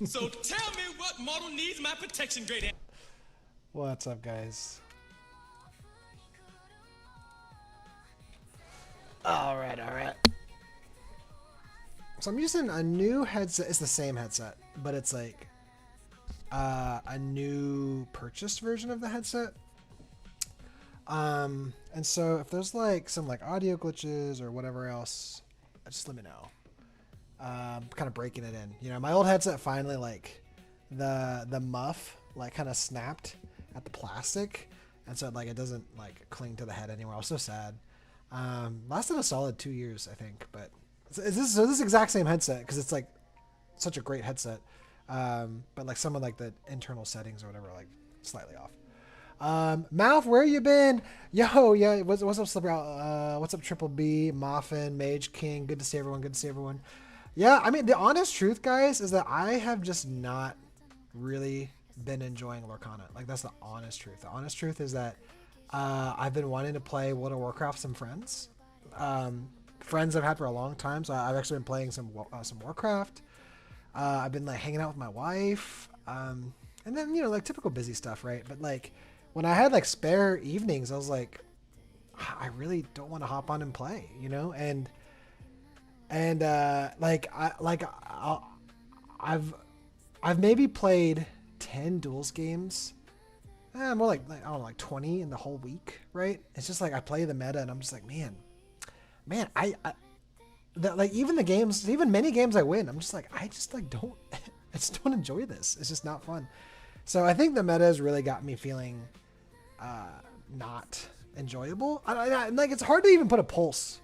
So tell me what model needs my protection grade. What's up, guys? All right, all right. So I'm using a new headset. It's the same headset, but it's like a new purchased version of the headset. And so if there's like some like audio glitches or whatever else, just let me know. Kind of breaking it in. You know, my old headset finally like the muff like kind of snapped at the plastic, and so like it doesn't like cling to the head anymore. I was so sad. Lasted a solid 2 years, I think. But this exact same headset because it's like such a great headset. But like some of like the internal settings or whatever are like slightly off. Mouth, where you been? Yo, yeah, what's up, Slipper? What's up, Triple B, Moffin, Mage King? Good to see everyone. Good to see everyone. Yeah, I mean, the honest truth, guys, is that I have just not really been enjoying Lorcana. Like, that's the honest truth. The honest truth is that I've been wanting to play World of Warcraft with some friends. Friends I've had for a long time. So I've actually been playing some Warcraft. I've been like hanging out with my wife. And then, you know, like typical busy stuff, right? But like when I had like spare evenings, I was like, I really don't want to hop on and play, you know? And I've maybe played 10 duels games. More like I don't know, like 20 in the whole week, right? It's just like I play the meta and I'm just like, man, like even the games, even many games I win, I'm just like, I just like don't, I just don't enjoy this. It's just not fun. So I think the meta has really got me feeling not enjoyable. Like it's hard to even put a pulse.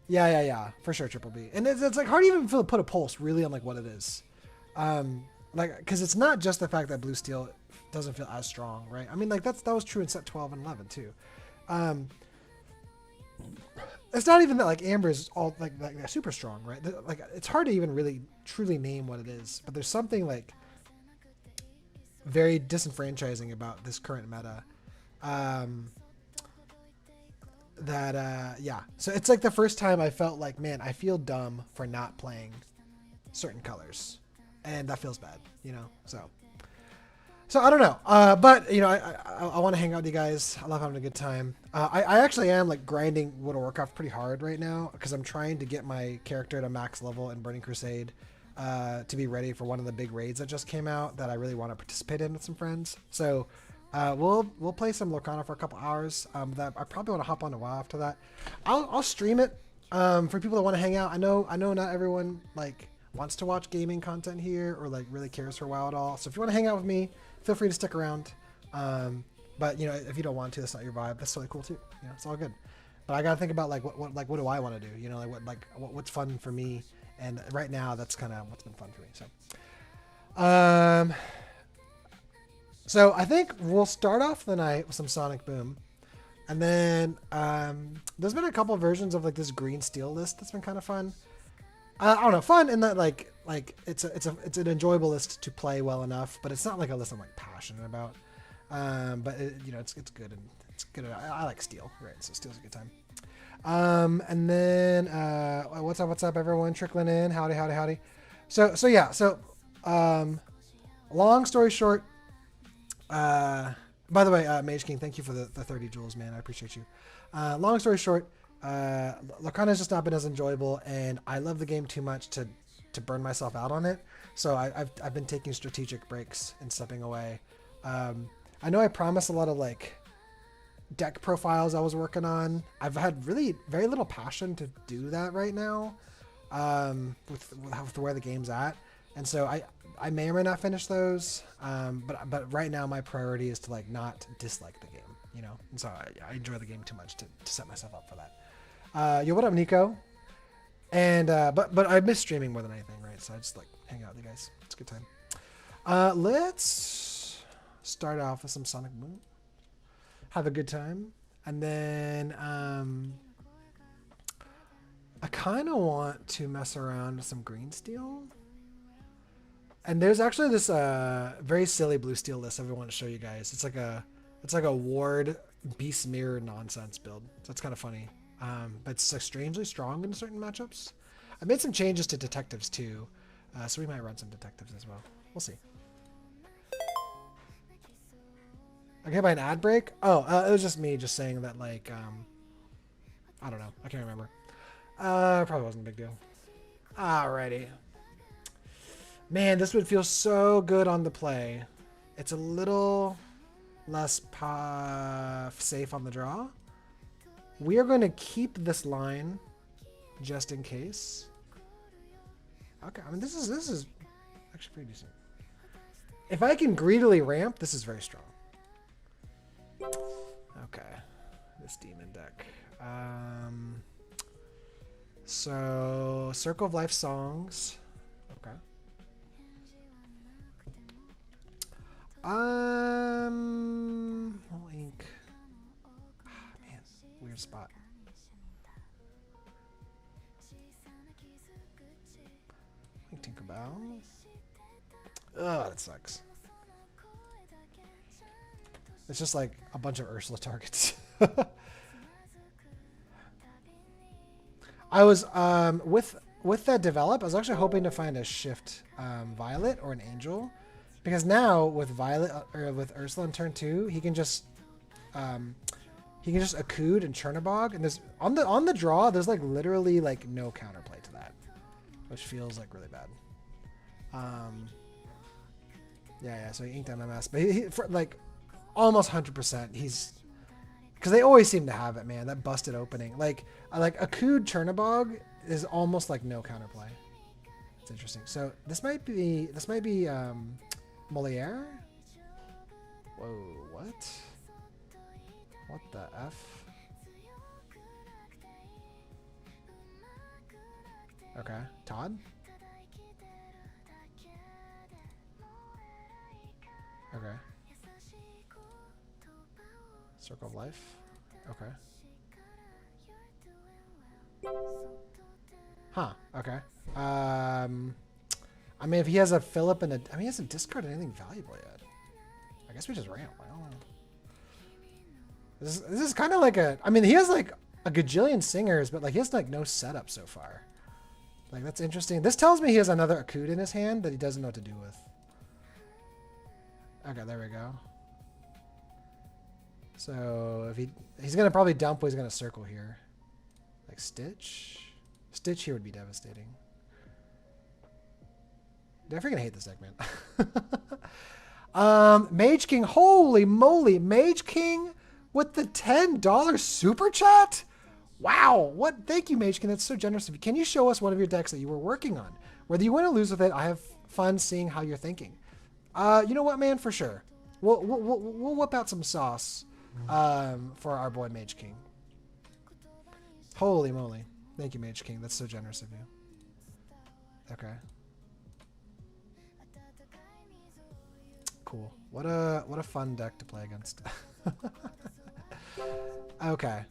Yeah, for sure, Triple B. And it's like hard to even put a pulse really on like what it is. Like, because it's not just the fact that Blue Steel doesn't feel as strong, right? I mean, like that was true in set 12 and 11 too. It's not even that like Amber is all like they're super strong, right? Like it's hard to even really truly name what it is, but there's something like very disenfranchising about this current meta. Yeah. So it's like the first time I felt like, man, I feel dumb for not playing certain colors, and that feels bad, you know. So I don't know, but you know, I want to hang out with you guys. I love having a good time. I actually am like grinding World of Warcraft pretty hard right now because I'm trying to get my character to max level in Burning Crusade to be ready for one of the big raids that just came out that I really want to participate in with some friends. So we'll play some Lorcana for a couple hours. That I probably want to hop on a while after that. I'll stream it for people that want to hang out. I know not everyone like wants to watch gaming content here or like really cares for WoW at all. So if you want to hang out with me, feel free to stick around. But you know, if you don't want to, that's not your vibe. That's totally cool too. You know, it's all good. But I gotta think about like what do I want to do? You know, like what's fun for me. And right now, that's kind of what's been fun for me. So I think we'll start off the night with some Sonic Boom, and then there's been a couple versions of like this green steel list that's been kind of fun. I don't know, fun in that like it's an enjoyable list to play well enough, but it's not like a list I'm like passionate about. But you know, it's good and it's good. I like steel, right? So steel's a good time. And then what's up, everyone trickling in? Howdy. So yeah. So long story short. By the way, Mage King, thank you for the 30 jewels, man. I appreciate you. Long story short. Lorcana has just not been as enjoyable, and I love the game too much to burn myself out on it. So I've been taking strategic breaks and stepping away. I know I promised a lot of like deck profiles I was working on. I've had really very little passion to do that right now, with where the game's at, and so I may or may not finish those. But right now my priority is to like not dislike the game, you know. And so I enjoy the game too much to set myself up for that. Yo, what up, Nico? And but I miss streaming more than anything, right? So I just like hang out with you guys. It's a good time. Let's start off with some Sonic Boom. Have a good time, and then I kind of want to mess around with some green steel. And there's actually this very silly blue steel list I want to show you guys. It's like a ward beast mirror nonsense build. So it's kind of funny. But it's like strangely strong in certain matchups. I made some changes to detectives too. So we might run some detectives as well. We'll see. Okay, by an ad break? Oh, it was just me just saying that, like, I don't know. I can't remember. Probably wasn't a big deal. Alrighty. Man, this would feel so good on the play. It's a little less safe on the draw. We are going to keep this line just in case. Okay, I mean, this is actually pretty decent. If I can greedily ramp, this is very strong. Okay, this demon deck. So Circle of Life songs. Okay. Ink. Man, weird spot. Tinkerbell. Oh, that sucks. It's just like a bunch of Ursula targets. I was with that develop, I was actually hoping to find a shift Violet or an Angel, because now with Violet or with Ursula in turn 2, he can just Akud and Chernabog, and there's on the draw there's like literally like no counterplay to that, which feels like really bad. Yeah, so he inked MMS, but he for like almost 100%. He's because they always seem to have it, man. That busted opening, like Akud Chernabog is almost like no counterplay. It's interesting. So this might be Moliere. Whoa, what? What the F? Okay, Todd. Okay. Circle of Life. Okay. Huh. Okay. I mean, if he has a Philip and he hasn't discarded anything valuable yet. I guess we just ramp. I don't know. This is kind of like I mean, he has like a gajillion singers, but like he has like no setup so far. Like that's interesting. This tells me he has another Akud in his hand that he doesn't know what to do with. Okay, there we go. So if he's gonna probably dump, he's gonna circle here, like Stitch. Stitch here would be devastating. I freaking hate this deck, man. Mage King, holy moly, Mage King with the $10 super chat. Wow, what? Thank you, Mage King. That's so generous of you. Can you show us one of your decks that you were working on? Whether you win or lose with it, I have fun seeing how you're thinking. You know what, man? For sure, we'll whip out some sauce for our boy Mage King. Holy moly! Thank you, Mage King. That's so generous of you. Okay. Cool. What a fun deck to play against. Okay.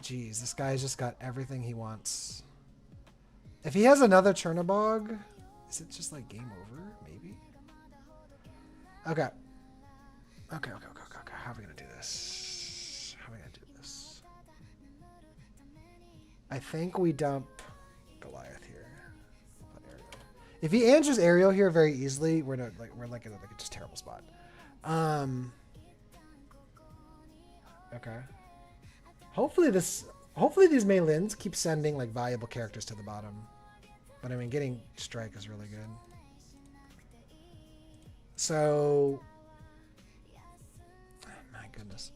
Jeez, this guy's just got everything he wants. If he has another Chernabog, is it just like game over? Maybe. Okay. Okay. How are we gonna do this? I think we dump Goliath here. If he answers Ariel here very easily, we're in a just terrible spot. Okay. Hopefully these Meilins keep sending like valuable characters to the bottom. But I mean, getting Strike is really good. So, my goodness.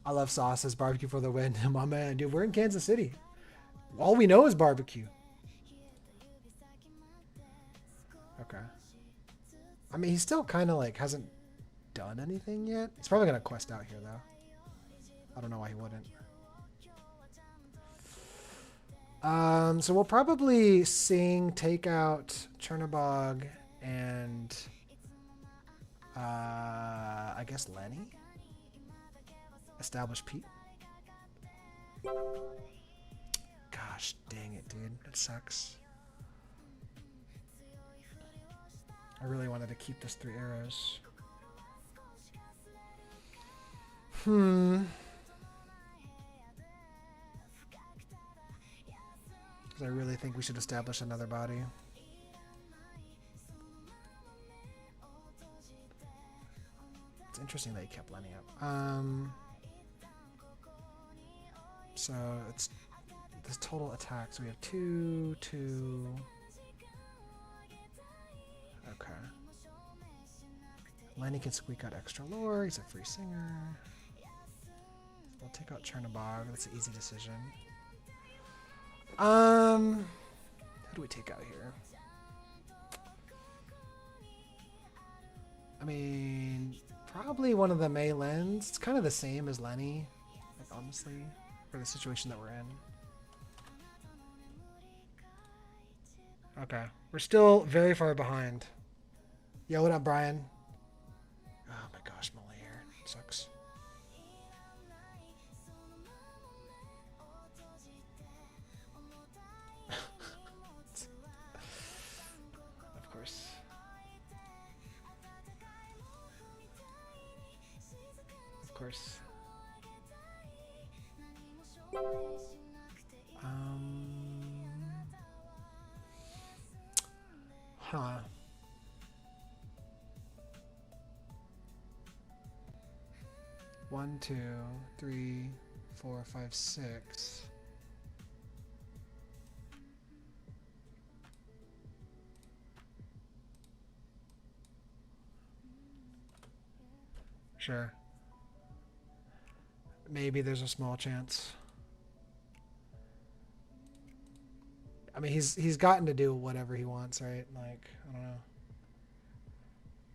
I love sauces. Barbecue for the win. My man, dude, we're in Kansas City. All we know is barbecue. Okay. I mean, he still kind of like hasn't done anything yet. He's probably going to quest out here, though. I don't know why he wouldn't. So we'll probably take out Chernabog and I guess Lenny. Establish Pete. Gosh dang it, dude. That sucks. I really wanted to keep this 3 arrows. I really think we should establish another body. interesting that he kept lining up. So it's this total attack. So we have 2, 2. Okay. Lenny can squeak out extra lore. He's a free singer. We'll take out Chernobog. That's an easy decision. Who do we take out here? I mean, probably one of the Mei Lens. It's kind of the same as Lenny, like, honestly, for the situation that we're in. Okay. We're still very far behind. Yo, what up, Brian? Oh my gosh, my hair sucks. Of course. Of course. Huh. One, 2, 3, 4, 5, 6. Sure. Maybe there's a small chance. I mean, he's gotten to do whatever he wants, right? Like, I don't know.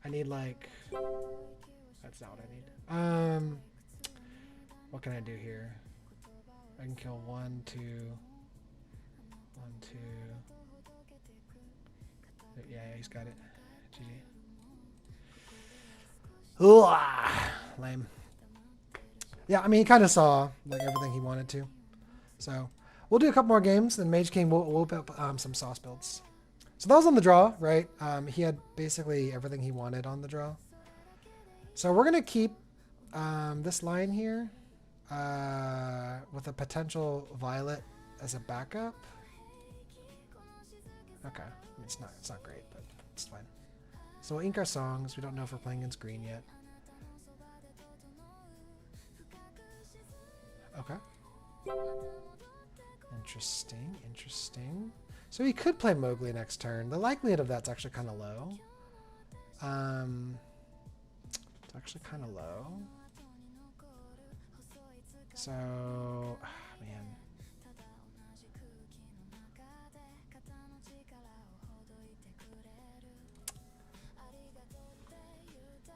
I need, like... That's not what I need. What can I do here? I can kill 1, 2... 1, 2... Yeah, he's got it. GG. Ooh, lame. Yeah, I mean, he kind of saw, like, everything he wanted to. So... We'll do a couple more games, then Mage King will whoop up some sauce builds. So that was on the draw, right? He had basically everything he wanted on the draw. So we're going to keep this line here with a potential Violet as a backup. Okay. I mean, it's not great, but it's fine. So we'll ink our songs. We don't know if we're playing against green yet. Okay. Interesting, interesting. So he could play Mowgli next turn. The likelihood of that's actually kind of low. It's actually kind of low. So, man.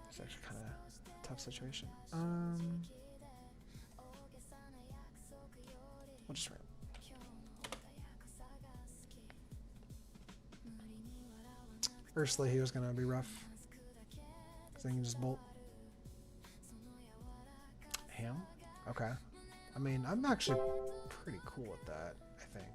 It's actually kind of a tough situation. We'll just run. Firstly, he was going to be rough. Because then you can just bolt. Ham? Okay. I mean, I'm actually pretty cool with that, I think.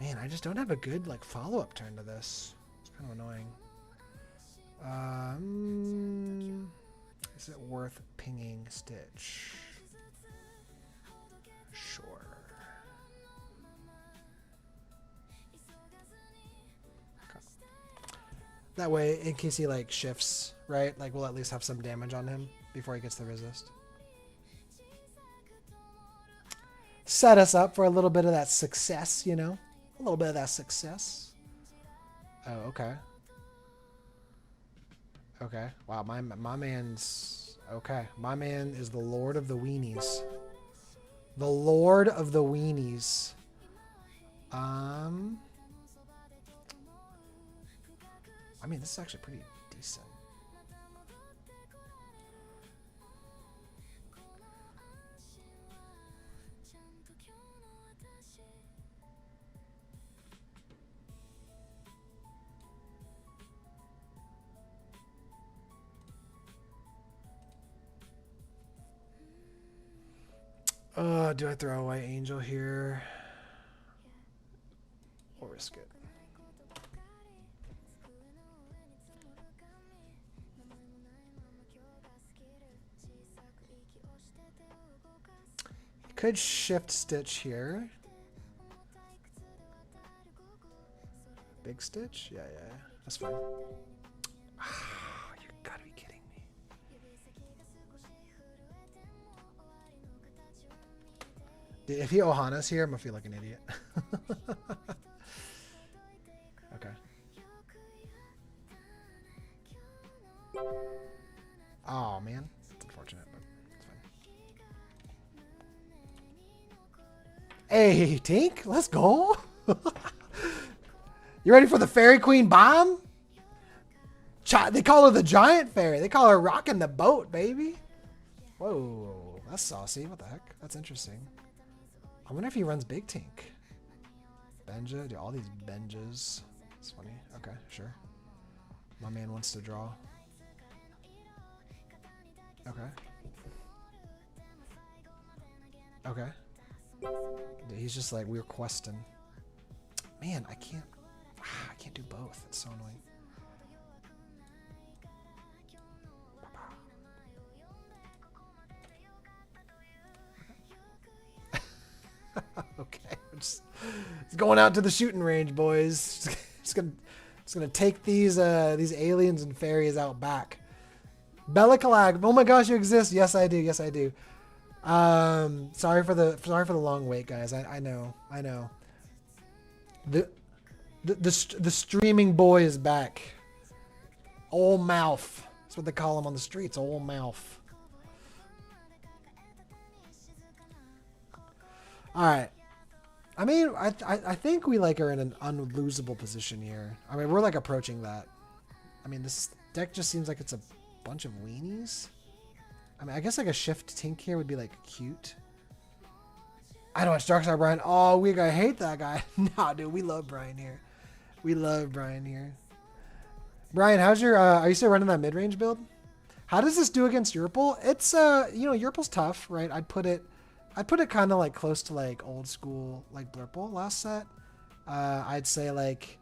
Man, I just don't have a good, like, follow-up turn to this. It's kind of annoying. Is it worth pinging Stitch? Sure. Okay. That way, in case he like shifts, right? Like we'll at least have some damage on him before he gets the resist. Set us up for a little bit of that success, you know? A little bit of that success. Oh, okay. Okay. Wow, my man's... Okay. My man is the Lord of the Weenies. The Lord of the Weenies. I mean, this is actually pretty decent. Do I throw away Angel here? Or risk it? Could shift stitch here. Big stitch? Yeah, yeah. That's fine. You gotta be kidding me. Dude, if he Ohana's here, I'm gonna feel like an idiot. Okay. Oh, man. It's unfortunate, but it's fine. Hey, Tink, let's go. You ready for the Fairy Queen bomb? They call her the Giant Fairy. They call her rocking the boat, baby. Whoa, that's saucy. What the heck? That's interesting. I wonder if he runs Big Tink. Benja, dude, all these Benjas. It's funny. Okay, sure. My man wants to draw. Okay. Okay. Dude, he's just like, we're questing. Man, I can't do both. It's so annoying. Okay, it's going out to the shooting range, boys. Just gonna take these aliens and fairies out back. Bella Calag, oh my gosh, you exist. Yes, I do. Yes, I do. Sorry for the long wait, guys. I know. The streaming boy is back. Old mouth. That's what they call him on the streets. Old mouth. All right. I mean, I think we like are in an unlosable position here. I mean, we're like approaching that. I mean, this deck just seems like it's a bunch of weenies. I mean, I guess like a shift Tink here would be like cute. I know it's Darkstar Brian. Oh, I hate that guy. Nah, dude, we love Brian here. We love Brian here. Brian, how's your? Are you still running that mid-range build? How does this do against Yurple? It's you know, Yurple's tough, right? I'd put it kind of like close to like old school like Blurple last set. I'd say like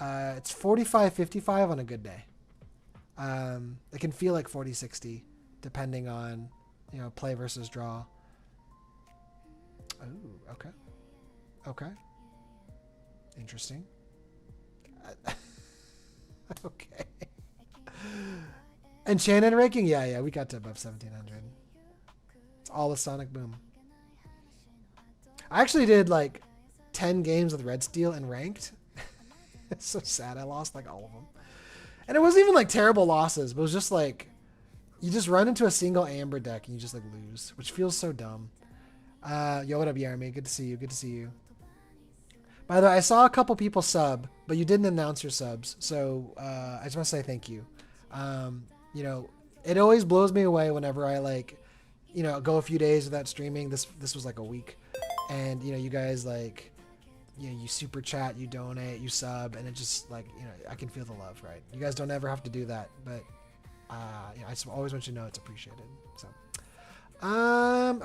it's 45-55 on a good day. It can feel like 40-60 depending on, you know, play versus draw. Oh, okay. Okay. Interesting. Okay. Enchanted ranking? Yeah, we got to above 1700. It's all the Sonic Boom. I actually did like 10 games with Red Steel and ranked. It's so sad. I lost like all of them. And it wasn't even like terrible losses, but it was just like you just run into a single Amber deck and you just like lose, which feels so dumb. Yo, what up, Yarmy? Good to see you. Good to see you. By the way, I saw a couple people sub, but you didn't announce your subs, so I just want to say thank you. You know, it always blows me away whenever I like, you know, go a few days without streaming. This was like a week, and you know, you guys like, you know, you super chat, you donate, you sub, and it just like, you know, I can feel the love, right? You guys don't ever have to do that, but you know, I just always want you to know it's appreciated. So.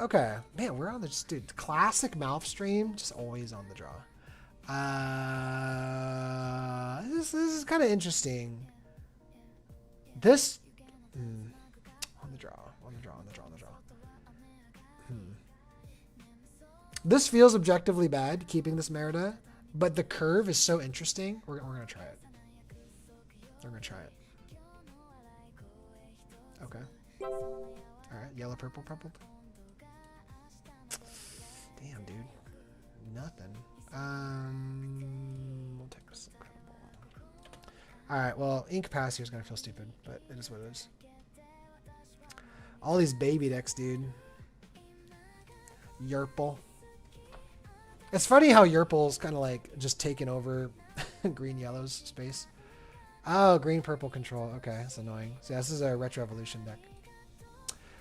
Okay, man, we're on the dude. Classic mouth stream, just always on the draw. This is kind of interesting. This on the draw. This feels objectively bad, keeping this Merida, but the curve is so interesting. We're gonna try it. We're gonna try it. Okay. All right, yellow, purple. Damn, dude. Nothing. We'll take this incredible. All right, well, Ink Pass here is gonna feel stupid, but it is what it is. All these baby decks, dude. Yurple. It's funny how Yurple's kind of like just taking over green yellow's space. Oh, green purple control. Okay, that's annoying. So yeah, this is a Retro Evolution deck.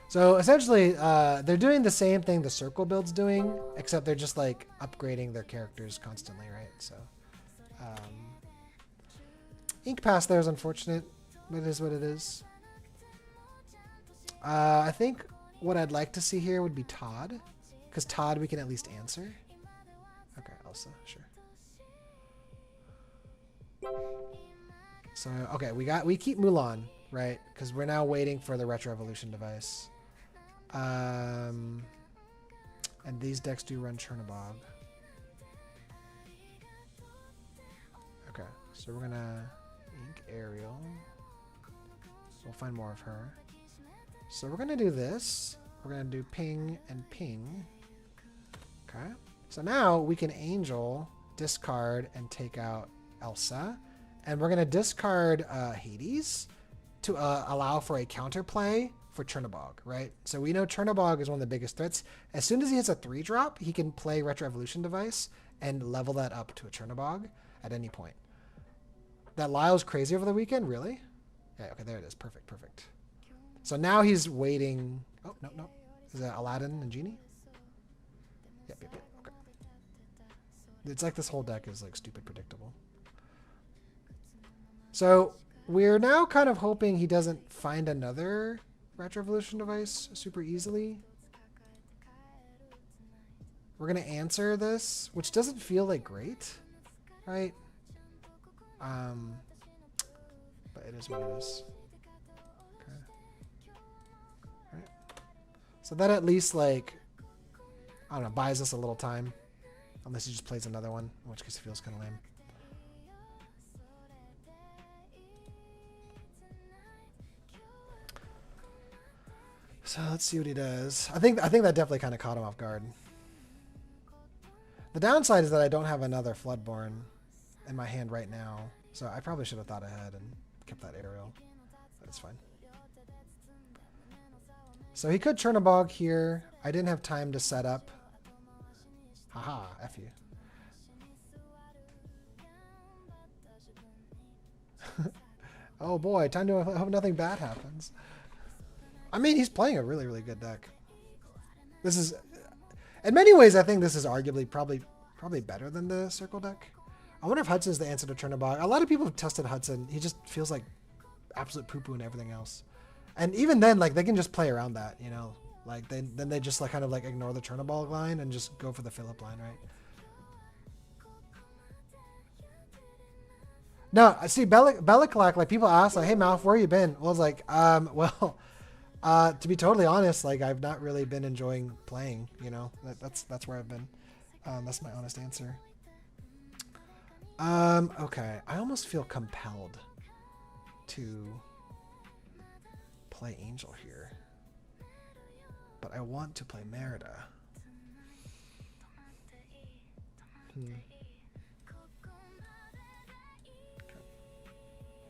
So essentially, they're doing the same thing the Circle build's doing, except they're just like upgrading their characters constantly, right? So, Ink Pass there is unfortunate, but it is what it is. I think what I'd like to see here would be Todd, because Todd we can at least answer. Okay, Elsa, sure. So okay, we keep Mulan, right? Because we're now waiting for the Retro Evolution device. And And these decks do run Chernobog. Okay, so we're gonna ink Ariel. We'll find more of her. So we're gonna do this. We're gonna do ping and ping. Okay. So now we can Angel, discard, and take out Elsa. And we're gonna discard Hades to allow for a counterplay for Chernobog, right? So we know Chernobog is one of the biggest threats. As soon as he hits a 3-drop, he can play Retro Evolution Device and level that up to a Chernobog at any point. That Lyle's crazy over the weekend? Really? Yeah, okay, there it is. Perfect, perfect. So now he's waiting. Oh, no, no. Is that Aladdin and Genie? Yep, yep, yep. Okay. It's like this whole deck is like stupid predictable. So we're now kind of hoping he doesn't find another Retro Evolution Device super easily. We're going to answer this, which doesn't feel like great, right? But it is what it is. Okay. All right. So that at least, like, I don't know, buys us a little time. Unless he just plays another one, in which case it feels kind of lame. So let's see what he does. I think that definitely kind of caught him off guard. The downside is that I don't have another Floodborn in my hand right now. So I probably should have thought ahead and kept that Ariel. But it's fine. So he could Chernobog here. I didn't have time to set up. Haha, F you. Oh boy, time to hope nothing bad happens. I mean, he's playing a really, really good deck. This is, in many ways, I think this is arguably probably better than the Circle deck. I wonder if Hudson's the answer to Chernobog. A lot of people have tested Hudson. He just feels like absolute poo-poo and everything else. And even then, like, they can just play around that, you know? Like, then they just like kind of like ignore the Chernobog line and just go for the Phillip line, right? No, see, Belliclac, like, people ask, like, hey, Malf, where you been? Well, it's like, well, to be totally honest, like, I've not really been enjoying playing, you know? That's where I've been. That's my honest answer. Okay. I almost feel compelled to play Angel here. But I want to play Merida. Okay.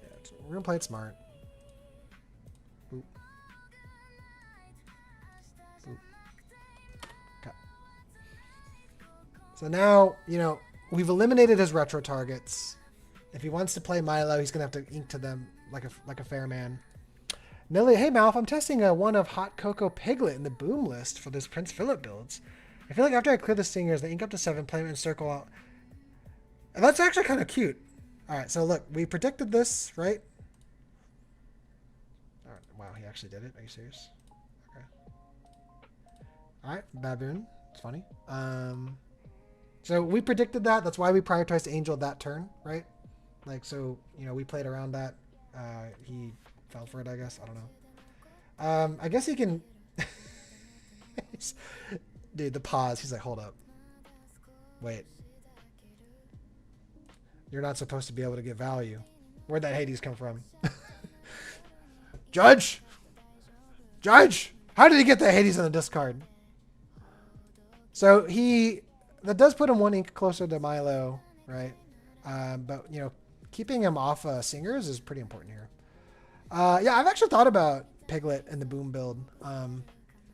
Yeah, we're going to play it smart. Boop. Boop. Okay. So now, you know, we've eliminated his retro targets. If he wants to play Milo, he's going to have to ink to them like a fair man. Nilly, hey Malf, I'm testing one of Hot Cocoa Piglet in the boom list for this Prince Philip builds. I feel like after I clear the stingers, they ink up to 7, play them in circle out. And that's actually kind of cute. Alright, so look, we predicted this, right? Alright, wow, he actually did it. Are you serious? Okay. Alright, Baboon. It's funny. So we predicted that. That's why we prioritized Angel that turn, right? Like, so, you know, we played around that. He fell for it, I guess. I don't know. I guess he can... Dude, the pause. He's like, hold up. Wait. You're not supposed to be able to get value. Where'd that Hades come from? Judge! Judge! How did he get the Hades in the discard? So he... That does put him 1 ink closer to Milo, right? But, you know, keeping him off Singers is pretty important here. Yeah, I've actually thought about Piglet and the boom build.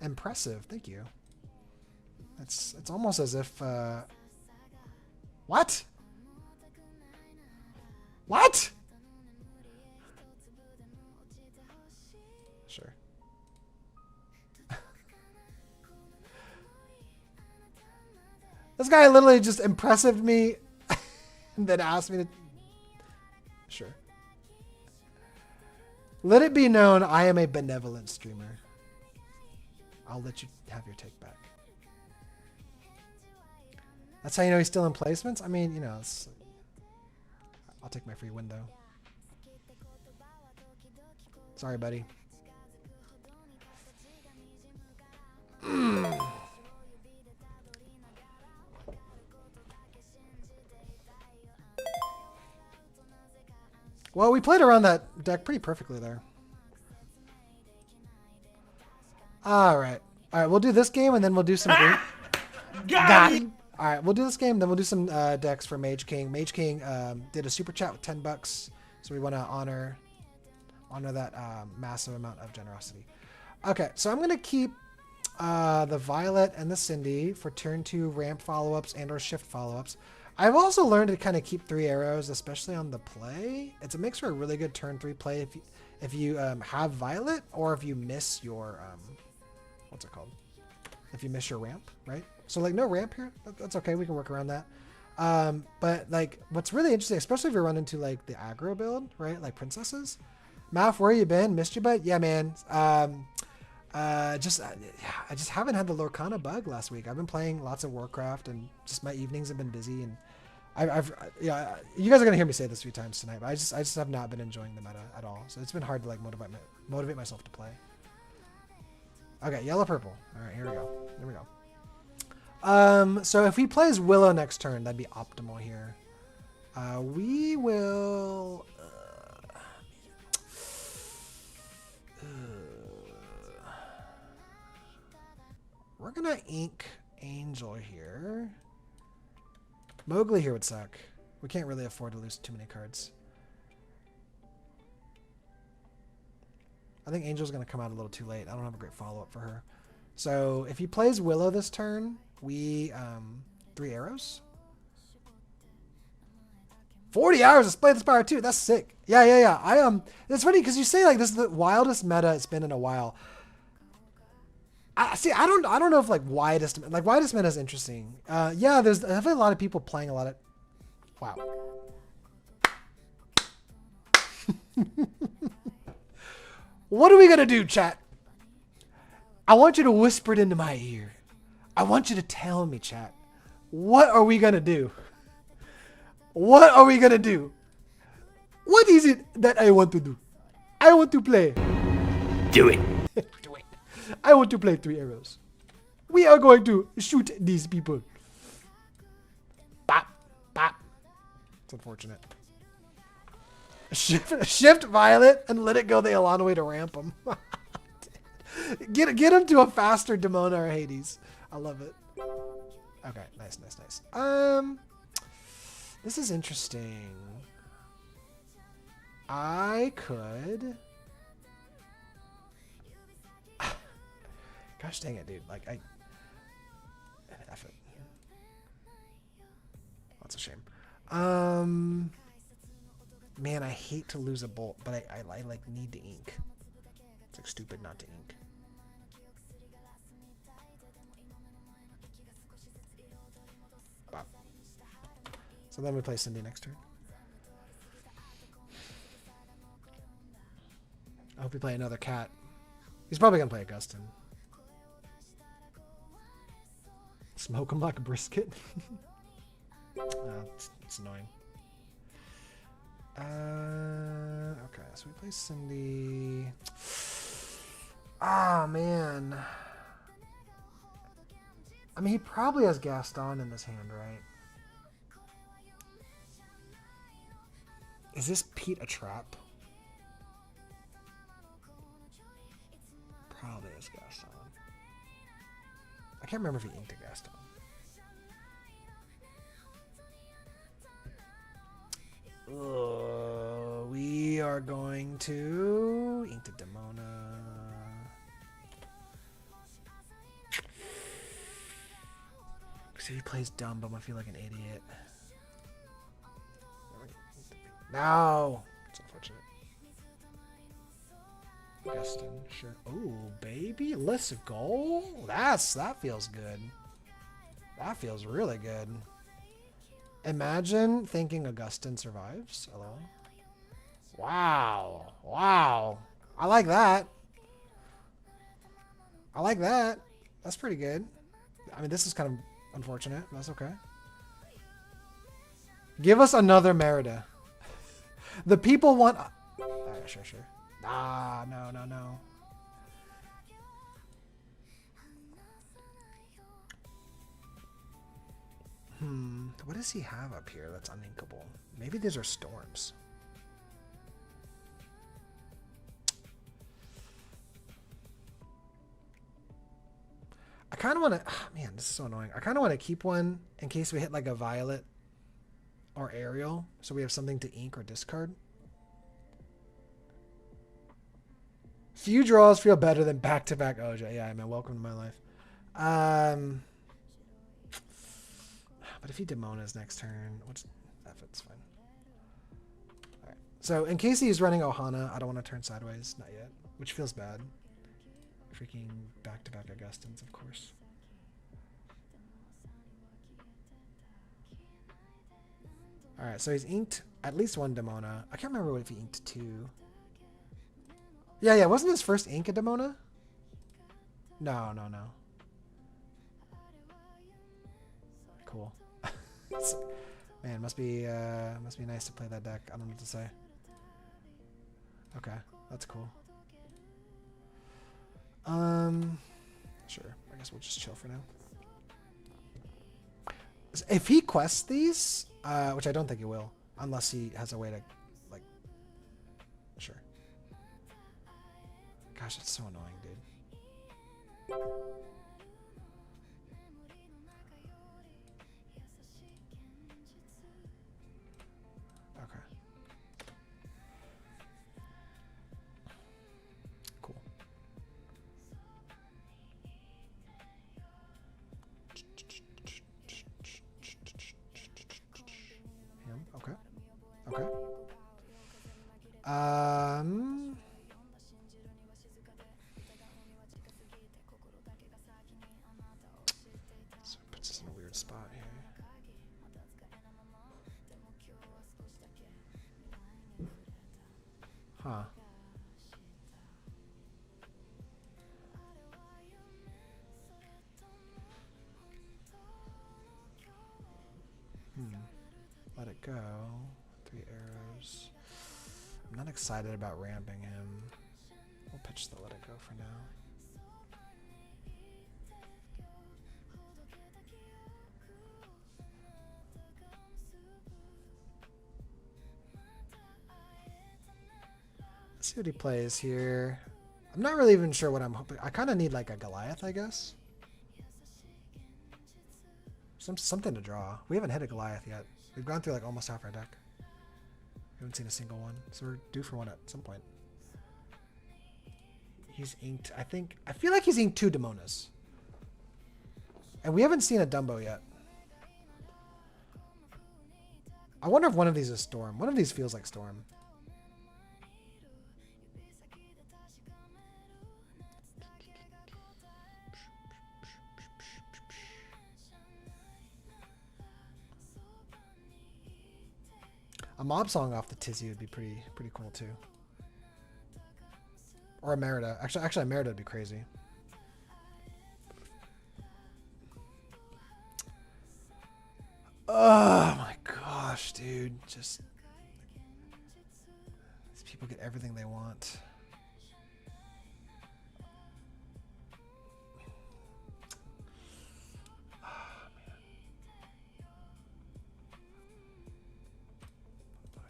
Impressive. Thank you. It's almost as if... What? What? Sure. This guy literally just impressived me and then asked me to... Sure. Let it be known I am a benevolent streamer. I'll let you have your take back. That's how you know he's still in placements? I mean, you know, it's... I'll take my free window. Sorry, buddy. Well, we played around that deck pretty perfectly there. All right. All right, we'll do this game, and then we'll do some... Got him! All right, we'll do this game, then we'll do some decks for Mage King. Mage King did a super chat with $10, so we want to honor that massive amount of generosity. Okay, so I'm going to keep the Violet and the Cindy for turn 2 ramp follow-ups and or shift follow-ups. I've also learned to kind of keep 3 arrows, especially on the play. It makes for a really good turn 3 play if you have Violet, or if you miss your what's it called? If you miss your ramp, right? So like no ramp here, that's okay. We can work around that. But like what's really interesting, especially if you run into like the aggro build, right? Like princesses. Maf, where you been? Missed you, bud? Yeah, man. I just haven't had the Lorcana bug last week. I've been playing lots of Warcraft, and just my evenings have been busy, and yeah, you guys are gonna hear me say this a few times tonight, but I just have not been enjoying the meta at all. So it's been hard to like motivate myself to play. Okay, yellow purple. All right, here we go. Here we go. So if he plays Willow next turn, that'd be optimal here. We will. We're gonna ink Angel here. Mowgli here would suck. We can't really afford to lose too many cards. I think Angel's gonna come out a little too late. I don't have a great follow-up for her. So if he plays Willow this turn, we 3 arrows. 40 hours to play this power too. That's sick. Yeah. It's funny because you say like this is the wildest meta it's been in a while. I don't know if like widest meta is interesting. Yeah, there's definitely a lot of people playing a lot of. Wow. What are we gonna do, chat? I want you to whisper it into my ear. I want you to tell me, chat. What are we gonna do? What are we gonna do? What is it that I want to do? I want to play. Do it. Do it. I want to play 3 arrows. We are going to shoot these people. Bop, bop. It's unfortunate. Shift Violet and let it go the Alana way to ramp him. Get him to a faster Demona or Hades. I love it. Okay, nice. This is interesting. I could. Gosh dang it, dude. Like, F it. That's a shame. Man, I hate to lose a bolt, but I like need to ink. It's like stupid not to ink. Bop. So then we play Cindy next turn. I hope we play another cat. He's probably gonna play Augustin. Smoke him like a brisket. It's annoying. Okay, so we play Cindy. Ah, man. I mean, he probably has Gaston in this hand, right? Is this Pete a trap? Probably is Gaston. I can't remember if he inked a Gaston. We are going to ink the Demona. Because if he plays dumb, I'm gonna feel like an idiot. No! It's unfortunate. Augustin, sure. Ooh, baby, let's go. That feels good. That feels really good. Imagine thinking Augustin survives alone. Wow. I like that. That's pretty good. I mean, this is kind of unfortunate. That's okay. Give us another Merida. The people want... Sure. Ah, no. What does he have up here that's uninkable? Maybe these are storms. kind of want to... man, this is so annoying. I kind of want to keep one in case we hit like a Violet or Ariel. So we have something to ink or discard. Few draws feel better than back-to-back OJ. Yeah, man, welcome to my life. But if he Demonas next turn, it's fine. All right. So in case he's running Ohana, I don't want to turn sideways. Not yet, which feels bad. Freaking back-to-back Augustins, of course. All right, so he's inked at least one Demona. I can't remember if he inked two. Yeah, wasn't his first ink a Demona? No. Cool. Man, must be nice to play that deck. I don't know what to say. Okay, that's cool. Sure. I guess we'll just chill for now. If he quests these, which I don't think he will, unless he has a way to, like, sure. Gosh, it's so annoying, dude. Okay. Cool. Okay. Okay. So it puts us in a weird spot here. Huh. Let it go. 3 arrows. I'm not excited about ramping him. We'll pitch the let it go for now. Let's see what he plays here. I'm not really even sure what I'm hoping. I kind of need like a Goliath, I guess. Something to draw. We haven't hit a Goliath yet. We've gone through like almost half our deck. We haven't seen a single one, so we're due for one at some point. He's inked, I feel like he's inked 2 Demonas. And we haven't seen a Dumbo yet. I wonder if one of these is Storm. One of these feels like Storm. A Mob Song off the Tizzy would be pretty cool too. Or a Merida. Actually a Merida would be crazy. Oh my gosh, dude. Just these people get everything they want.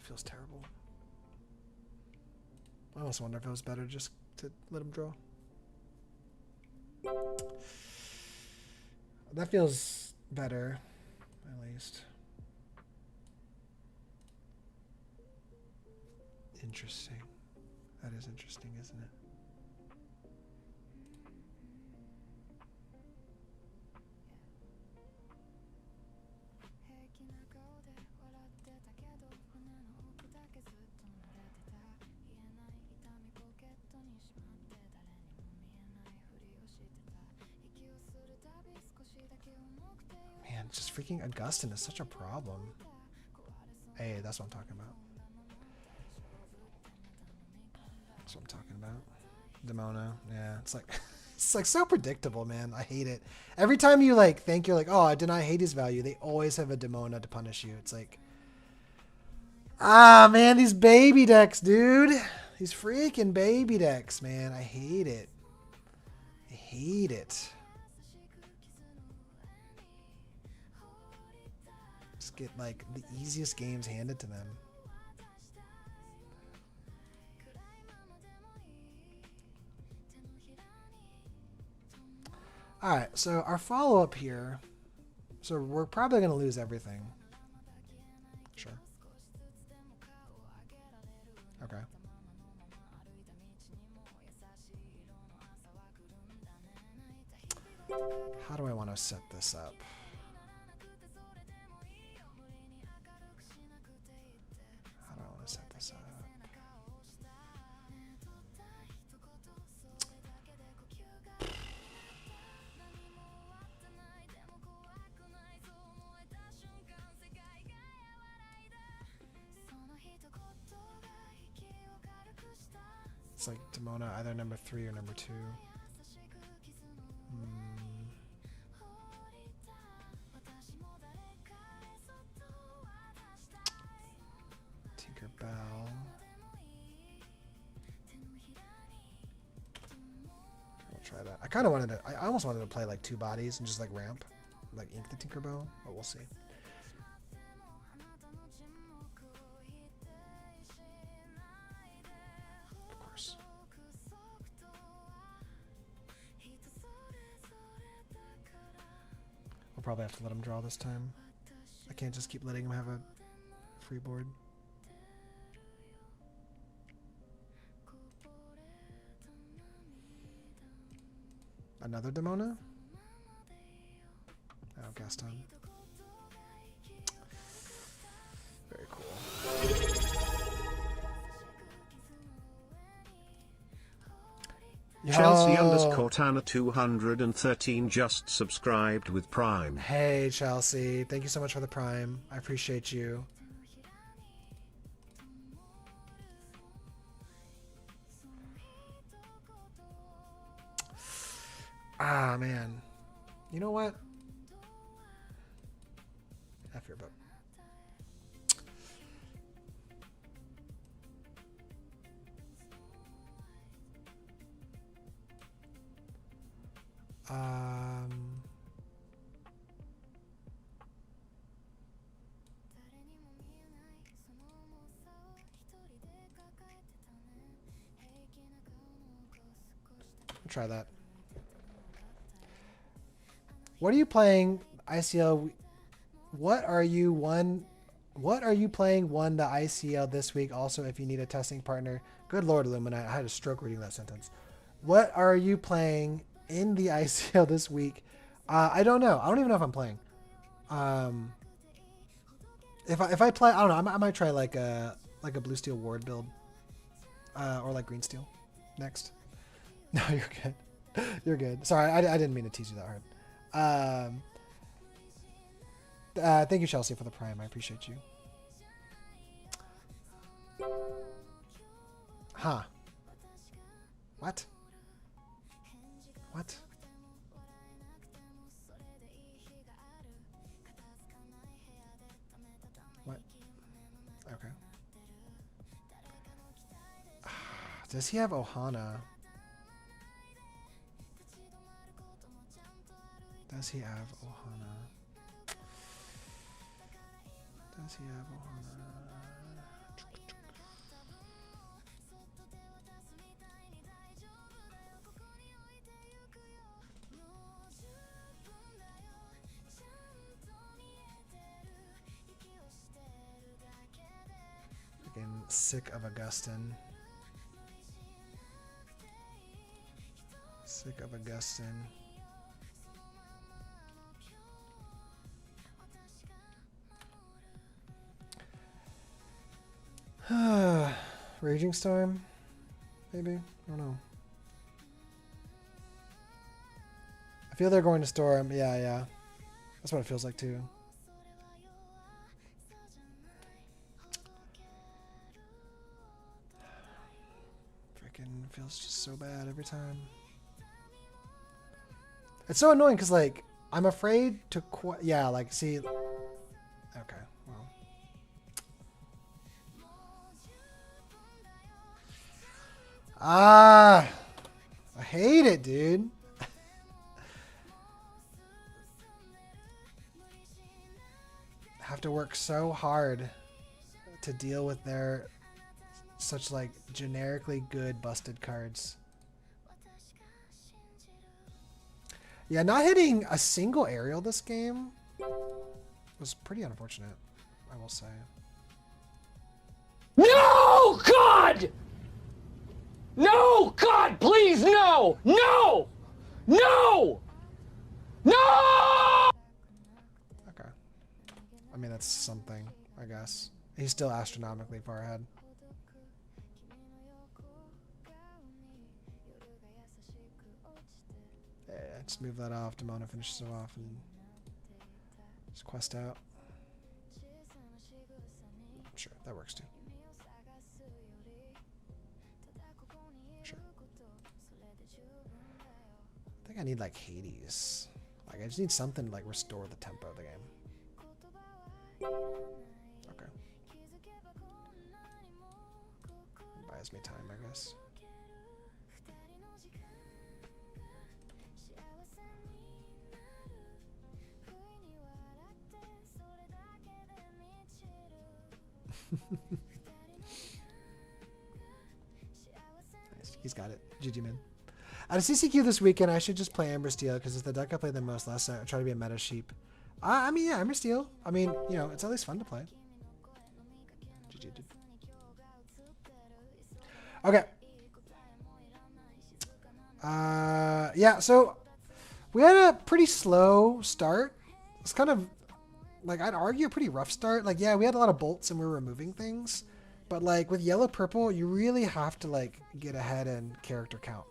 Feels terrible. I almost wonder if it was better just to let him draw. That feels better, at least. Interesting. That is interesting, isn't it? Man, just freaking Augustin is such a problem. Hey, that's what I'm talking about. That's what I'm talking about. Demona, yeah, it's like it's like so predictable, man. I hate it. Every time you like think you're like, oh, I deny Hades value, they always have a Demona to punish you. It's like, ah, man, these baby decks, dude. These freaking baby decks, man. I hate it. I hate it. Just get like the easiest games handed to them. Alright, so our follow-up here. So we're probably going to lose everything. Sure. Okay. How do I want to set this up? How do I want to set this up? It's like Demona, either number 3 or number 2. Tinkerbell. I'll try that. I kind of wanted to. I almost wanted to play like 2 bodies and just like ramp, like ink the Tinkerbell, but we'll see. Probably have to let him draw this time. I can't just keep letting him have a free board. Another Demona? Oh, Gaston. Very cool. Chelsea underscore Tanner 213 just subscribed with Prime. Hey Chelsea, thank you so much for the Prime. I appreciate you. Ah man, you know what? F your book. Try that. What are you playing, ICL? What are you playing the ICL this week? Also, if you need a testing partner. Good Lord, Illuminati. I had a stroke reading that sentence. What are you playing in the ICL this week? I don't know. I don't even know if I'm playing. If I play, I don't know. I might try like a blue steel ward build, or like green steel next. No, you're good. You're good. Sorry, I didn't mean to tease you that hard. Thank you, Chelsea, for the Prime. I appreciate you. Huh. What? What? What? Okay. Does he have Ohana? Does he have Ohana? Does he have Ohana? Freaking sick of Augustin. Sick of Augustin. Raging Storm? Maybe? I don't know. I feel they're going to Storm. Yeah. That's what it feels like too. Freaking feels just so bad every time. It's so annoying because, like, I'm afraid to yeah, like, see. Okay, well. I hate it, dude. Have to work so hard to deal with their such, like, generically good busted cards. Yeah, not hitting a single aerial this game was pretty unfortunate, I will say. No, God! No, God, please, no! No! No! No! Okay. I mean, that's something, I guess. He's still astronomically far ahead. Yeah, just move that off. Demona finishes it off and just quest out. Sure, that works too. Sure. I think I need like Hades. Like I just need something to like restore the tempo of the game. Okay. Buys me time, I guess. Nice. He's got it. GG, man. At a CCQ this weekend, I should just play Amber Steel because it's the deck I played the most last night. I try to be a meta sheep. I mean, yeah, Amber Steel. I mean, you know, it's at least fun to play. GG, dude. Okay. Yeah, so we had a pretty slow start. It's kind of like, I'd argue a pretty rough start. Like, yeah, we had a lot of bolts and we were removing things. But like with yellow purple, you really have to like get ahead in character count.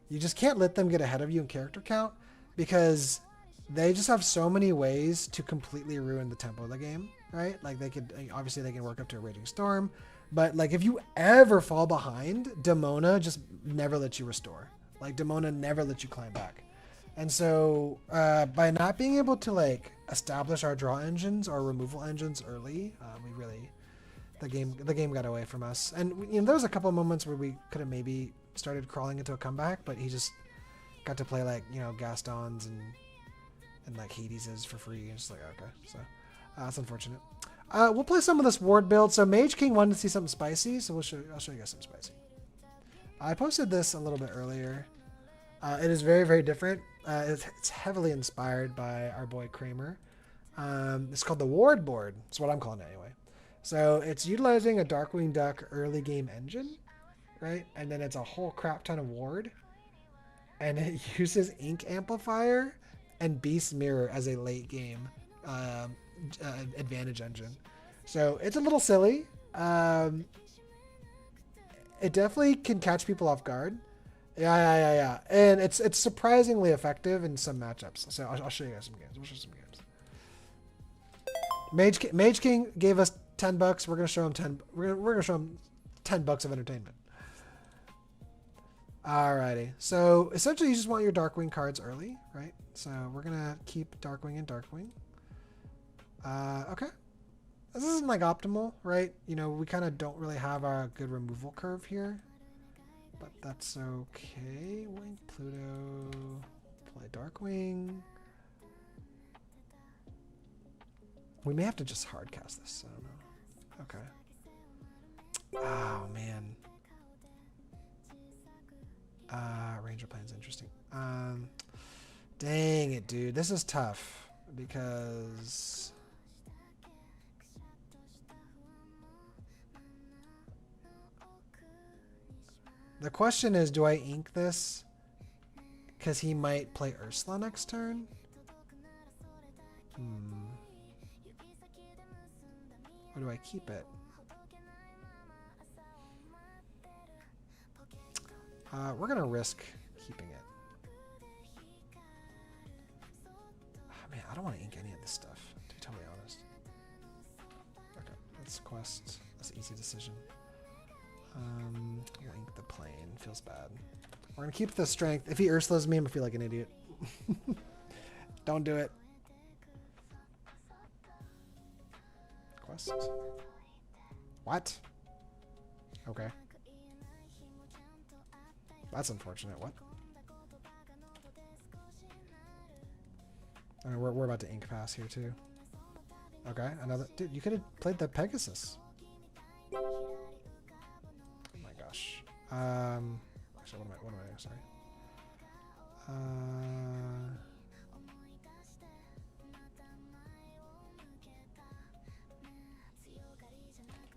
You just can't let them get ahead of you in character count because they just have so many ways to completely ruin the tempo of the game, right? Like they could, obviously they can work up to a Raging Storm, but like if you ever fall behind, Demona just never lets you restore. Like Demona never lets you climb back. And so by not being able to like establish our draw engines or removal engines early, we really, the game got away from us. And you know, there was a couple of moments where we could have maybe started crawling into a comeback, but he just got to play like, you know, Gastons and like Hadeses for free. And just like, okay, so that's unfortunate. We'll play some of this ward build. So Mage King wanted to see something spicy, so I'll show you guys something spicy. I posted this a little bit earlier. It is very, very different. It's heavily inspired by our boy Kramer. It's called the Ward Board. That's what I'm calling it anyway. So it's utilizing a Darkwing Duck early game engine, right? And then it's a whole crap ton of ward. And it uses Ink Amplifier and Beast Mirror as a late game advantage engine. So it's a little silly. It definitely can catch people off guard. Yeah. And it's surprisingly effective in some matchups. So I'll show you guys some games. We'll show some games. Mage King gave us $10. We're gonna show him 10. We're gonna show him $10 of entertainment. Alrighty. So essentially, you just want your Darkwing cards early, right? So we're gonna keep Darkwing and Darkwing. Okay. This isn't like optimal, right? You know, we kind of don't really have a good removal curve here. But that's okay. Wing Pluto. Play Darkwing. We may have to just hardcast this. I don't know. Okay. Oh, man. Ranger Plan's interesting. Dang it, dude. This is tough. Because... the question is, do I ink this? Because he might play Ursula next turn? Or do I keep it? We're going to risk keeping it. Oh, man, I don't want to ink any of this stuff, to be totally honest. Okay, let's quest. That's an easy decision. We'll ink the plane. Feels bad. We're going to keep the strength. If he Ursula's me, I'm going to feel like an idiot. Don't do it. Quest. What? Okay. That's unfortunate. What? I mean, we're about to ink pass here too. Okay, another. Dude, you could have played the Pegasus. Oh my gosh. Actually, what am I doing? Sorry.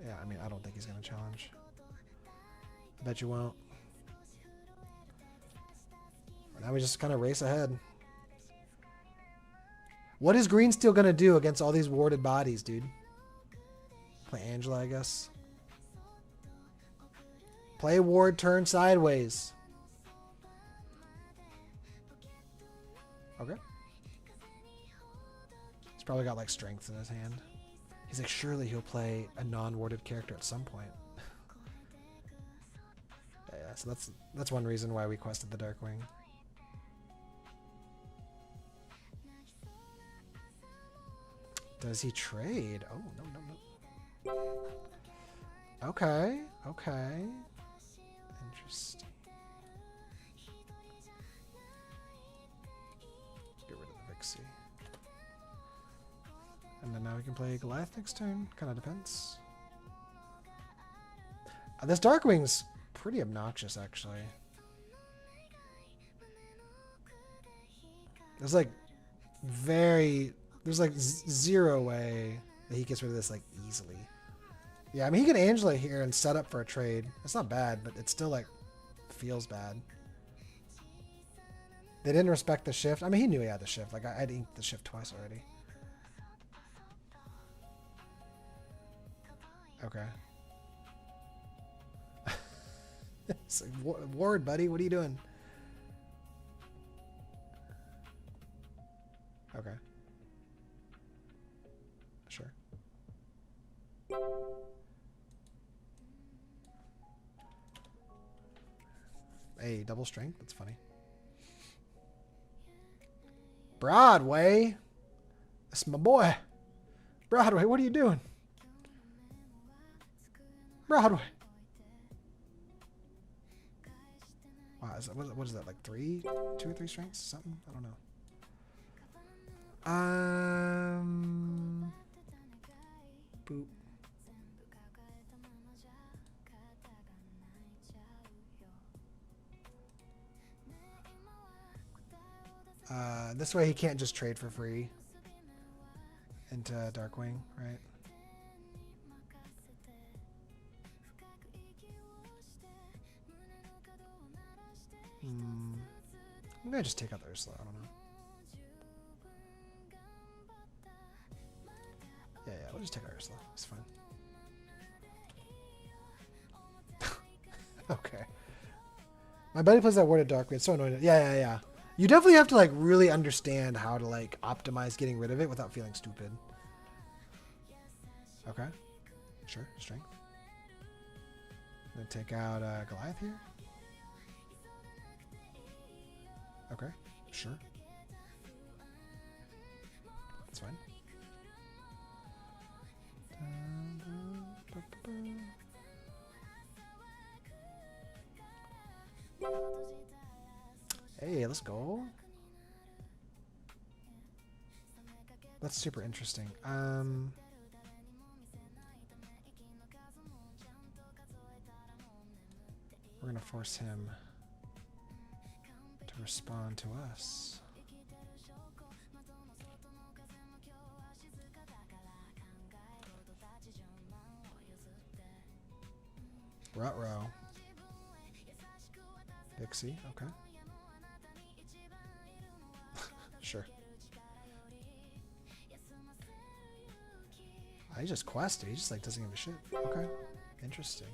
Yeah, I mean, I don't think he's going to challenge. I bet you won't. Now we just kind of race ahead. What is green still going to do against all these warded bodies, dude? Play Angela, I guess. Play ward, turn sideways. Okay. He's probably got like strength in his hand. He's like, surely he'll play a non-warded character at some point. Yeah, so that's one reason why we quested the Darkwing. Does he trade? Oh, no. Okay. Interesting. Get rid of the Vixie. And then now we can play Goliath next turn. Kind of depends. This Darkwing's pretty obnoxious, actually. There's like there's like zero way that he gets rid of this like easily. Yeah, I mean, he can Angela here and set up for a trade. It's not bad, but it still like feels bad. They didn't respect the shift. I mean, he knew he had the shift. Like I'd inked the shift twice already. Okay. It's like, Ward, buddy, what are you doing? Okay. Sure. Hey, double strength? That's funny. Broadway? That's my boy. Broadway, what are you doing? Broadway. Wow, what is that, like 2 or 3 strengths? Something? I don't know. Boop. This way he can't just trade for free into Darkwing, right? I'm gonna just take out the Ursula, I don't know. Yeah, we'll just take out Ursula. It's fine. Okay. My buddy plays that warded Darkwing. It's so annoying. Yeah. You definitely have to like really understand how to like optimize getting rid of it without feeling stupid. Okay. Sure. Strength. I'm gonna take out Goliath here. Okay. Sure. That's fine. Hey, let's go. That's super interesting. We're gonna force him to respond to us. Ruh-roh. Vixie, okay. Sure. I just quested. He just like doesn't give a shit. Okay. Interesting.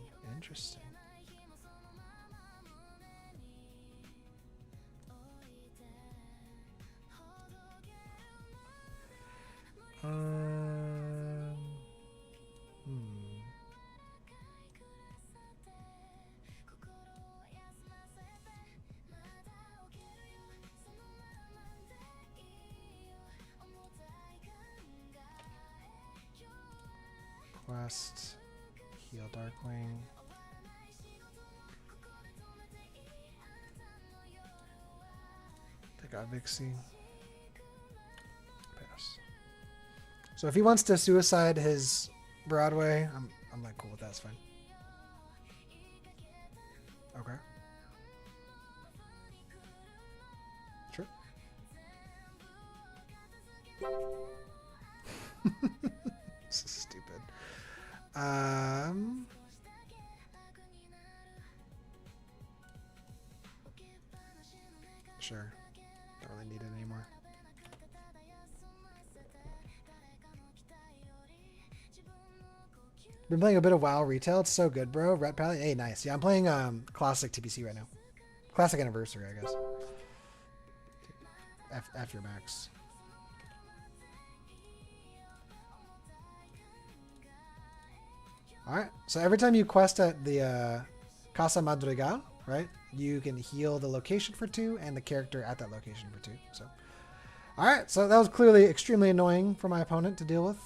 Quest, heal Darkwing. Take out Vixie. Pass. So if he wants to suicide his Broadway, I'm like cool with that. It's fine. Okay. Sure. This is stupid. Sure. Don't really need it anymore. Been playing a bit of WoW retail. It's so good, bro. Ret Pally. Hey, nice. Yeah, I'm playing classic TPC right now. Classic anniversary, I guess. After your max. All right. So every time you quest at the Casa Madrigal, right, you can heal the location for 2 and the character at that location for 2. So, all right. So that was clearly extremely annoying for my opponent to deal with.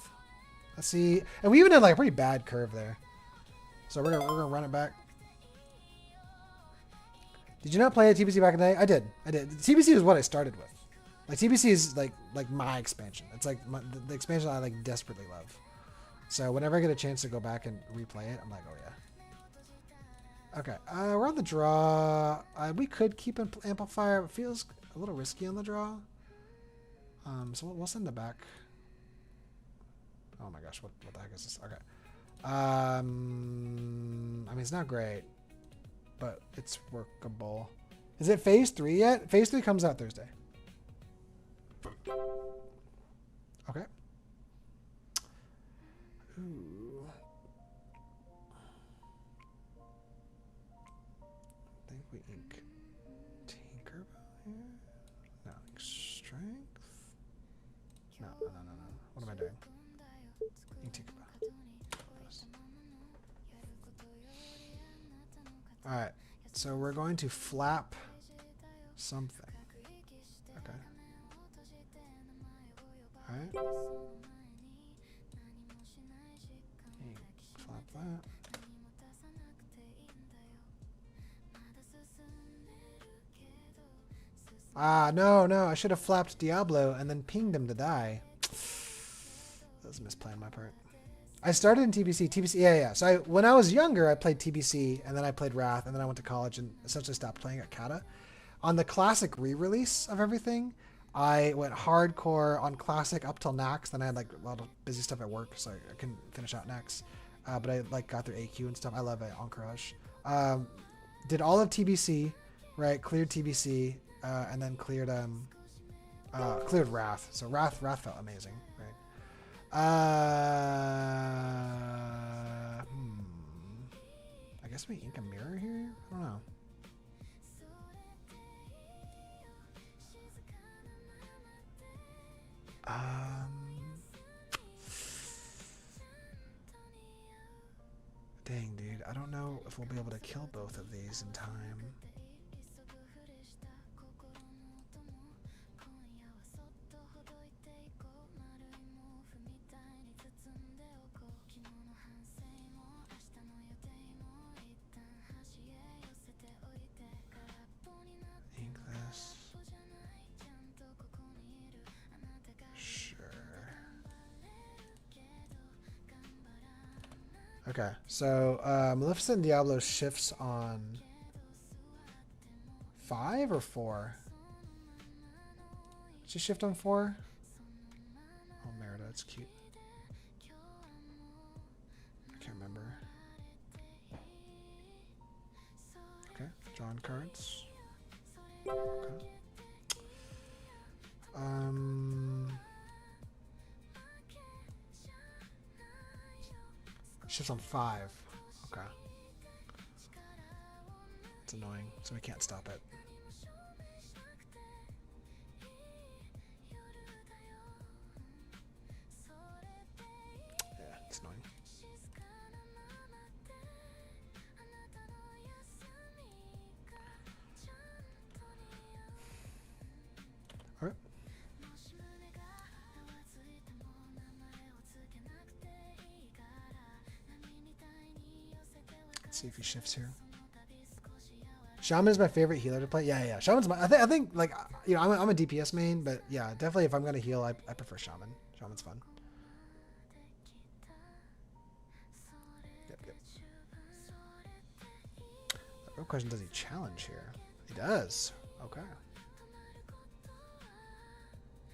Let's see. And we even had like a pretty bad curve there. So we're gonna run it back. Did you not play at TBC back in the day? I did. TBC is what I started with. Like TBC is like my expansion. It's like the expansion I like desperately love. So whenever I get a chance to go back and replay it, I'm like, oh yeah. Okay, we're on the draw. We could keep an amplifier. It feels a little risky on the draw. So we'll send it back. Oh my gosh, what the heck is this? Okay. I mean, it's not great, but it's workable. Is it phase 3 yet? Phase 3 comes out Thursday. Okay. Ooh. I think we ink Tinkerbell here. No, ink Strength. No. What am I doing? Ink Tinkerbell. Yes. Alright, so we're going to flap something. Okay. Alright. Flap that. Ah, no, I should have flapped Diablo and then pinged him to die. That was a misplay on my part. I started in TBC. Yeah. So when I was younger, I played TBC, and then I played Wrath, and then I went to college and essentially stopped playing at Kata. On the Classic re-release of everything, I went hardcore on Classic up till Nax. Then I had like a lot of busy stuff at work, so I couldn't finish out Nax. But I like got through AQ and stuff. I love it. Encourage. Did all of TBC, right? Cleared TBC, and then cleared Wrath. So Wrath felt amazing, right? I guess we ink a mirror here. I don't know. Dang, dude. I don't know if we'll be able to kill both of these in time. Ink this. Sure. Okay, so Maleficent Diablo shifts on 5 or 4? Did she shift on 4? Oh, Merida, it's cute. I can't remember. Okay, drawing cards. Okay. Shifts on 5. Okay. It's annoying, so we can't stop it. Yeah, it's annoying. All right. Let's see if he shifts here. Shaman is my favorite healer to play. Yeah. Shaman's my. I think like I'm a DPS main, but yeah, definitely if I'm gonna heal, I prefer Shaman. Shaman's fun. Yep. The real question: does he challenge here? He does. Okay.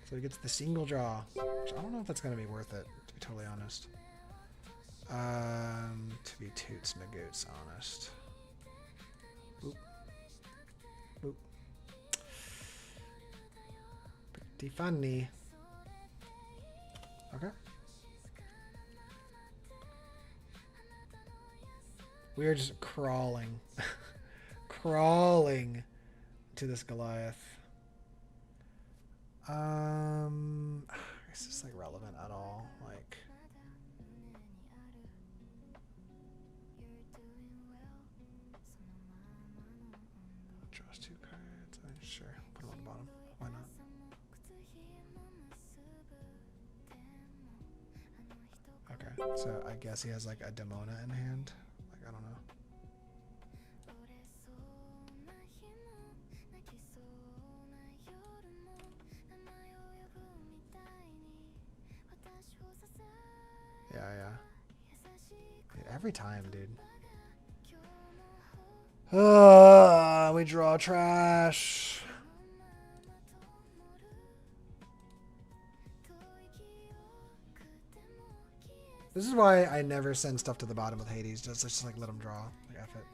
So he gets the single draw. Which I don't know if that's gonna be worth it, to be totally honest. To be toots nagoots honest. Boop. Boop. Pretty funny. Okay. We are just crawling. Crawling to this Goliath. Is this like relevant at all? Like, draws 2 cards. Sure, put them on the bottom. Why not? Okay, so I guess he has like a Demona in hand. Like, I don't know. Yeah. Dude, every time, dude. We draw trash. This is why I never send stuff to the bottom with Hades. Just like let him draw. Like F it.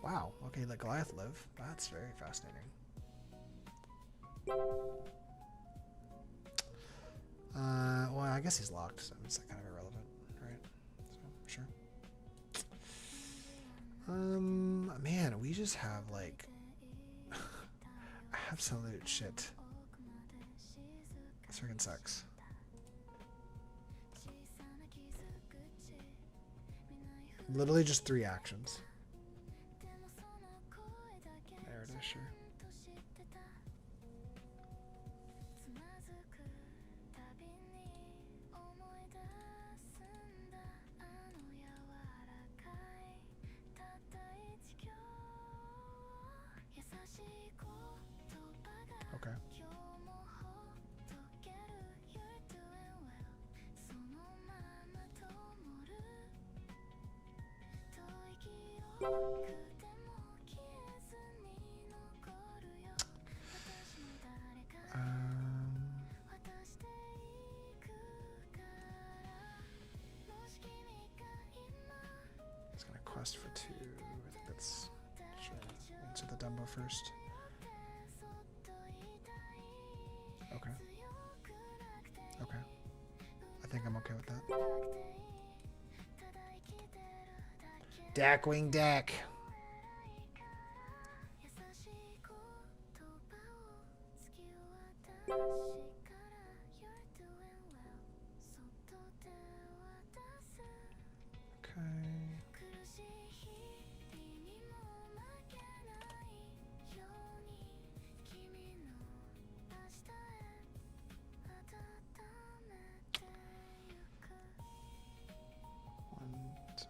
Wow. Okay, let Goliath live. That's very fascinating. Well, I guess he's locked, so it's kind of irrelevant, right? So, sure. Man, we just have like absolute shit. This freaking sucks. Literally just 3 actions. There it is, sure. Okay. It's gonna quest for 2. I think that's sure. Answer the Dumbo first. Okay. Okay. I think I'm okay with that. Darkwing deck.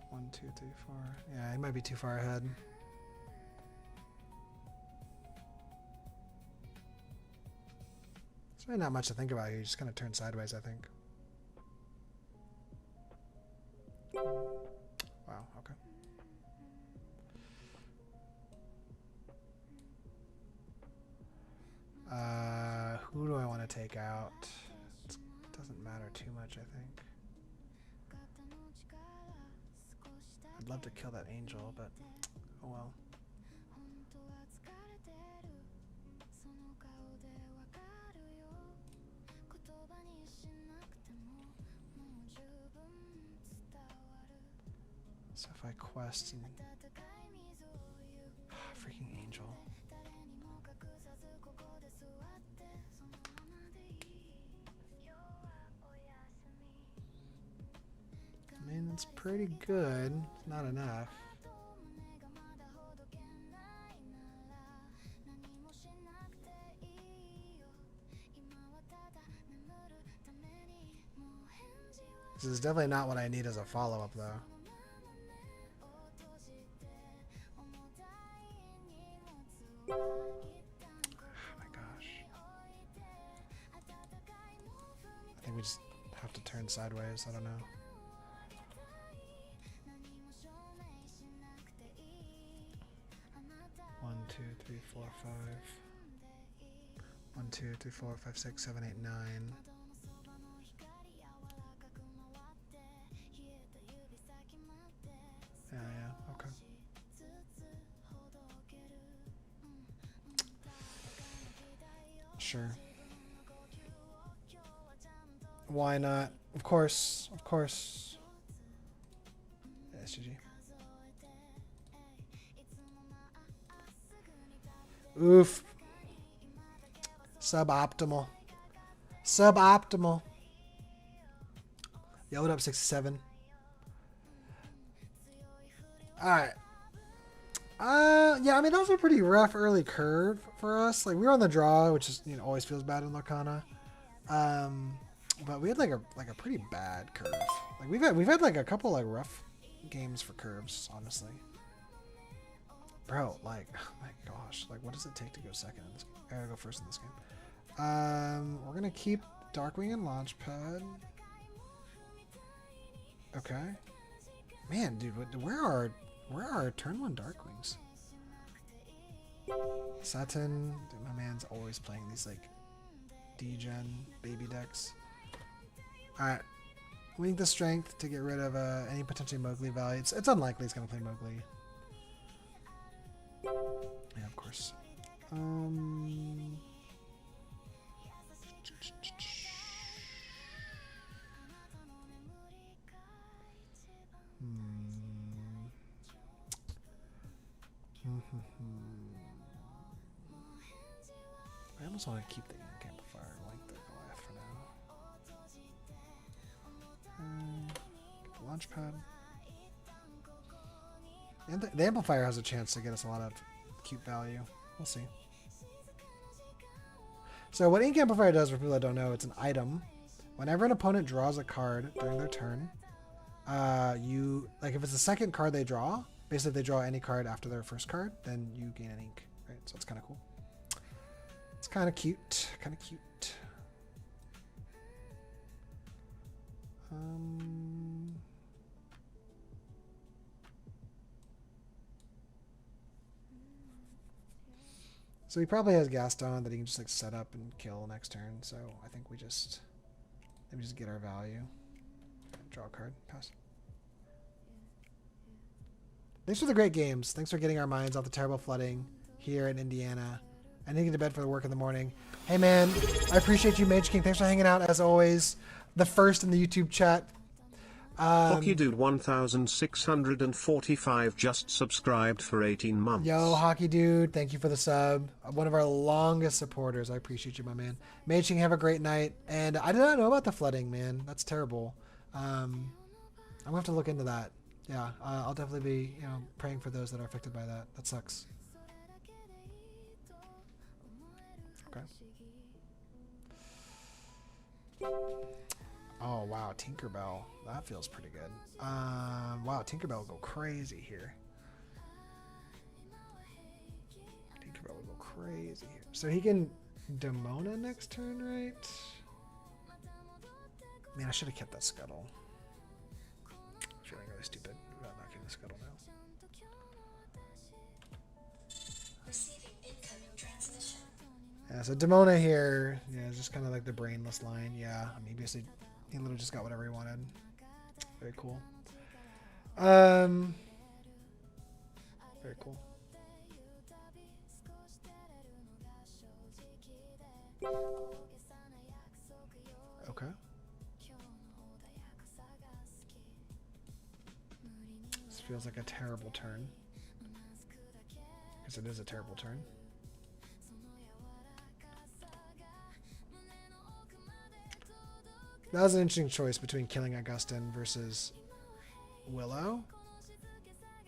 One, two, three, four. Yeah, he might be too far ahead. There's really not much to think about here. You just kind of turn sideways, I think. Wow, okay. Who do I want to take out? It doesn't matter too much, I think. I'd love to kill that angel, but oh well. So if I quest and freaking angel. I mean, it's pretty good. It's not enough. This is definitely not what I need as a follow-up, though. Oh my gosh. I think we just have to turn sideways. I don't know. One, two, three, four, five. 1, 2, 3, 4, 5, 6, 7, 8, 9. sure. Why not? Of course. Of course. Yeah, SGG. Oof. Suboptimal. Suboptimal. Yo, what up, 67? Alright. Yeah, I mean, that was a pretty rough early curve for us. Like, we were on the draw, which is, you know, always feels bad in Lorcana. But we had like a pretty bad curve. Like we've had like a couple like rough games for curves, honestly. Bro, like, oh my gosh, like what does it take to go second in this game? I gotta go first in this game. We're gonna keep Darkwing and Launchpad. Okay. Man, dude, where are our turn 1 Darkwings? Satin, dude, my man's always playing these like D-gen baby decks. Alright. We need the strength to get rid of any potentially Mowgli value. It's unlikely he's going to play Mowgli. Yeah, of course. I almost want to keep the ink amplifier like the Goliath for now. Get the launch pad. And the amplifier has a chance to get us a lot of cute value. We'll see. So what ink amplifier does, for people that don't know, it's an item. Whenever an opponent draws a card during their turn, you, like if it's the second card they draw, basically if they draw any card after their first card, then you gain an ink, right? So it's kind of cool. It's kind of cute, kind of cute. So he probably has Gaston that he can just like set up and kill next turn. So I think we just get our value. Draw a card. Pass. Thanks for the great games. Thanks for getting our minds off the terrible flooding here in Indiana. I need to get to bed for the work in the morning. Hey man, I appreciate you, Mage King. Thanks for hanging out as always. The first in the YouTube chat. Hockey Dude 1645 just subscribed for 18 months. Yo, Hockey Dude, thank you for the sub. One of our longest supporters. I appreciate you, my man. Mage King, have a great night. And I did not know about the flooding, man. That's terrible. I'm gonna have to look into that. Yeah, I'll definitely be, praying for those that are affected by that. That sucks. Okay. Oh wow, Tinkerbell. That feels pretty good. Wow, Tinkerbell will go crazy here. Tinkerbell will go crazy here. So he can Demona next turn, right? Man, I should have kept that Scuttle. I'm feeling really stupid about not getting the Scuttle now. Yeah, so Demona here, yeah, it's just kind of like the brainless line. Yeah, I mean, basically, he literally just got whatever he wanted. Very cool. Very cool. Okay. This feels like a terrible turn. Because it is a terrible turn. That was an interesting choice between killing Augustin versus Willow.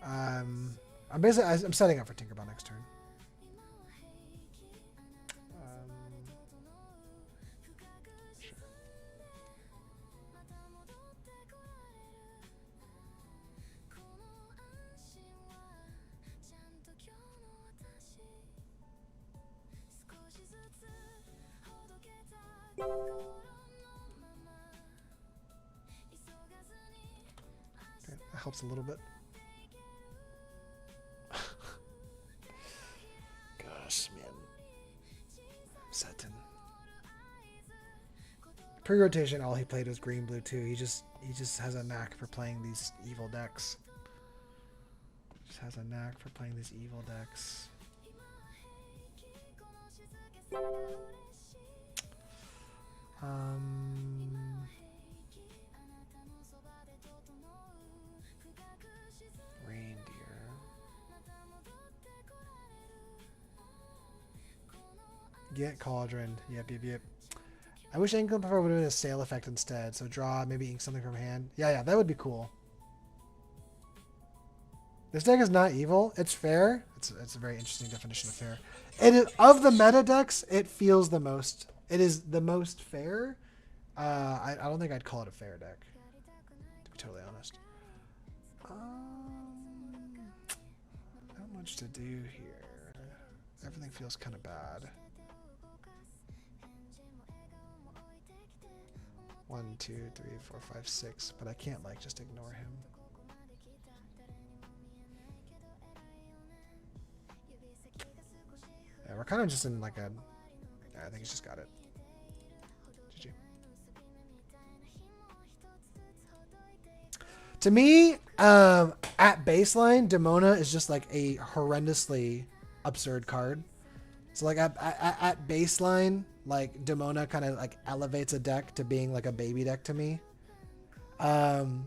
I'm setting up for Tinkerbell next turn. Sure. Okay, that helps a little bit. Gosh, man. Sutton. Pre-rotation, all he played was green blue too. He just has a knack for playing these evil decks. Just has a knack for playing these evil decks. Reindeer. Get Cauldron. Yep. I wish Ink Prefer would have been a sail effect instead. So draw, maybe ink something from hand. Yeah, that would be cool. This deck is not evil. It's fair. It's a very interesting definition of fair. It is, of the meta decks, it feels the most. It is the most fair. I don't think I'd call it a fair deck, to be totally honest. Not much to do here. Everything feels kind of bad. 1, 2, 3, 4, 5, 6, but I can't like just ignore him. Yeah, we're kind of just in like a. Yeah, I think he's just got it. GG. To me, at baseline, Demona is just like a horrendously absurd card. So like at baseline, like Demona kind of like elevates a deck to being like a baby deck to me. And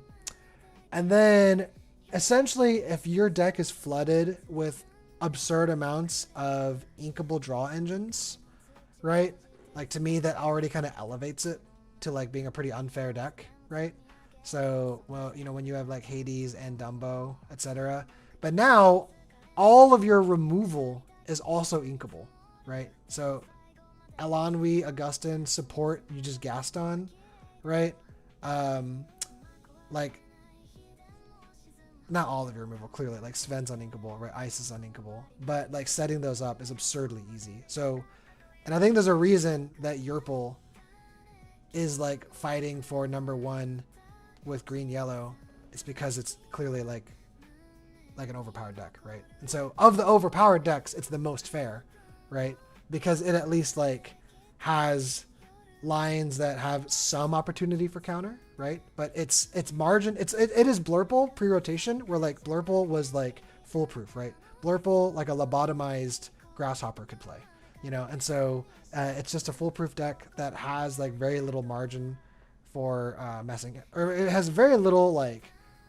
then essentially if your deck is flooded with absurd amounts of inkable draw engines, right? Like to me that already kind of elevates it to like being a pretty unfair deck, right? So, well, you know, when you have like Hades and Dumbo, etc. But now all of your removal is also inkable, right? So Elanwi, Augustin, support, you just Gaston, right? Like not all of your removal, clearly, like Sven's uninkable, right? Ice is uninkable, but like setting those up is absurdly easy. So, and I think there's a reason that Yerpal is like fighting for #1 with green yellow. It's because it's clearly like an overpowered deck, right? And so of the overpowered decks, it's the most fair, right? Because it at least like has lines that have some opportunity for counter, right? But it's margin. It is Blurple pre-rotation, where like Blurple was like foolproof, right? Blurple, like a lobotomized Grasshopper could play, you know. And so it's just a foolproof deck that has like very little margin for messing, or it has very little like.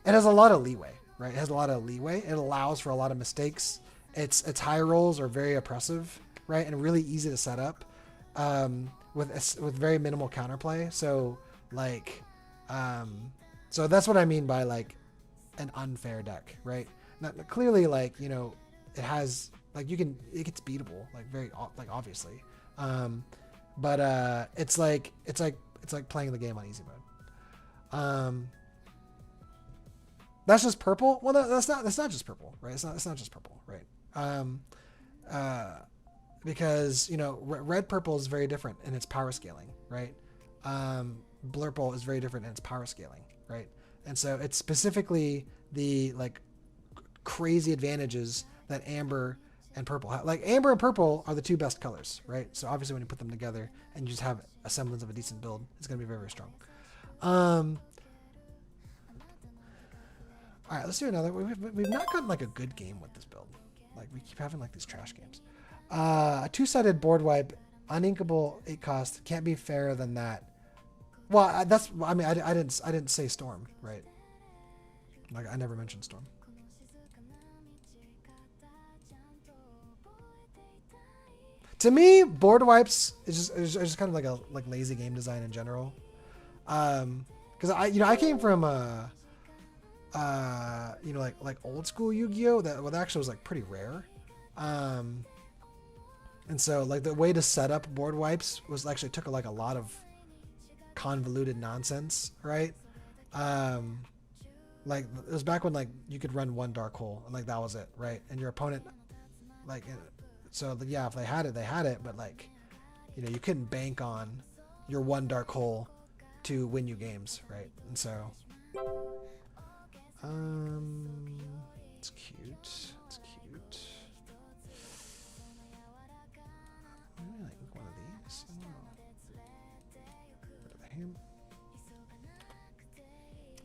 It has a lot of leeway, right? It has a lot of leeway. It allows for a lot of mistakes. Its high rolls are very oppressive, right, and really easy to set up. With very minimal counterplay. So like, so that's what I mean by like an unfair deck, right? Not clearly like, you know, it has like it gets beatable, like very like obviously. But it's like playing the game on easy mode. That's just purple. Well, that's not just purple, right? It's not just purple, right? Because, you know, red purple is very different in its power scaling, right? Blurple is very different in its power scaling, right? And so it's specifically the like crazy advantages that amber and purple have. Like amber and purple are the two best colors, right? So obviously when you put them together and you just have a semblance of a decent build, it's going to be very, very strong. All right, let's do another. We've not gotten like a good game with this build. Like we keep having like these trash games. A two-sided board wipe, uninkable 8 cost, can't be fairer than that. Well, I didn't say Storm, right? Like I never mentioned Storm. To me, board wipes is just kind of like a lazy game design in general. Because I came from like old school Yu-Gi-Oh that actually was like pretty rare. And so like the way to set up board wipes was actually took like a lot of convoluted nonsense, right? Like it was back when like you could run one dark hole and like that was it, right? And your opponent like, so yeah, if they had it, but like, you know, you couldn't bank on your one dark hole to win you games, right? And so it's cute. It's cute. Maybe like one of these.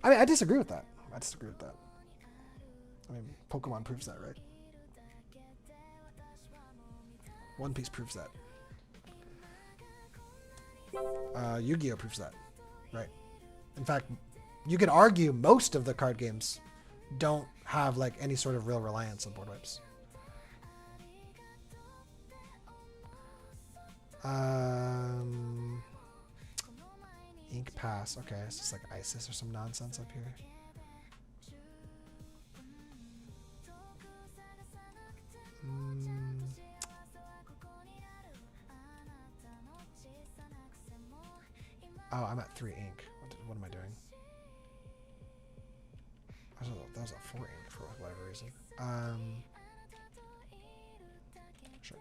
I mean, I disagree with that. I mean, Pokemon proves that, right? One Piece proves that. Yu-Gi-Oh proves that, right? In fact, you could argue most of the card games don't have like any sort of real reliance on board wipes. Ink pass. Okay, it's just like ISIS or some nonsense up here. Oh, I'm at 3 ink. What am I doing? That was a 4 ink for whatever reason. Sure.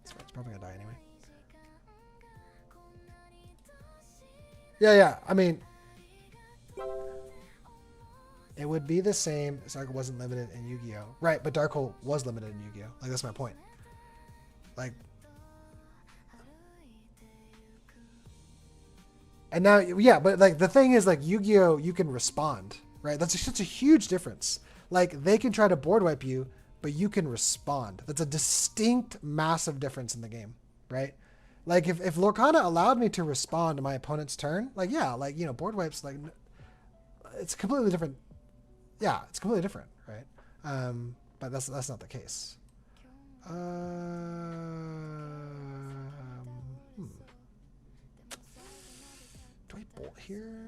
It's probably gonna die anyway. Yeah. I mean, it would be the same. Sark wasn't limited in Yu-Gi-Oh, right? But Dark Hole was limited in Yu-Gi-Oh. Like that's my point. Like, and now, yeah, but like the thing is, like Yu-Gi-Oh, you can respond, right? That's such a huge difference. Like they can try to board wipe you, but you can respond. That's a distinct, massive difference in the game, right? Like if Lorcana allowed me to respond to my opponent's turn, like yeah, like you know, board wipes, like it's completely different. Yeah, it's completely different, right? But that's not the case. Do I bolt here?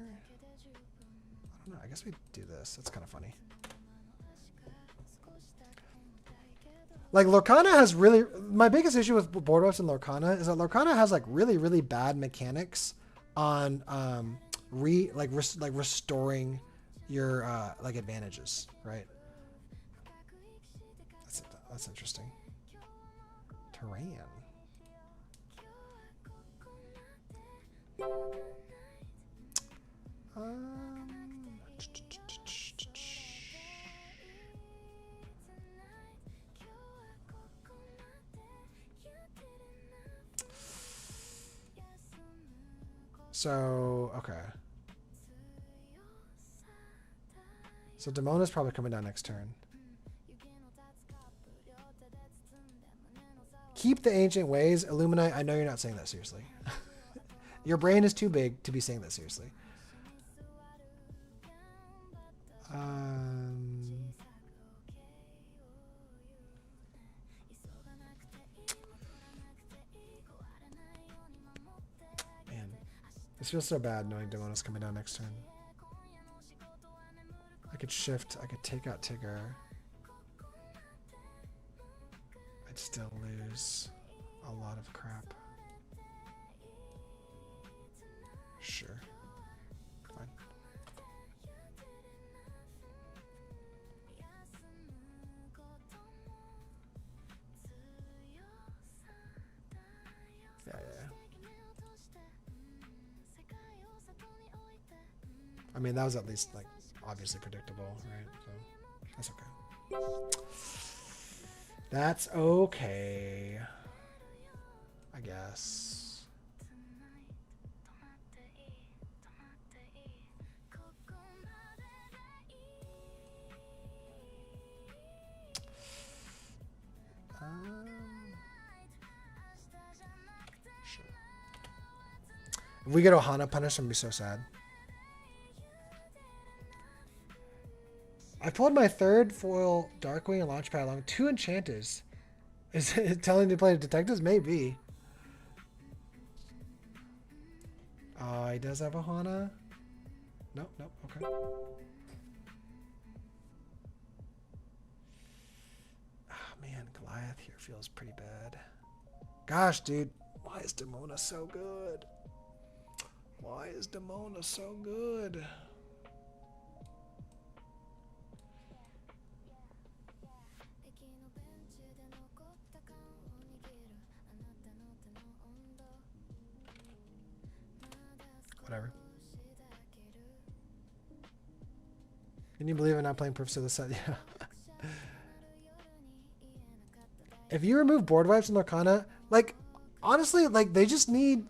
I don't know. I guess we do this. It's kind of funny. Like Lorcana has really, my biggest issue with board wipes in Lorcana is that Lorcana has like really, really bad mechanics on restoring your like advantages, right? That's interesting. Terrain. So, okay. So Demona's probably coming down next turn. Keep the ancient ways. Illuminate. I know you're not saying that seriously. Your brain is too big to be saying that seriously. Man, this feels so bad knowing Demona's coming down next turn. I could shift. I could take out Tigger. I'd still lose a lot of crap. Sure. Fine. Yeah. I mean, that was at least, like, obviously predictable, right? So, that's okay. That's okay. I guess. Sure. If we get Ohana punished, I'm gonna be so sad. I pulled my third foil Darkwing and Launchpad along 2 enchanters. Is it telling to play detectives? Maybe. Oh, he does have Ohana? Nope, okay. Ah, man, Goliath here feels pretty bad. Gosh, dude. Why is Demona so good? Why is Demona so good? Whatever. Can you believe I'm not playing proofs of the set? Yeah. If you remove board wipes in Lorcana, like, honestly, like, they just need,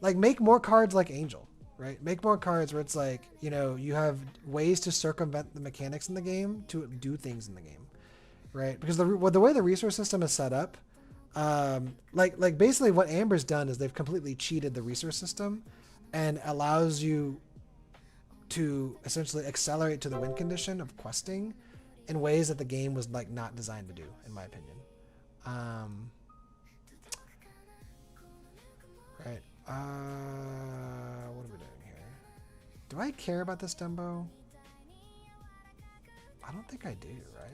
like, make more cards like Angel, right? Make more cards where it's like, you know, you have ways to circumvent the mechanics in the game to do things in the game, right? Because the way the resource system is set up, Like basically what Amber's done is they've completely cheated the resource system and allows you to essentially accelerate to the win condition of questing in ways that the game was like not designed to do, in my opinion. Right. What are we doing here? Do I care about this Dumbo? I don't think I do, right?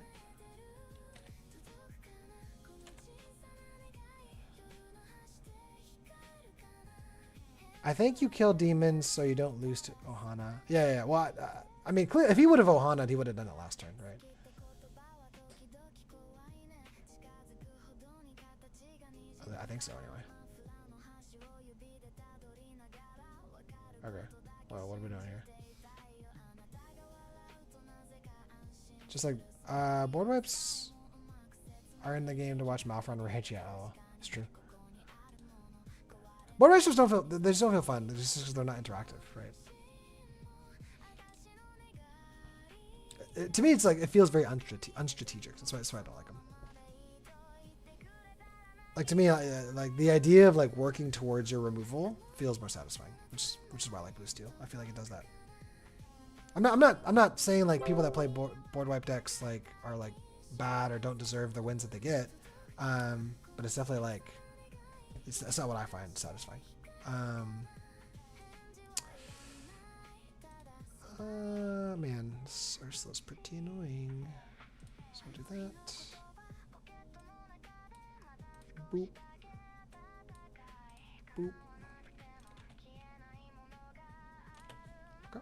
I think you kill demons so you don't lose to Ohana. Yeah. Well, I mean, if he would have Ohana'd, he would have done it last turn, right? I think so, anyway. Okay. Well, what are we doing here? Just like, board wipes are in the game to watch Malfron rage. Yeah, it's true. Board wipes just don't feel, they just don't feel fun. They're just because they're not interactive, right? To me, it's like, it feels very unstrategic. That's why I don't like them. Like, to me, like the idea of like working towards your removal feels more satisfying, which is why I like Blue Steel. I feel like it does that. I'm not saying like people that play board wipe decks like are like bad or don't deserve the wins that they get, but it's definitely like it's not what I find satisfying. Man, this Ursula's pretty annoying. So we'll do that. Boop. Boop. Okay.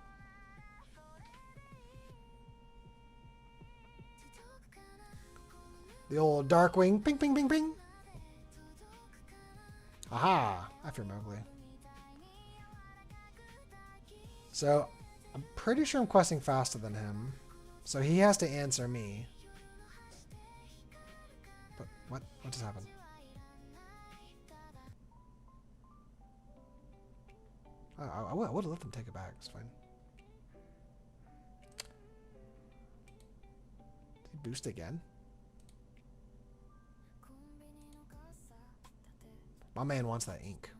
The old Darkwing. Ping, ping, ping, ping. Aha. I fear Mowgli. So, I'm pretty sure I'm questing faster than him. So he has to answer me. But what just happened? I would have let them take it back. It's fine. Did he boost again? My man wants that ink.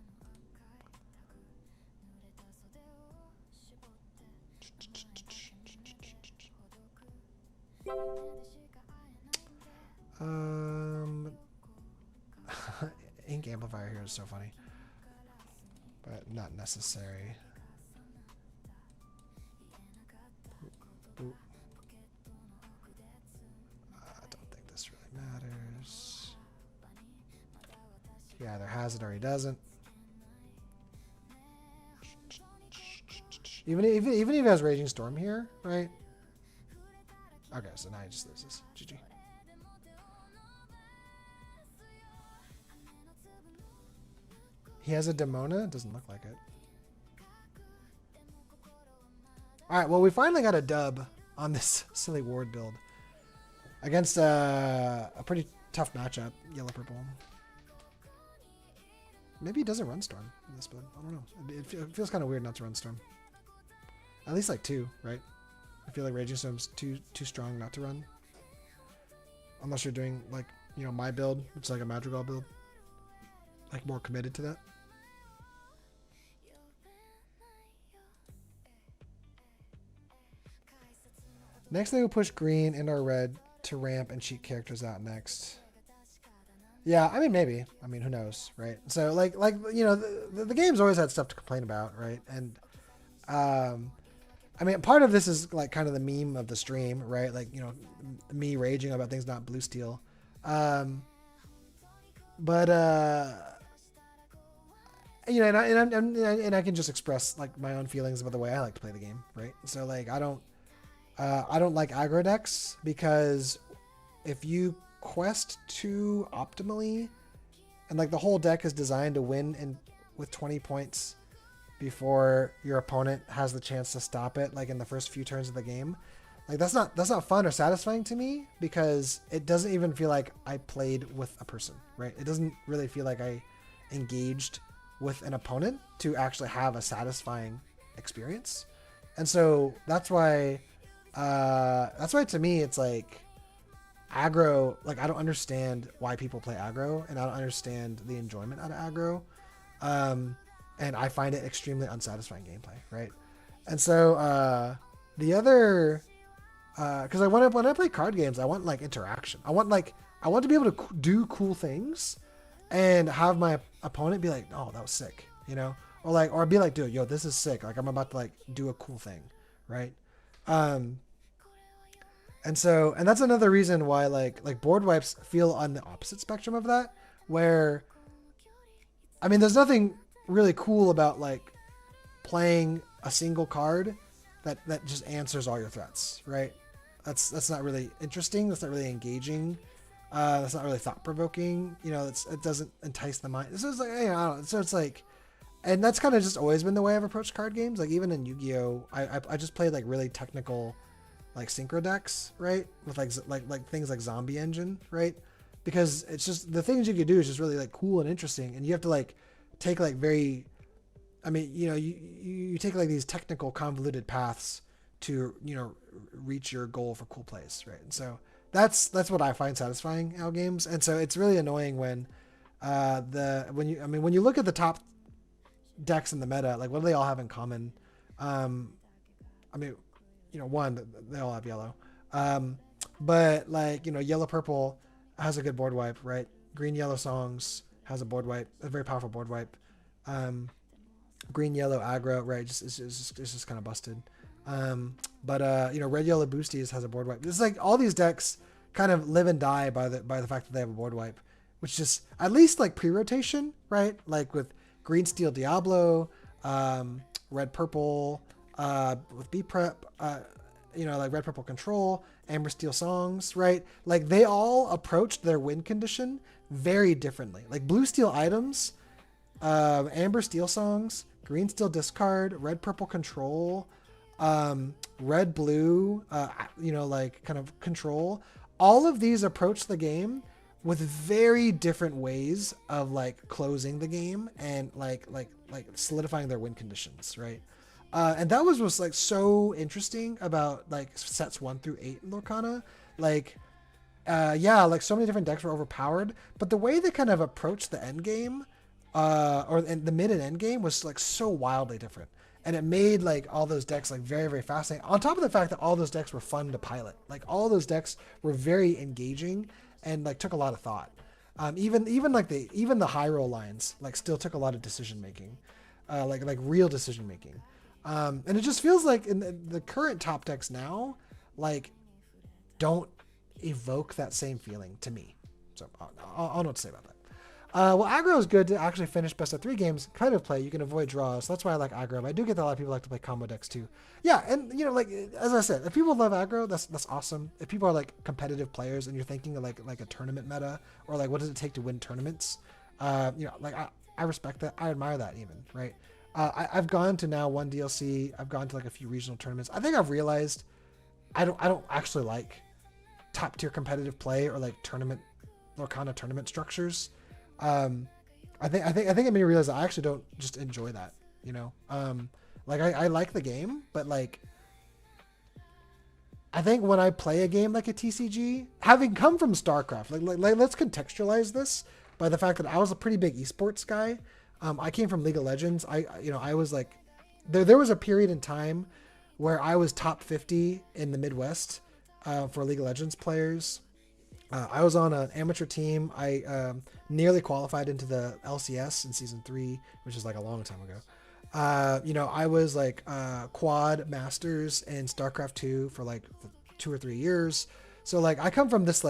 Ink amplifier here is so funny. But not necessary. Boop. I don't think this really matters. He either has it or he doesn't. Even if he has Raging Storm here, right? Okay, so now he just loses. GG. He has a Demona? It doesn't look like it. Alright, well, we finally got a dub on this silly ward build. Against a pretty tough matchup, yellow-purple. Maybe he doesn't run Storm in this build. I don't know. It feels kind of weird not to run Storm. At least like 2, right? I feel like Raging Storm's too strong not to run. Unless you're doing, like, you know, my build, which is like a Madrigal build. Like, more committed to that. Next thing we'll push green and our red to ramp and cheat characters out next. Yeah, I mean, maybe. I mean, who knows, right? So, like you know, the game's always had stuff to complain about, right? And, I mean, part of this is, like, kind of the meme of the stream, right? Like, you know, me raging about things not Blue Steel. But, you know, and I can just express, like, my own feelings about the way I like to play the game, right? So, like, I don't like aggro decks because if you quest too optimally and like the whole deck is designed to win with 20 points before your opponent has the chance to stop it, like in the first few turns of the game, like that's not fun or satisfying to me because it doesn't even feel like I played with a person, right? It doesn't really feel like I engaged with an opponent to actually have a satisfying experience. And so that's why to me it's like aggro, like I don't understand why people play aggro, and I don't understand the enjoyment out of aggro. And I find it extremely unsatisfying gameplay, right? And so the other, because when I play card games, I want like interaction. I want to be able to do cool things, and have my opponent be like, "Oh, that was sick," you know, or be like, "Dude, yo, this is sick. Like I'm about to like do a cool thing," right? And that's another reason why like board wipes feel on the opposite spectrum of that, where, I mean, there's nothing really cool about like playing a single card that just answers all your threats, right? That's not really interesting. That's not really engaging. That's not really thought provoking. You know, it doesn't entice the mind. So it's like, I don't know. So it's like, and that's kind of just always been the way I've approached card games. Like even in Yu-Gi-Oh, I just played like really technical, like synchro decks, right? With like things like Zombie Engine, right? Because it's just the things you could do is just really like cool and interesting, and you have to like take like very, I mean, you know, you take like these technical convoluted paths to, you know, reach your goal for cool plays, right? And so that's what I find satisfying out games. And so it's really annoying when when you look at the top decks in the meta, like what do they all have in common? I mean, you know, one, they all have yellow. But like, you know, yellow purple has a good board wipe, right? Green yellow songs has a board wipe, a very powerful board wipe. Green yellow aggro, right? It's just kind of busted. You know, red yellow boosties has a board wipe. It's like all these decks kind of live and die by the fact that they have a board wipe, which is at least like pre-rotation, right? Like with green steel Diablo, red purple, with B prep, you know, like red purple control, amber steel songs, right? Like they all approached their win condition very differently. Like blue steel items, amber steel songs, green steel discard, red purple control, red blue, you know, like kind of control. All of these approach the game with very different ways of like closing the game and like solidifying their win conditions, right? And that was like so interesting about like sets 1 through 8 in Lorcana. Like, like so many different decks were overpowered, but the way they kind of approached the end game, and the mid and end game was like so wildly different. And it made like all those decks like very, very fascinating. On top of the fact that all those decks were fun to pilot. Like all those decks were very engaging and like took a lot of thought. Even the high roll lines like still took a lot of decision making, like real decision making. And it just feels like in the current top decks now, like don't evoke that same feeling to me. So I'll know what to say about that. Well, aggro is good to actually finish best of 3 games. Kind of play, you can avoid draws. So that's why I like aggro. But I do get that a lot of people like to play combo decks too. Yeah, and you know, like as I said, if people love aggro, that's awesome. If people are like competitive players and you're thinking of like a tournament meta or like what does it take to win tournaments, you know, like I respect that. I admire that even, right? I've gone to now 1 DLC. I've gone to like a few regional tournaments. I think I've realized I don't actually like top tier competitive play or like Lorcana tournament structures. I think it made me realize that I actually don't just enjoy that, you know. Like I like the game, but like I think when I play a game like a TCG, having come from StarCraft, like let's contextualize this by the fact that I was a pretty big esports guy. I came from League of Legends. I was like, there was a period in time where I was top 50 in the Midwest for League of Legends players. I was on an amateur team. I nearly qualified into the LCS in season 3, which is like a long time ago. You know, I was like quad masters in StarCraft 2 for like 2 or 3 years. So like I come from this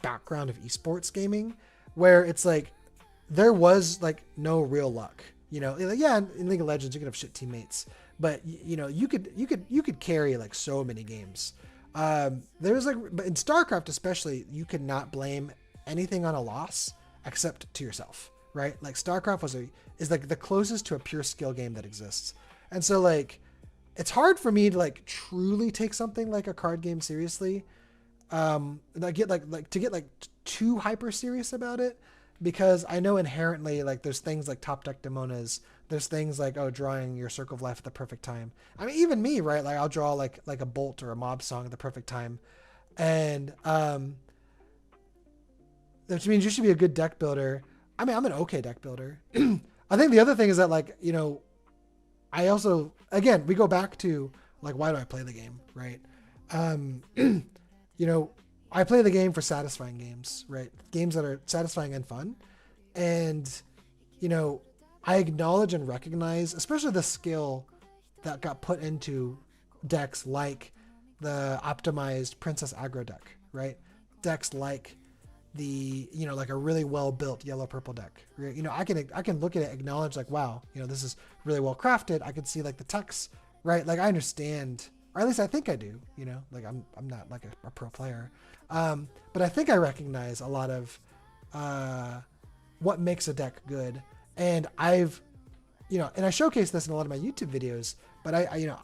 background of esports gaming where it's like there was like no real luck. You know, like, yeah, in League of Legends you could have shit teammates, but you know you could carry like so many games. There was like, but in StarCraft especially, you could not blame anything on a loss except to yourself, right? Like StarCraft is like the closest to a pure skill game that exists. And so like, it's hard for me to like truly take something like a card game seriously. And I get to get too hyper serious about it because I know inherently like there's things like top deck demonas. There's things like, drawing your circle of life at the perfect time. I mean, even me, right? Like I'll draw like a bolt or a mob song at the perfect time. And, which means you should be a good deck builder. I mean, I'm an okay deck builder. I think the other thing is that, like, you know, I also, again, we go back to like, why do I play the game, right? You know, I play the game for satisfying games, right? Games that are satisfying and fun. And, you know, I acknowledge and recognize, especially the skill that got put into decks like the optimized Princess Aggro deck, right? Decks like the, you know, like a really well built yellow purple deck, right? You know, I can look at it, acknowledge like, wow, you know, this is really well crafted. I can see like the text, right? Like I understand, or at least I think I do, you know, like I'm not like a pro player. But I think I recognize a lot of, what makes a deck good. And I've, you know, and I showcase this in a lot of my YouTube videos, but I you know,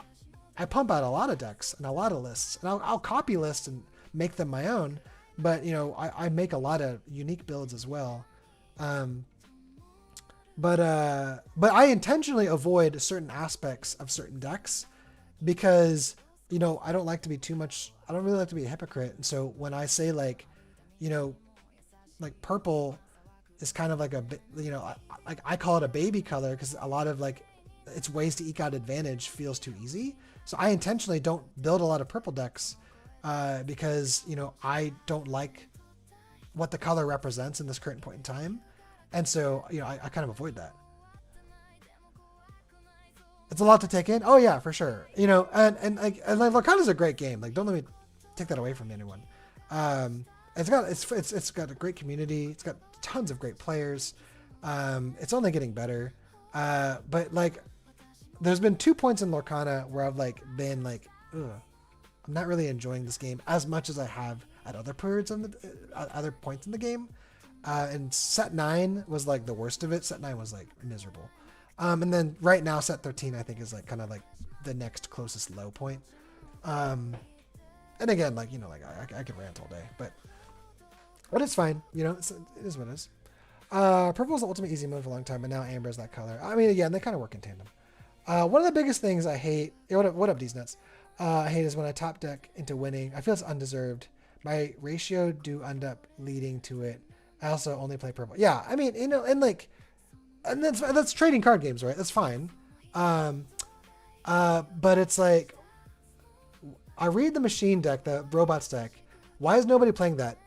I pump out a lot of decks and a lot of lists, and I'll copy lists and make them my own. But, you know, I make a lot of unique builds as well. But I intentionally avoid certain aspects of certain decks because, you know, I don't like to be too much. I don't really like to be a hypocrite. And so when I say like, you know, like purple is kind of like a, you know, like I call it a baby color because a lot of like its ways to eke out advantage feels too easy. So I intentionally don't build a lot of purple decks because, you know, I don't like what the color represents in this current point in time. And so, you know, I kind of avoid that. It's a lot to take in. Oh yeah, for sure. You know, and like Lorcana's a great game. Like, don't let me take that away from anyone. It's got a great community. It's got tons of great players. It's only getting better. But like, there's been 2 points in Lorcana where I've like been like, ugh, I'm not really enjoying this game as much as I have at other periods on the other points in the game. And set 9 was like the worst of it. Set 9 was like miserable. And then right now set 13 I think is like kind of like the next closest low point. And again, like, you know, like I could rant all day, but it's fine. You know, it is what it is. Purple was the ultimate easy mode for a long time, but now amber is that color. I mean, again, they kind of work in tandem. One of the biggest things I hate, what up these nuts? I hate is when I top deck into winning. I feel it's undeserved. My ratio do end up leading to it. I also only play purple. Yeah, I mean, you know, and like, and that's trading card games, right? That's fine. But it's like, I read the machine deck, the robots deck. Why is nobody playing that?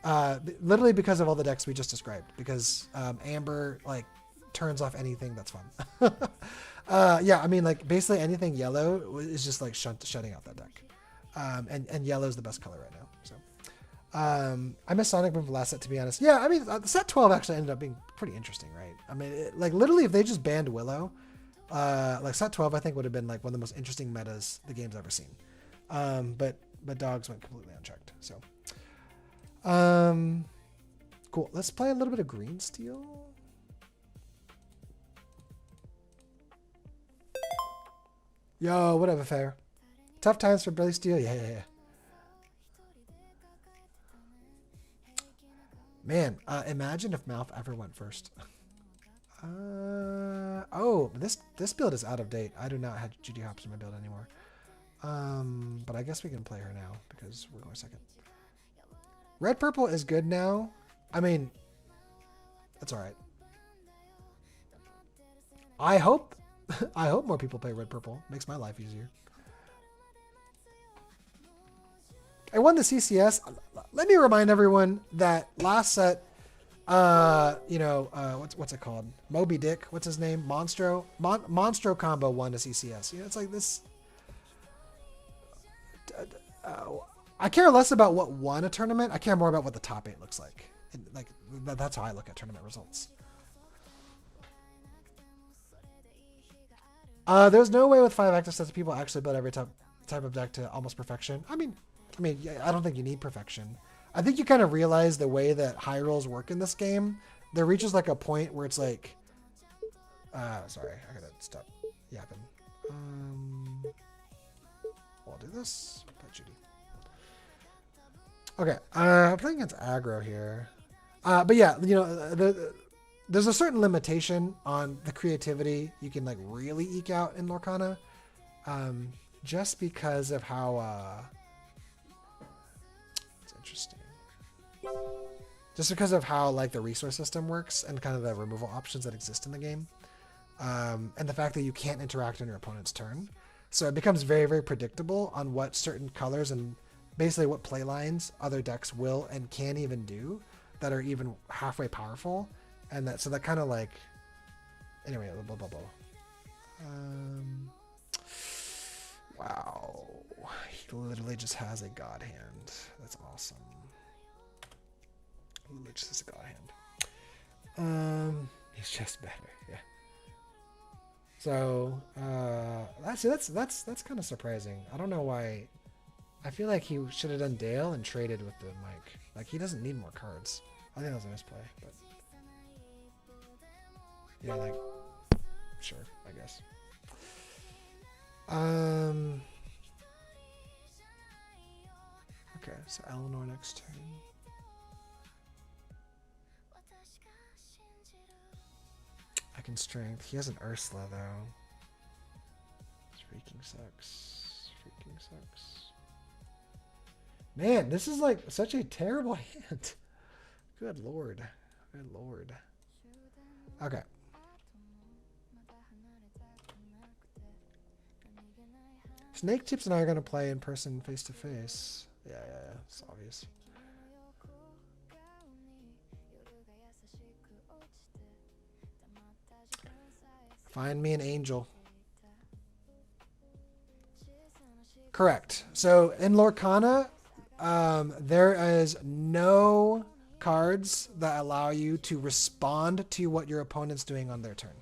Literally because of all the decks we just described. Because amber like turns off anything that's fun. Yeah, I mean, like basically anything yellow is just like shutting out that deck. And yellow is the best color right now. So I missed Sonic Boom for last set, to be honest. Yeah, I mean, set 12 actually ended up being pretty interesting, right? I mean, like literally if they just banned Willow, like set 12 I think would have been like one of the most interesting metas the game's ever seen. But dogs went completely unchecked. So cool. Let's play a little bit of green steel. Yo, whatever, fair. Tough times for Billy Steel. Yeah. Man, imagine if Mouth ever went first. Oh, this build is out of date. I do not have Judy Hopps in my build anymore. But I guess we can play her now because we're going second. Red purple is good now. I mean, that's all right. I hope more people play red purple. Makes my life easier. I won the CCS. Let me remind everyone that last set, you know, what's it called? Moby Dick. What's his name? Monstro combo won the CCS. You know, it's like this. I care less about what won a tournament. I care more about what the top 8 looks like. And like that's how I look at tournament results. There's no way with 5 active sets people actually build every type of deck to almost perfection. I mean, I don't think you need perfection. I think you kind of realize the way that high rolls work in this game. There reaches like a point where it's like, sorry, I gotta stop yapping. I'll do this. Play Judy. Okay, I'm playing against aggro here. But yeah, you know, there's a certain limitation on the creativity you can like really eke out in Lorcana, just because of how it's interesting. just because of how like the resource system works and kind of the removal options that exist in the game, and the fact that you can't interact on your opponent's turn. So it becomes very, very predictable on what certain colors and basically what play lines other decks will and can even do that are even halfway powerful. And that, so that kind of like, anyway, blah, blah, blah. Wow. He literally just has a god hand. That's awesome. Literally just has a god hand. He's just better, yeah. So that's kind of surprising. I don't know why. I feel like he should have done Dale and traded with the Mike. Like, he doesn't need more cards. I think that was a misplay, but yeah, like, sure, I guess. Okay, so Eleanor next turn. I can strength. He has an Ursula though. Freaking sucks. Freaking sucks. Man, this is like such a terrible hand. Good lord. Good lord. Okay. Snake Tips and I are going to play in person face to face. Yeah, it's obvious. Find me an angel. Correct. So in Lorcana, there is no cards that allow you to respond to what your opponent's doing on their turn.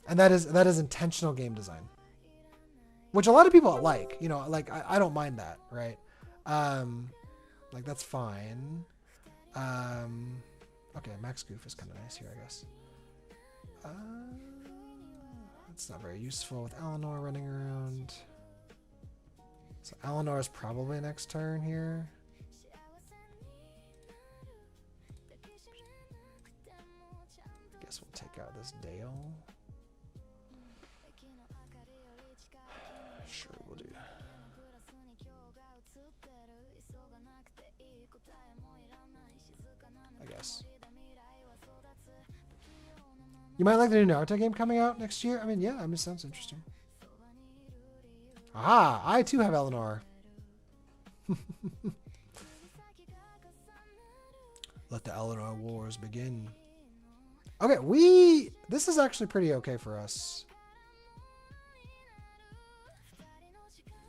And that is intentional game design. Which a lot of people like, you know, like I don't mind that, right? Like that's fine. Okay, Max Goof is kind of nice here, I guess. It's not very useful with Eleanor running around. So Eleanor is probably next turn here. Guess we'll take out this Dale. Sure, we'll do. I guess. You might like the new Naruto game coming out next year? I mean, yeah, it sounds interesting. Ah, I too have Eleanor. Let the Eleanor Wars begin. Okay, this is actually pretty okay for us.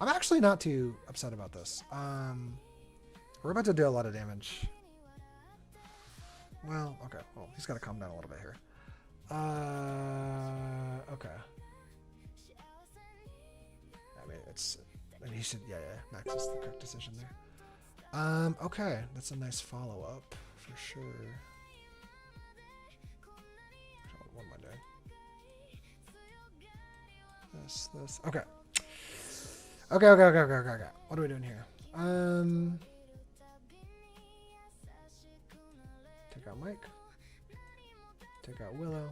I'm actually not too upset about this. We're about to do a lot of damage. Well, okay. Well, he's got to calm down a little bit here. Okay. I mean, he should, yeah, Max is the correct decision there. Okay, that's a nice follow-up, for sure. What am I doing? This, okay. Okay. What are we doing here? Take out Mike. Take out Willow.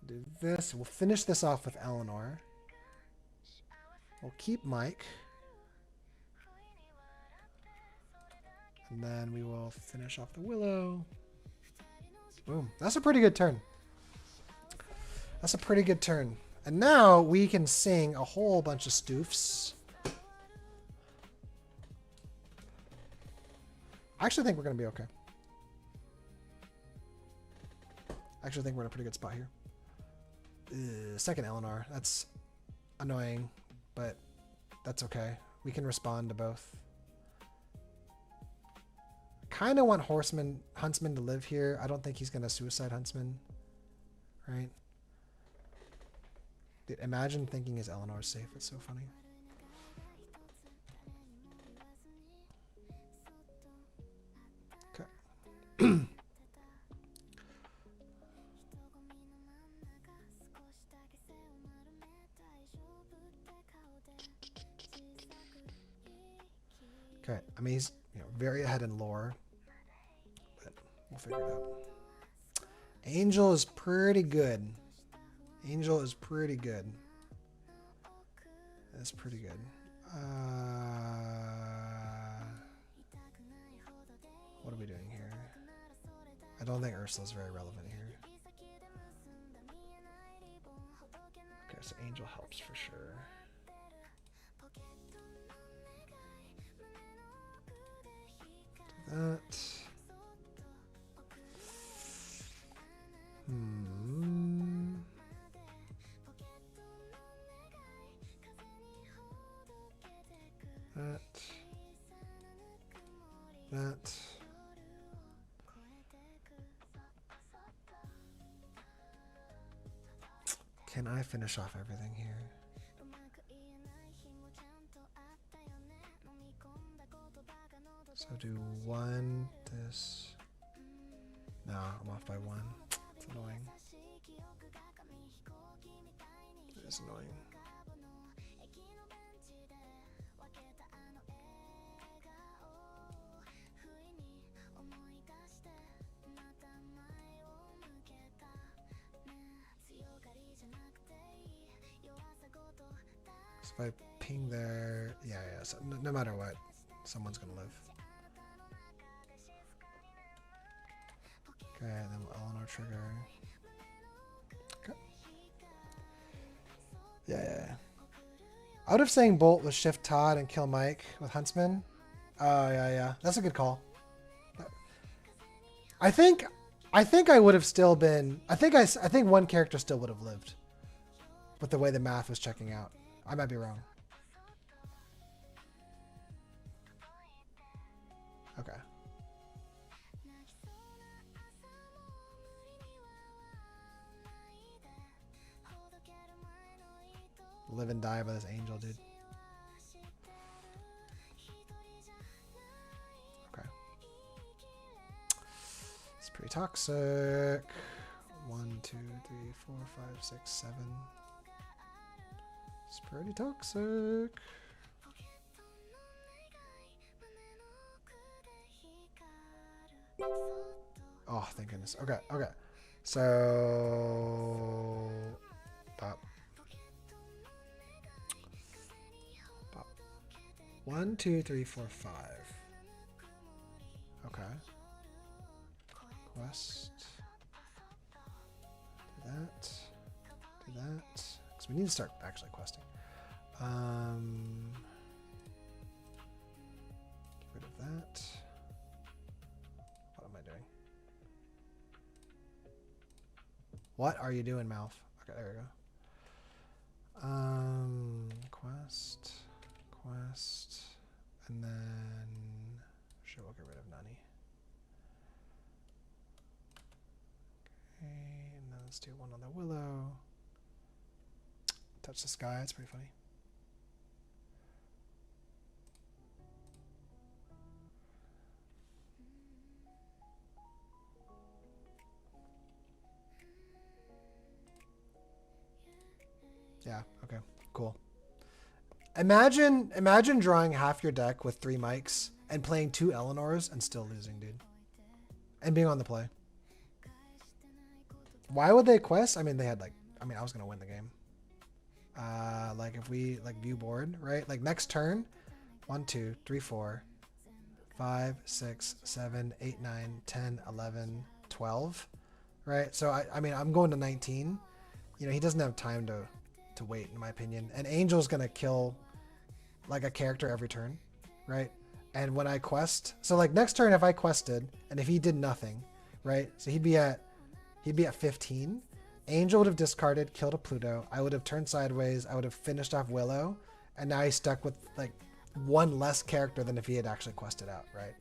Do this. We'll finish this off with Eleanor. We'll keep Mike. And then we will finish off the Willow. Boom. That's a pretty good turn. That's a pretty good turn. And now we can sing a whole bunch of stoofs. I actually think we're going to be okay. I actually think we're in a pretty good spot here. Second Eleanor. That's annoying, but that's okay. We can respond to both. Kind of want Huntsman to live here. I don't think he's going to suicide Huntsman. Right? Dude, imagine thinking his Eleanor's safe. It's so funny. Okay. Okay, I mean, he's very ahead in lore, but we'll figure it out. Angel is pretty good. Angel is pretty good. That's pretty good. What are we doing here? I don't think Ursula's very relevant here. Okay, so Angel helps for sure. Do that. That. Can I finish off everything here? So do one, this. No, I'm off by one. It's annoying. It is annoying. So if I ping there, yeah, so no matter what, someone's gonna live. Okay, then Eleanor trigger. Okay. Yeah. I would have saying Bolt with Shift Todd and kill Mike with Huntsman. Oh yeah. That's a good call. I think I would have still been. I think one character still would have lived, with the way the math was checking out. I might be wrong. Okay. Live and die by this Angel, dude. Okay. It's pretty toxic. 1, 2, 3, 4, 5, 6, 7. It's pretty toxic. Oh, thank goodness. Okay. So pop. 1, 2, 3, 4, 5. Okay. Quest. Do that. Do that. Because we need to start actually questing. Get rid of that. What am I doing? What are you doing, Mouth? Okay, there we go. Quest. And then sure, we'll get rid of Nani. Okay, and then let's do one on the Willow. Touch the sky, it's pretty funny. Yeah, okay, cool. Imagine drawing half your deck with 3 mics and playing 2 Eleanors and still losing, dude. And being on the play. Why would they quest? I mean, they had I was gonna win the game. Like if we view board, right? Like next turn, 1, 2, 3, 4, 5, 6, 7, 8, 9, 10, 11, 12, right? So I mean, I'm going to 19. You know, he doesn't have time to wait, in my opinion. And Angel's gonna kill like a character every turn, right? And when I quest, so like next turn if I quested and if he did nothing, right? So he'd be at 15. Angel would have discarded, killed a Pluto. I would have turned sideways. I would have finished off Willow, and now he's stuck with like 1 less character than if he had actually quested out, right?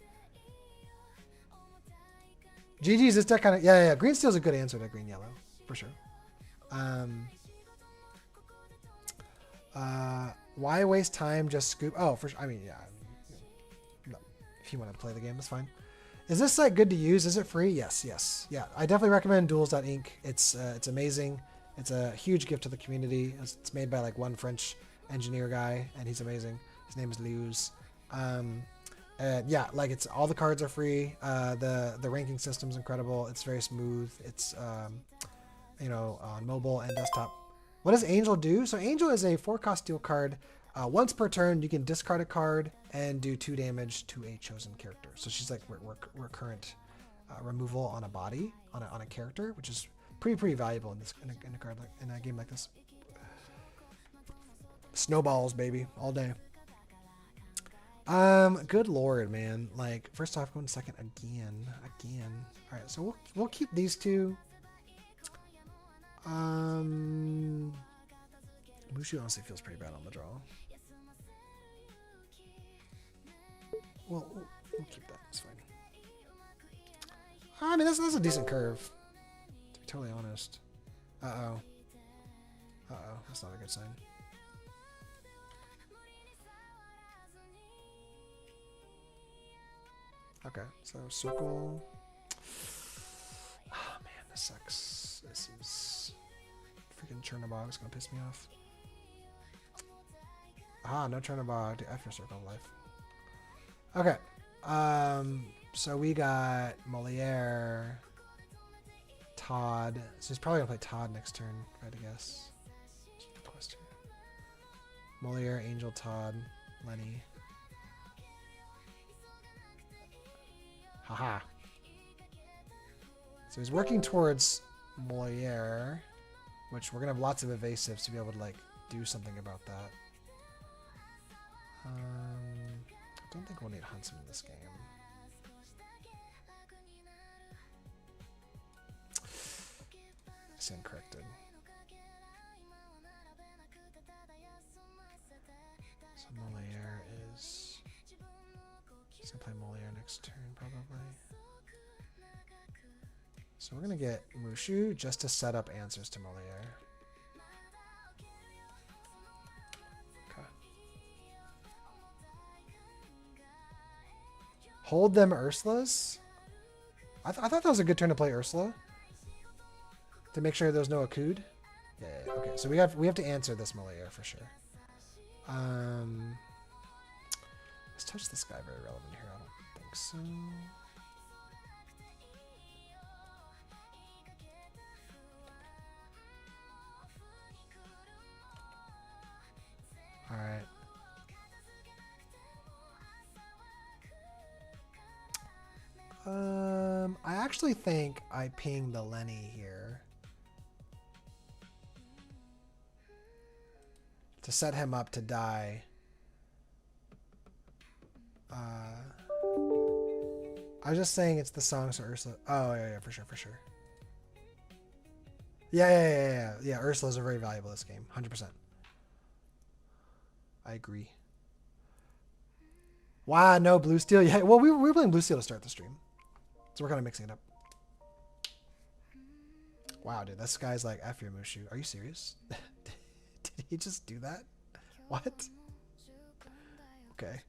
GG's, this deck kind of yeah. Green Steel's a good answer to green yellow for sure. Why waste time? Just scoop. Oh, for sure. I mean, yeah. No, if you want to play the game, that's fine. Is this site good to use? Is it free? Yes. Yeah, I definitely recommend duels.inc. It's amazing. It's a huge gift to the community. It's made by like one French engineer guy, and he's amazing. His name is Luz. And yeah, like it's all the cards are free. The ranking system's incredible. It's very smooth. It's on mobile and desktop. What does Angel do? So Angel is a 4-cost steel card Once per turn, you can discard a card and do 2 damage to a chosen character. So she's like recurrent removal on a body on a character, which is pretty valuable in a card like in a game like this. Snowballs, baby, all day. Good lord, man. Like, first off, going second again. All right, so we'll keep these two. Mushu honestly feels pretty bad on the draw. Well, we'll keep that. It's fine. I mean, that's a decent curve, to be totally honest. Uh-oh. That's not a good sign. Okay, so circle. Oh man, this sucks. This is freaking Chernobog. It's gonna piss me off. No Chernobog. Dude, F your circle of life. Okay. So we got Moliere, Todd. So he's probably gonna play Todd next turn, if I had to guess. Moliere, Angel, Todd, Lenny. Haha. So he's working towards Moliere, which we're gonna have lots of evasives to be able to like do something about that. I don't think we'll need Huntsman in this game. It's incorrected. So Moliere is... He's gonna play Moliere next turn, probably. So we're gonna get Mushu just to set up answers to Moliere. Okay. Hold them Ursulas? I thought that was a good turn to play Ursula. To make sure there's no Akud. Yeah, okay, so we have to answer this Moliere for sure. Is Touch the Sky very relevant here? I don't think so. Alright. I actually think I ping the Lenny here to set him up to die. I was just saying it's the songs for Ursula. Oh, yeah, for sure. Yeah, Ursula's are very valuable this game. 100%. I agree. Wow, no Blue Steel. Yeah, well, we were playing Blue Steel to start the stream. So we're kind of mixing it up. Wow, dude, this guy's like, F your Mushu. Are you serious? Did he just do that? What? Okay.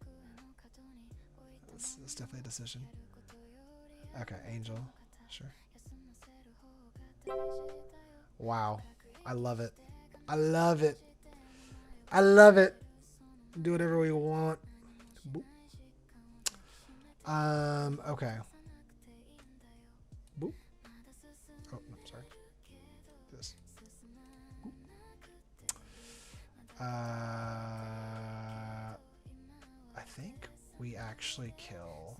That's definitely a decision. Okay, Angel. Sure. Wow. I love it. I love it. I love it. Do whatever we want. Boop. Okay. Boop. Oh, no, sorry. This. Boop. I think we actually kill.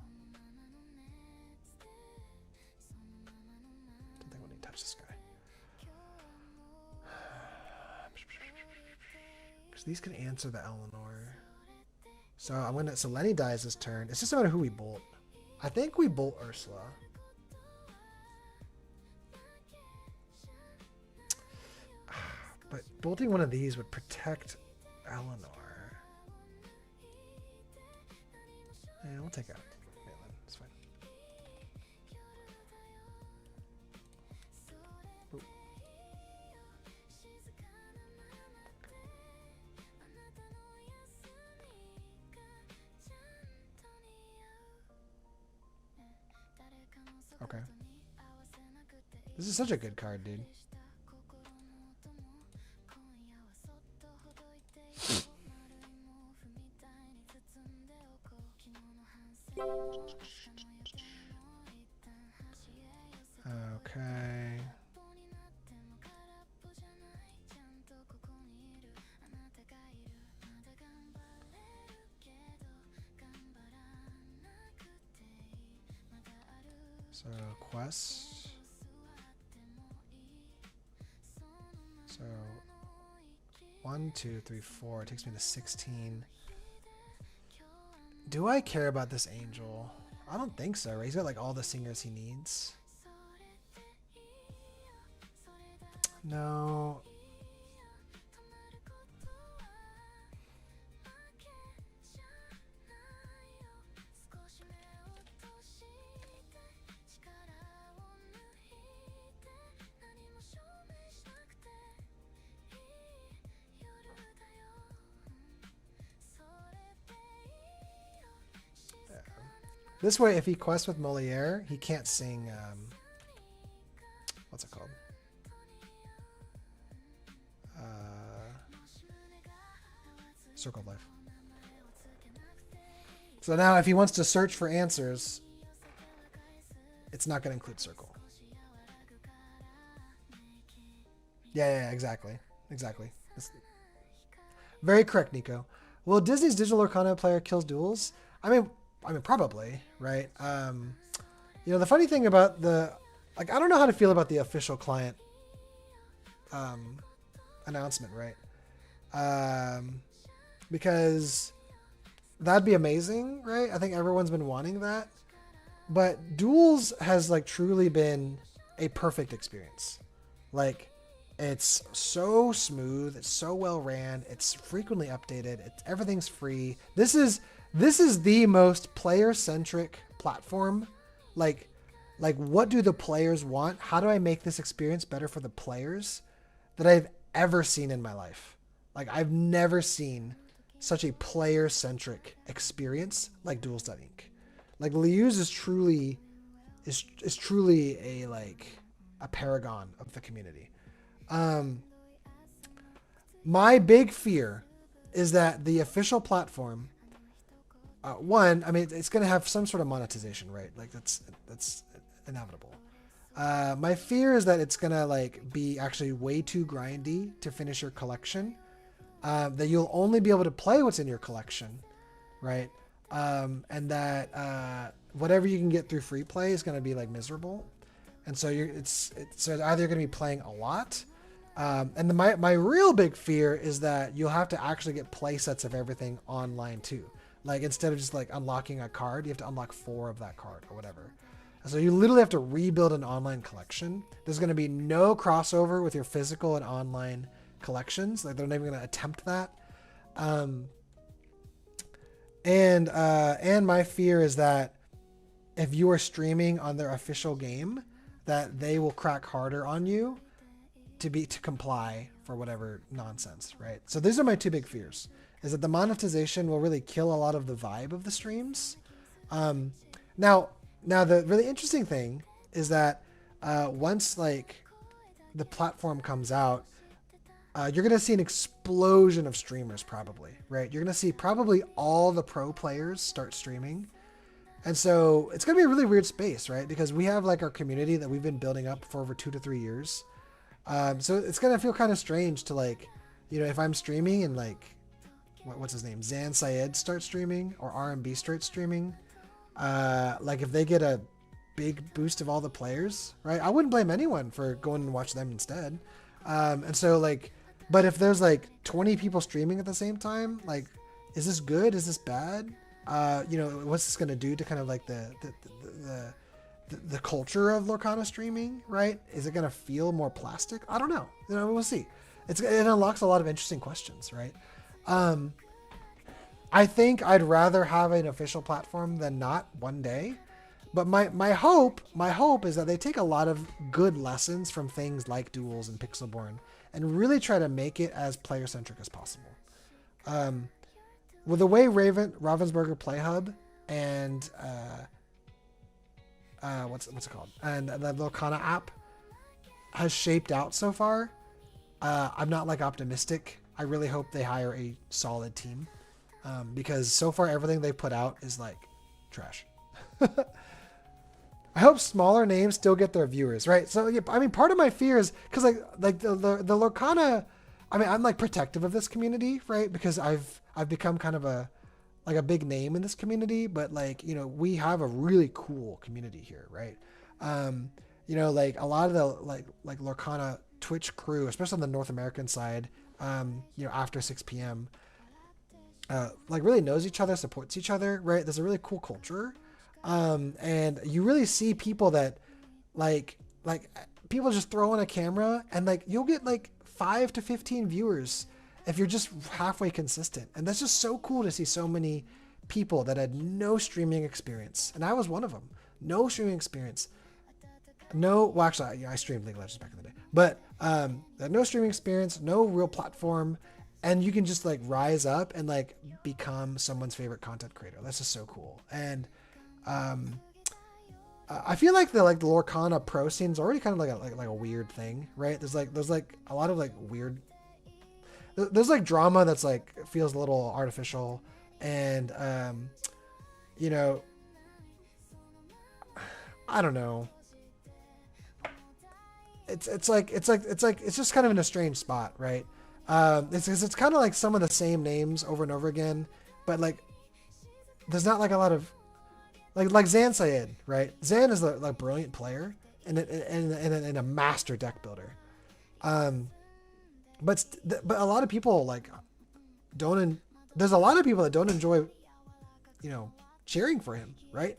Don't think we need to touch this guy. Because these can answer the Eleanor. So I'm gonna. So Lenny dies this turn. It's just a matter of who we bolt. I think we bolt Ursula. But bolting one of these would protect Eleanor. Yeah, we'll take out Maitland. It's fine. Ooh. Okay. This is such a good card, dude. Okay. So quest. So 1, 2, 3, 4. It takes me to 16. Do I care about this angel? I don't think so, right? He's got like all the singers he needs. No. This way, if he quests with Moliere, he can't sing, what's it called? Circle of Life. So now if he wants to search for answers, it's not going to include Circle. Yeah, exactly. Exactly. It's very correct, Nico. Will Disney's digital Lorcana player kills duels? I mean, probably, right? You know, the funny thing about the, like, I don't know how to feel about the official client announcement, right? Because that'd be amazing, right? I think everyone's been wanting that. But Duels has, like, truly been a perfect experience. Like, it's so smooth, it's so well ran, it's frequently updated, everything's free. This is the most player-centric platform. Like what do the players want? How do I make this experience better for the players that I've ever seen in my life? Like, I've never seen such a player-centric experience like Duels Inc. Like, Liu's is truly a, like, a paragon of the community. My big fear is that the official platform, one, I mean, it's going to have some sort of monetization, right? Like, that's inevitable. My fear is that it's going to, like, be actually way too grindy to finish your collection. That you'll only be able to play what's in your collection, right? And that whatever you can get through free play is going to be, like, miserable. And so it's either going to be playing a lot. And my real big fear is that you'll have to actually get play sets of everything online too. Like, instead of just, like, unlocking a card, you have to unlock 4 of that card or whatever. So you literally have to rebuild an online collection. There's going to be no crossover with your physical and online collections. Like, they're not even going to attempt that. And my fear is that if you are streaming on their official game, that they will crack harder on you to comply for whatever nonsense, right? So these are my 2 big fears. Is that the monetization will really kill a lot of the vibe of the streams. Now the really interesting thing is that once, like, the platform comes out, you're going to see an explosion of streamers probably, right? You're going to see probably all the pro players start streaming. And so it's going to be a really weird space, right? Because we have, like, our community that we've been building up for over 2 to 3 years. So it's going to feel kind of strange to, like, you know, if I'm streaming and, like, what's his name? Zan Syed starts streaming, or RMB starts streaming. Like, if they get a big boost of all the players, right? I wouldn't blame anyone for going and watch them instead. And so, like, but if there's, like, 20 people streaming at the same time, like, is this good? Is this bad? You know, what's this going to do to kind of, like, the culture of Lorcana streaming, right? Is it going to feel more plastic? I don't know. You know, we'll see. It unlocks a lot of interesting questions, right? I think I'd rather have an official platform than not one day. But my hope is that they take a lot of good lessons from things like Duels and Pixelborn and really try to make it as player-centric as possible. With the way Ravensburger Play Hub and what's it called? And the Lorcana app has shaped out so far, I'm not, like, optimistic. I really hope they hire a solid team, because so far everything they put out is, like, trash. I hope smaller names still get their viewers, right? So, yeah, I mean, part of my fear is because, like the Lorcana, I mean, I'm, like, protective of this community, right? Because I've become kind of a big name in this community, but, like, you know, we have a really cool community here, right? You know, like a lot of the like Lorcana Twitch crew, especially on the North American side, you know, after 6 p.m. Like really knows each other, supports each other, right? There's a really cool culture. And you really see people that like people just throw on a camera and like you'll get like 5 to 15 viewers if you're just halfway consistent. And that's just so cool to see so many people that had no streaming experience. And I was one of them. No streaming experience. Well, actually, I streamed League of Legends back in the day, but no streaming experience, no real platform, and you can just like rise up and like become someone's favorite content creator. That's just so cool. And I feel like the Lorcana pro scene is already kind of like a weird thing, right? There's like a lot of like weird. There's like drama that's like feels a little artificial, and you know, I don't know. It's just kind of in a strange spot, right? It's kind of like some of the same names over and over again, but like there's not like a lot of like Zan Syed, right? Zan is a like brilliant player and a master deck builder, but a lot of people like there's a lot of people that don't enjoy, you know, cheering for him, right?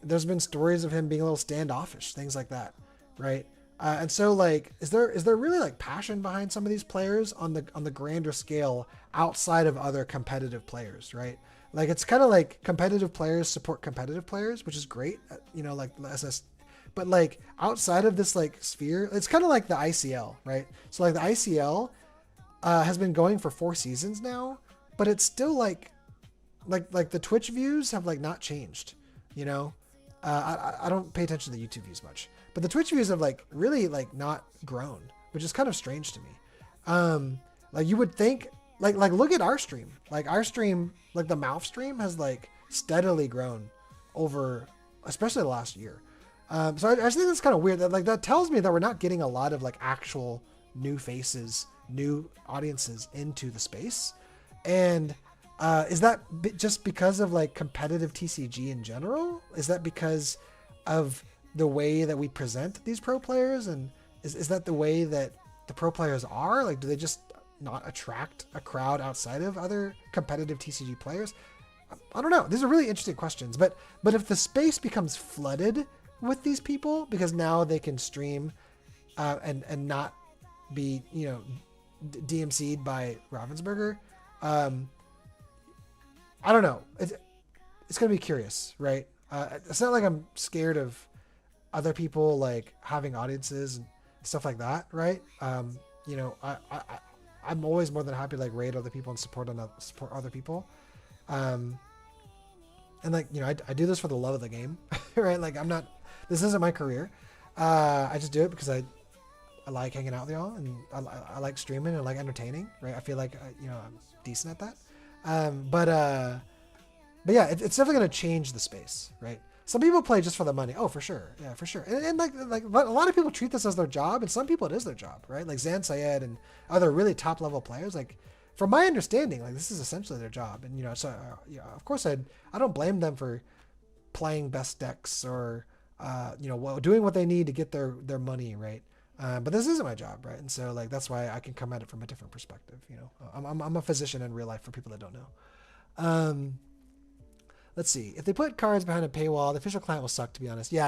There's been stories of him being a little standoffish, things like that. Right. And so like, is there really like passion behind some of these players on the grander scale outside of other competitive players? Right. Like, it's kind of like competitive players support competitive players, which is great. You know, like the SS, but like outside of this like sphere, it's kind of like the ICL, right? So like the ICL has been going for 4 seasons now, but it's still like the Twitch views have like not changed, you know? I don't pay attention to the YouTube views much, but the Twitch views have like really like not grown, which is kind of strange to me. Like you would think like look at our stream, like the mouth stream has like steadily grown over, especially the last year. So I just think that's kind of weird that tells me that we're not getting a lot of like actual new faces, new audiences into the space. And is that just because of like competitive TCG in general? Is that because of the way that we present these pro players? And is that the way that the pro players are? Like, do they just not attract a crowd outside of other competitive TCG players? I don't know. These are really interesting questions. But if the space becomes flooded with these people because now they can stream and not be, you know, DMC'd by Ravensburger, I don't know. It's going to be curious, right? It's not like I'm scared of other people like having audiences and stuff like that, right? You know, I'm always more than happy to like raid other people and support other people. And like, you know, I do this for the love of the game, right? Like this isn't my career. I just do it because I like hanging out with y'all, and I like streaming and I like entertaining, right? I feel like, you know, I'm decent at that. But yeah, it's definitely going to change the space, right? Some people play just for the money. Oh, for sure. Yeah, for sure. And like a lot of people treat this as their job, and some people it is their job, right? Like Zan Syed and other really top level players. Like, from my understanding, like this is essentially their job. And, you know, so yeah, of course I don't blame them for playing best decks or, you know, doing what they need to get their money, right? But this isn't my job, right? And so like that's why I can come at it from a different perspective. You know, I'm a physician in real life for people that don't know. Let's see. If they put cards behind a paywall, the official client will suck, to be honest. Yeah.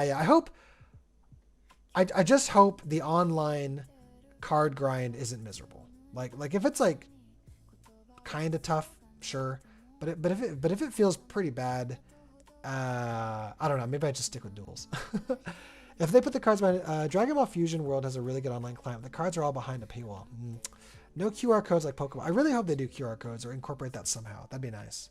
I just hope the online card grind isn't miserable. Like if it's like kind of tough, sure. But if it feels pretty bad, I don't know. Maybe I just stick with duels. If they put the cards behind, Dragon Ball Fusion World has a really good online client. The cards are all behind a paywall. No QR codes like Pokemon. I really hope they do QR codes or incorporate that somehow. That'd be nice.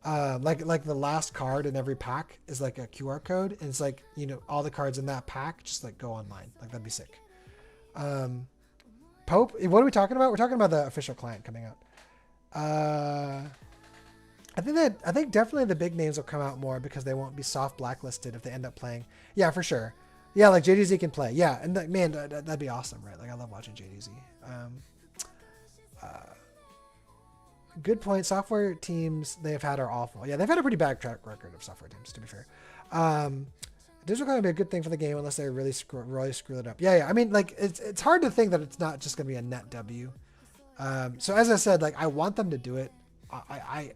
Like the last card in every pack is like a QR code, and it's like, you know, all the cards in that pack just like go online. Like that'd be sick. Pope, what are we talking about? We're talking about the official client coming out. I think definitely the big names will come out more because they won't be soft blacklisted if they end up playing. Yeah, for sure. Yeah, like JDZ can play. Yeah, and like, man, that'd be awesome, right? Like I love watching JDZ. Good point. Software teams they've had are awful. Yeah, they've had a pretty bad track record of software teams, to be fair. Digital content would be a good thing for the game unless they really screw it up. Yeah. I mean, like it's hard to think that it's not just gonna be a net W. So as I said, like I want them to do it. I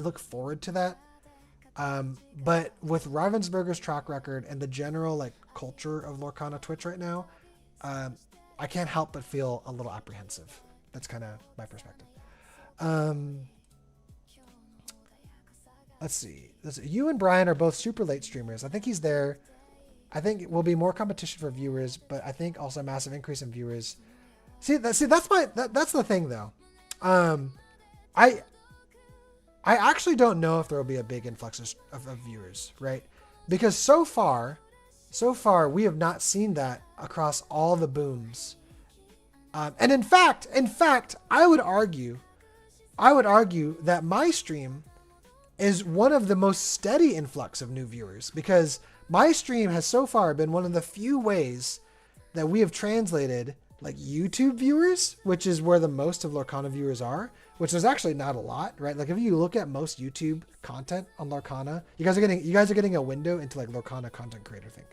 look forward to that. But with Ravensburger's track record and the general like culture of Lorcana Twitch right now, I can't help but feel a little apprehensive. That's kind of my perspective. Let's see. You and Brian are both super late streamers. I think he's there. I think it will be more competition for viewers, but I think also a massive increase in viewers. That's the thing though. I actually don't know if there will be a big influx of viewers, right? Because so far we have not seen that across all the booms. And in fact, I would argue that my stream is one of the most steady influx of new viewers, because my stream has so far been one of the few ways that we have translated like YouTube viewers, which is where the most of Lorcana viewers are, which is actually not a lot, right? Like if you look at most YouTube content on Lorcana, you guys are getting a window into like Lorcana content creator think.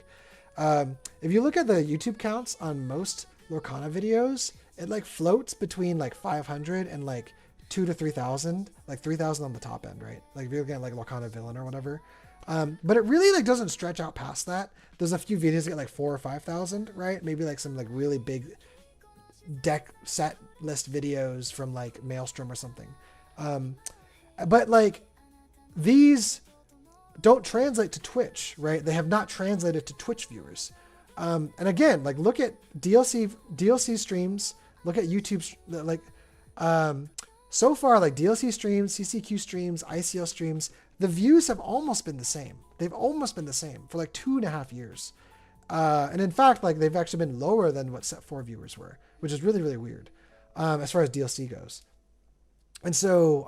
If you look at the YouTube counts on most Lorcana videos, it like floats between like 500 and like 2,000 to 3,000, like 3,000 on the top end, right? Like if you're looking at like Lorcana Villain or whatever. But it really like doesn't stretch out past that. There's a few videos that get like 4,000 or 5,000, right? Maybe like some like really big deck set list videos from like Maelstrom or something. But like these don't translate to Twitch, right? They have not translated to Twitch viewers. And again, like look at DLC streams, look at YouTube, like, so far, like DLC streams, CCQ streams, ICL streams, the views have almost been the same. They've almost been the same for like 2.5 years. And in fact, like they've actually been lower than what Set 4 viewers were, which is really, really weird as far as DLC goes. And so,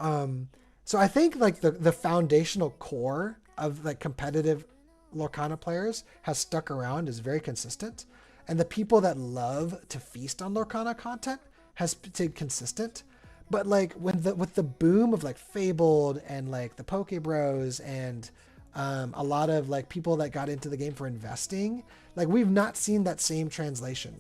so I think like the foundational core of like competitive Lorcana players has stuck around, is very consistent. And the people that love to feast on Lorcana content has stayed consistent. But like with the boom of like Fabled and like the Poke Bros and a lot of like people that got into the game for investing, like we've not seen that same translation.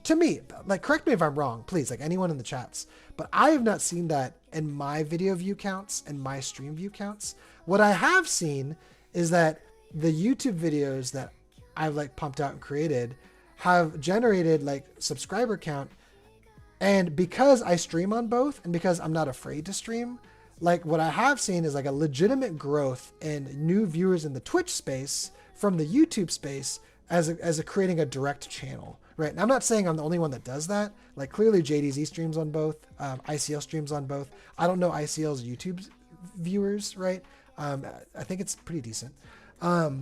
To me, like correct me if I'm wrong, please, like anyone in the chats, but I have not seen that in my video view counts and my stream view counts. What I have seen is that the YouTube videos that I've like pumped out and created have generated like subscriber count. And because I stream on both and because I'm not afraid to stream, like what I have seen is like a legitimate growth in new viewers in the Twitch space from the YouTube space as a creating a direct channel, right? And I'm not saying I'm the only one that does that. Like clearly JDZ streams on both, ICL streams on both. I don't know ICL's YouTube viewers, right? I think it's pretty decent. But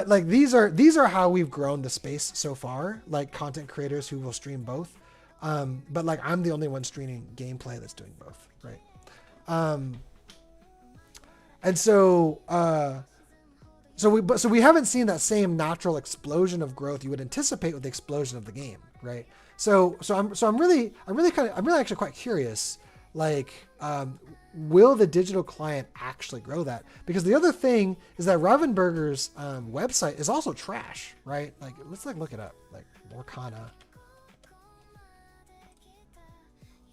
like these are how we've grown the space so far, like content creators who will stream both. But like I'm the only one streaming gameplay that's doing both, right? And so we haven't seen that same natural explosion of growth you would anticipate with the explosion of the game, right? So I'm really actually quite curious, like, will the digital client actually grow that? Because the other thing is that Ravensburger's website is also trash, right? Like, let's like look it up, like Lorcana.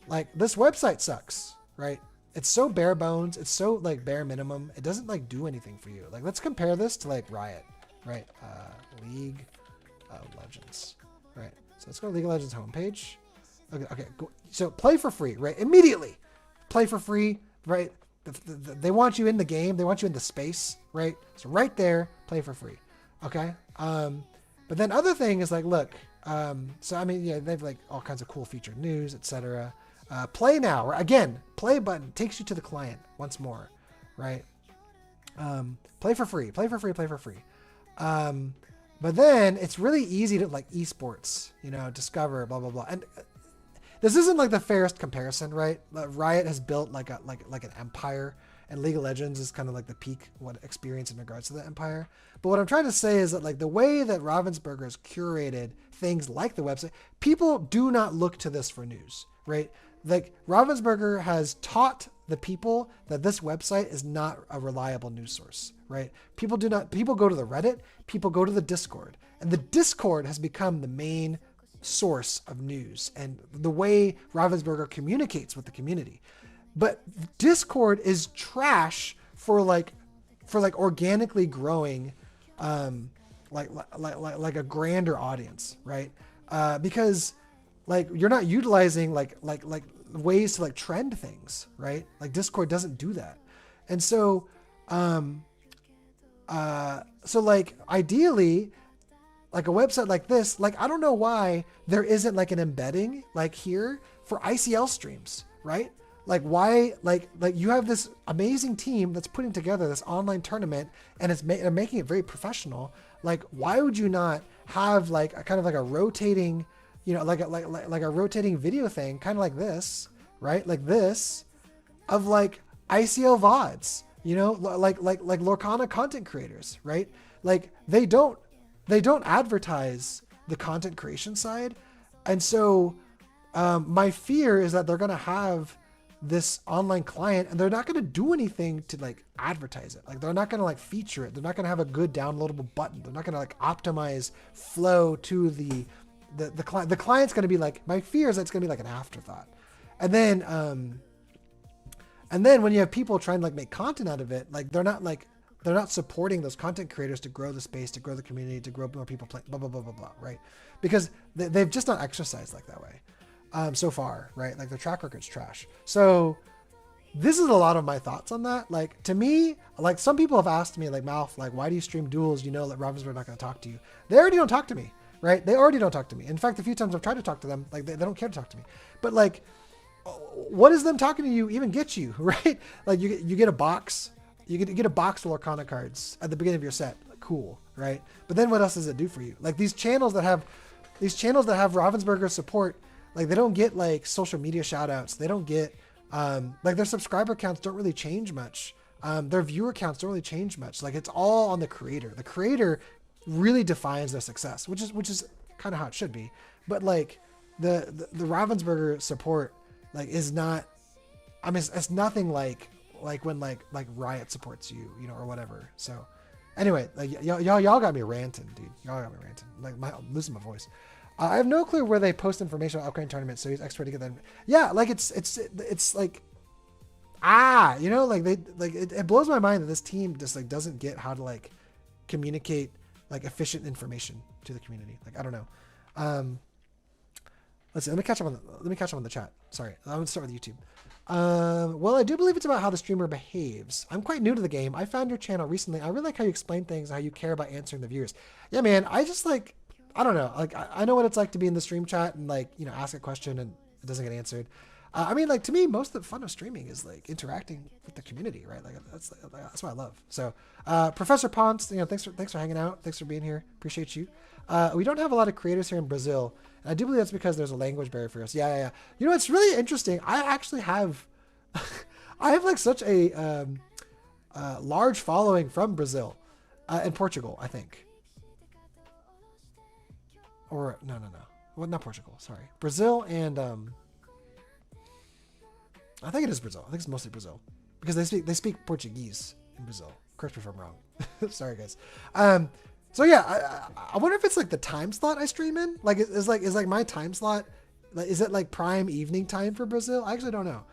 Like this website sucks, right? It's so bare bones. It's so like bare minimum. It doesn't like do anything for you. Like let's compare this to like Riot, right? League of Legends, right? So let's go to League of Legends homepage. Okay, go. So play for free, right? Immediately, play for free, right? They want you in the game. They want you in the space, right? So right there, play for free, okay? But then other thing is like, look, so I mean, yeah, they have like all kinds of cool featured news, etc. Play now, again, play button takes you to the client once more, right? Play for free, play for free, play for free. But then it's really easy to like esports, you know, discover, blah, blah, blah. And this isn't like the fairest comparison, right? Riot has built like an empire, and League of Legends is kind of like the peak experience in regards to the empire. But what I'm trying to say is that like the way that Ravensburger has curated things like the website, people do not look to this for news, right? like Ravensburger has taught the people that this website is not a reliable news source, right? People go to the Reddit, people go to the Discord, and the Discord has become the main source of news and the way Ravensburger communicates with the community. But Discord is trash for organically growing, like a grander audience, right? Because like you're not utilizing like ways to like trend things, right? Like Discord doesn't do that. And so, so like ideally, like a website like this, like I don't know why there isn't like an embedding like here for ICL streams, right? Like why, like you have this amazing team that's putting together this online tournament and they're making it very professional. Like why would you not have like a kind of like a rotating, you know, like a rotating video thing, kind of like this, right? Like this, of like ICL VODs, you know, like Lorcana content creators, right? Like they don't advertise the content creation side, and so my fear is that they're gonna have this online client and they're not going to do anything to like advertise it. Like they're not going to like feature it. They're not going to have a good downloadable button. They're not going to like optimize flow to the client. The client's going to be like, my fear is that it's going to be like an afterthought. And then when you have people trying to like make content out of it, like they're not supporting those content creators to grow the space, to grow the community, to grow more people playing, blah, blah, blah, blah, blah, right? Because they've just not exercised like that way. So far, right? Like their track record's trash. So this is a lot of my thoughts on that. Like to me, like some people have asked me like, Malf, like why do you stream duels? You know that Ravensburger not going to talk to you. They already don't talk to me, right? They already don't talk to me. In fact, a few times I've tried to talk to them, like they don't care to talk to me. But like, what does them talking to you even get you, right? Like you get a box, you get a box of Lorcana cards at the beginning of your set. Like, cool, right? But then what else does it do for you? Like these channels that have Ravensburger support, like they don't get like social media shout outs. They don't get, like their subscriber counts don't really change much. Their viewer counts don't really change much. Like it's all on the creator. The creator really defines their success, which is kind of how it should be. But like the Ravensburger support, like is not, I mean, it's nothing like when like Riot supports you, you know, or whatever. So anyway, like y'all got me ranting, dude. Y'all got me ranting. Like I'm losing my voice. I have no clue where they post information about upcoming tournaments, so he's expert to get that. Yeah, like it's like, you know, like it blows my mind that this team just like doesn't get how to like communicate like efficient information to the community. Like I don't know. Let's see. Let me catch up on the chat. Sorry, I'm gonna start with YouTube. Well, I do believe it's about how the streamer behaves. I'm quite new to the game. I found your channel recently. I really like how you explain things, how you care about answering the viewers. Yeah, man. I just like. I don't know. Like, I know what it's like to be in the stream chat and like, you know, ask a question and it doesn't get answered. I mean, like to me, most of the fun of streaming is like interacting with the community, right? Like that's what I love. So, Professor Ponce, you know, thanks for hanging out. Thanks for being here. Appreciate you. We don't have a lot of creators here in Brazil. And I do believe that's because there's a language barrier for us. Yeah. You know, it's really interesting. I actually have, I have like such a large following from Brazil and Portugal, I think. Or no. Well, not Portugal. Sorry, Brazil and I think it is Brazil. I think it's mostly Brazil because they speak Portuguese in Brazil. Correct me if I'm wrong. Sorry, guys. So yeah, I wonder if it's like the time slot I stream in. Like is like my time slot. Like, is it like prime evening time for Brazil? I actually don't know.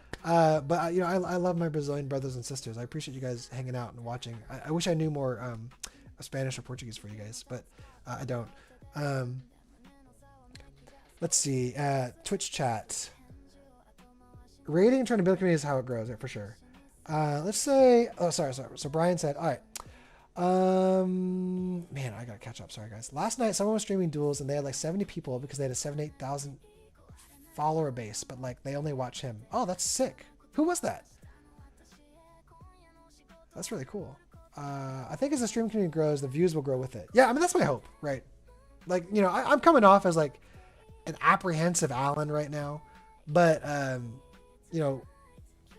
But you know, I love my Brazilian brothers and sisters. I appreciate you guys hanging out and watching. I wish I knew more Spanish or Portuguese for you guys, but I don't. Let's see. Twitch chat. Rating and trying to build community is how it grows, yeah, for sure. Let's say. Oh, sorry. So Brian said, all right. Man, I gotta catch up. Sorry, guys. Last night, someone was streaming duels and they had like 70 people because they had a 7,000-8,000 follower base, but like they only watch him. Oh, that's sick. Who was that? That's really cool. I think as the stream community grows, the views will grow with it. Yeah, I mean that's my hope, right? Like, you know, I'm coming off as like an apprehensive Alan right now, but you know,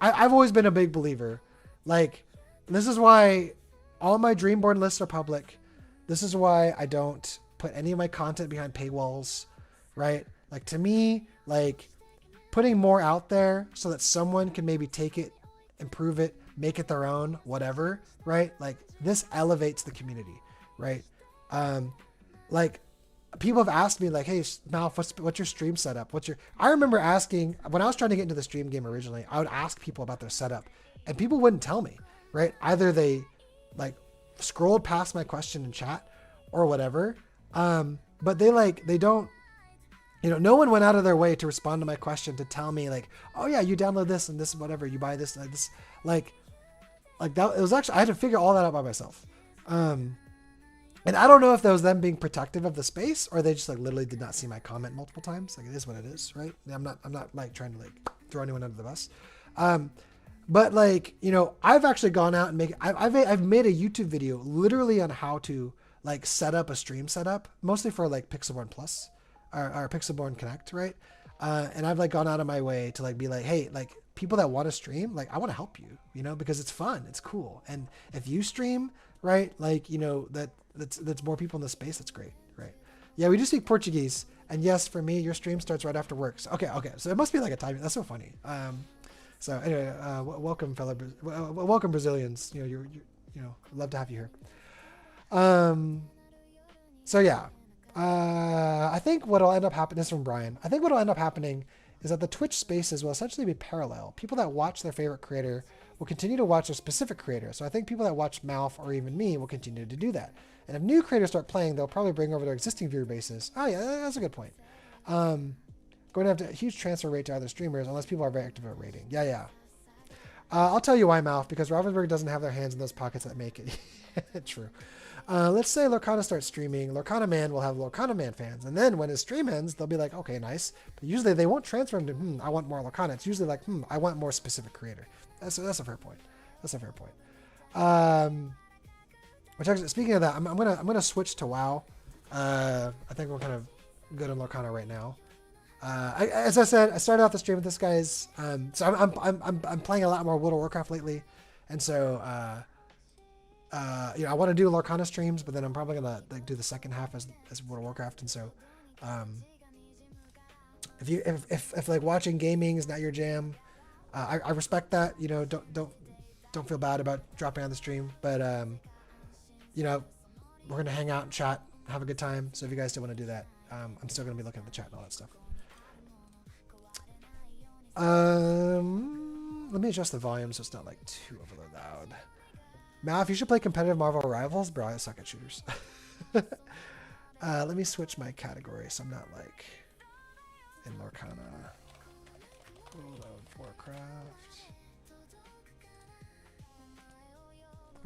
I've always been a big believer. Like, this is why all my Dreamborn lists are public. This is why I don't put any of my content behind paywalls, right? Like, to me, like, putting more out there so that someone can maybe take it, improve it, make it their own, whatever, right? Like this elevates the community, right? Like people have asked me like, hey, Malf, what's your stream setup? I remember asking when I was trying to get into the stream game originally, I would ask people about their setup and people wouldn't tell me, right? Either they like scrolled past my question in chat or whatever. But they don't, no one went out of their way to respond to my question to tell me like, oh yeah, you download this and this, whatever, you buy this, and this, like that. It was actually, I had to figure all that out by myself. And I don't know if that was them being protective of the space or they just like literally did not see my comment multiple times. Like it is what it is, right? I'm not like trying to like throw anyone under the bus. But like, I've actually gone out and I've made a YouTube video literally on how to like set up a stream setup, mostly for like Pixelborn Plus or Pixelborn Connect, right? And I've like gone out of my way to like be like, hey, like people that want to stream, like I want to help you, because it's fun, it's cool. And if you stream, right, like, that's more people in the space, that's great, right? Yeah, we do speak Portuguese. And yes, for me, your stream starts right after work. So, okay. So it must be like a timing. That's so funny. So anyway, welcome, welcome Brazilians. You're love to have you here. So yeah, I think what'll end up happening, this is from Brian. I think what'll end up happening is that the Twitch spaces will essentially be parallel. People that watch their favorite creator will continue to watch a specific creator. So I think people that watch Malf or even me will continue to do that. And if new creators start playing, they'll probably bring over their existing viewer bases. Oh yeah, that's a good point. Going to have a huge transfer rate to other streamers unless people are very active at rating. Yeah. I'll tell you why, Malf, because Ravensburg doesn't have their hands in those pockets that make it. True. Let's say Lorcana starts streaming. Lorcana Man will have Lorcana Man fans. And then when his stream ends, they'll be like, okay, nice. But usually they won't transfer them to, I want more Lorcana. It's usually like, I want more specific creator. That's a fair point. Which actually, speaking of that, I'm gonna switch to WoW. I think we're kind of good on Lorcana right now. As I said, I started off the stream with this guy's. So I'm playing a lot more World of Warcraft lately, and so I want to do Lorcana streams, but then I'm probably gonna like do the second half as World of Warcraft, and so if like watching gaming is not your jam, I respect that. Don't feel bad about dropping on the stream, but we're gonna hang out and chat, have a good time. So if you guys still want to do that, I'm still gonna be looking at the chat and all that stuff. Let me adjust the volume so it's not like too overly loud. Malf, you should play competitive Marvel Rivals. Bro, I suck at shooters. Let me switch my category so I'm not like in Lorcana. World of Warcraft.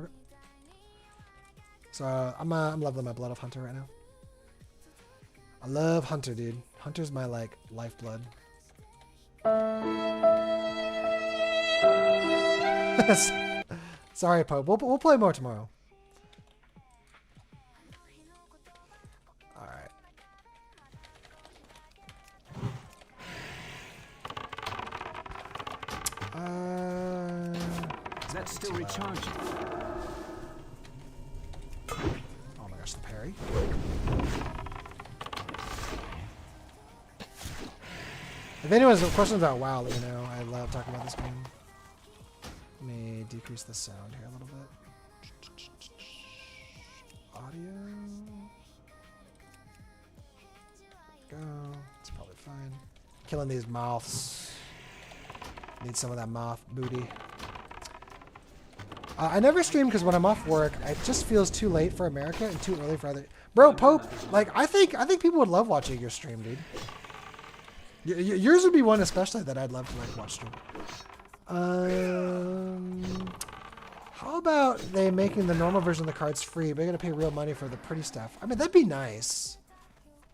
Okay. So I'm leveling my Blood of Hunter right now. I love Hunter, dude. Hunter's my like lifeblood. Sorry, Pope. We'll play more tomorrow. All right. That's still recharging. Oh my gosh, the parry. If anyone has questions about WoW, let me know. I love talking about this game. Let me decrease the sound here a little bit. Audio. Go. It's probably fine. Killing these moths. Need some of that moth booty. I never stream because when I'm off work, it just feels too late for America and too early for other. Bro, Pope, like I think people would love watching your stream, dude. Yours would be one especially that I'd love to like watch stream. How about they making the normal version of the cards free, but you're gonna pay real money for the pretty stuff? I mean, that'd be nice.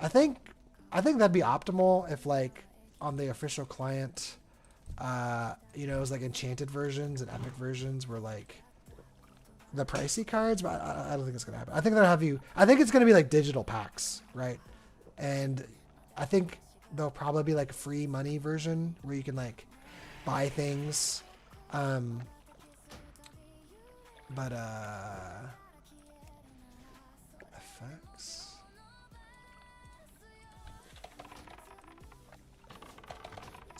I think that'd be optimal if like on the official client, it was like enchanted versions and epic versions were like the pricey cards, but I don't think it's gonna happen. I think they'll have you. I think it's gonna be like digital packs, right? And I think there'll probably be like a free money version where you can like buy things. But effects.